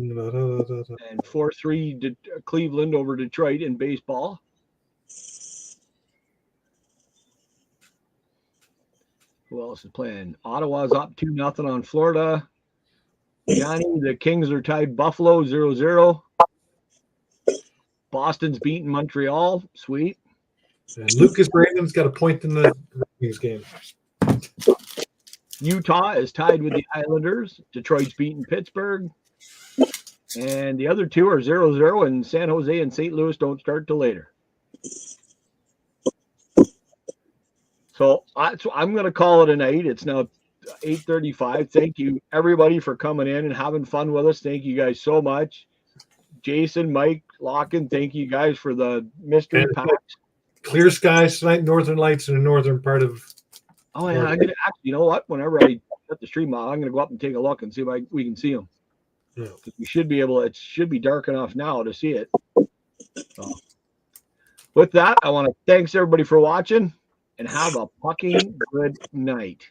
and 4-3 Cleveland over Detroit in baseball. Who else is playing? Ottawa's up 2-0 on Florida. Johnny, the Kings are tied Buffalo 0-0. Boston's beaten Montreal. Sweet. And Lucas Raymond's got a point in the Rangers game. Utah is tied with the Islanders. Detroit's beaten Pittsburgh. And the other two are 0-0, and San Jose and St. Louis don't start till later. So I'm going to call it a night. It's now 8:35. Thank you, everybody, for coming in and having fun with us. Thank you guys so much. Jason, Mike, Locken, thank you guys for the mystery packs. Clear skies tonight, northern lights in the northern part of. Oh, yeah. I'm gonna actually, you know what? Whenever I set the stream out, I'm going to go up and take a look and see if we can see them. Yeah. We should be able. It should be dark enough now to see it. So, with that, I want to thanks everybody for watching and have a fucking good night.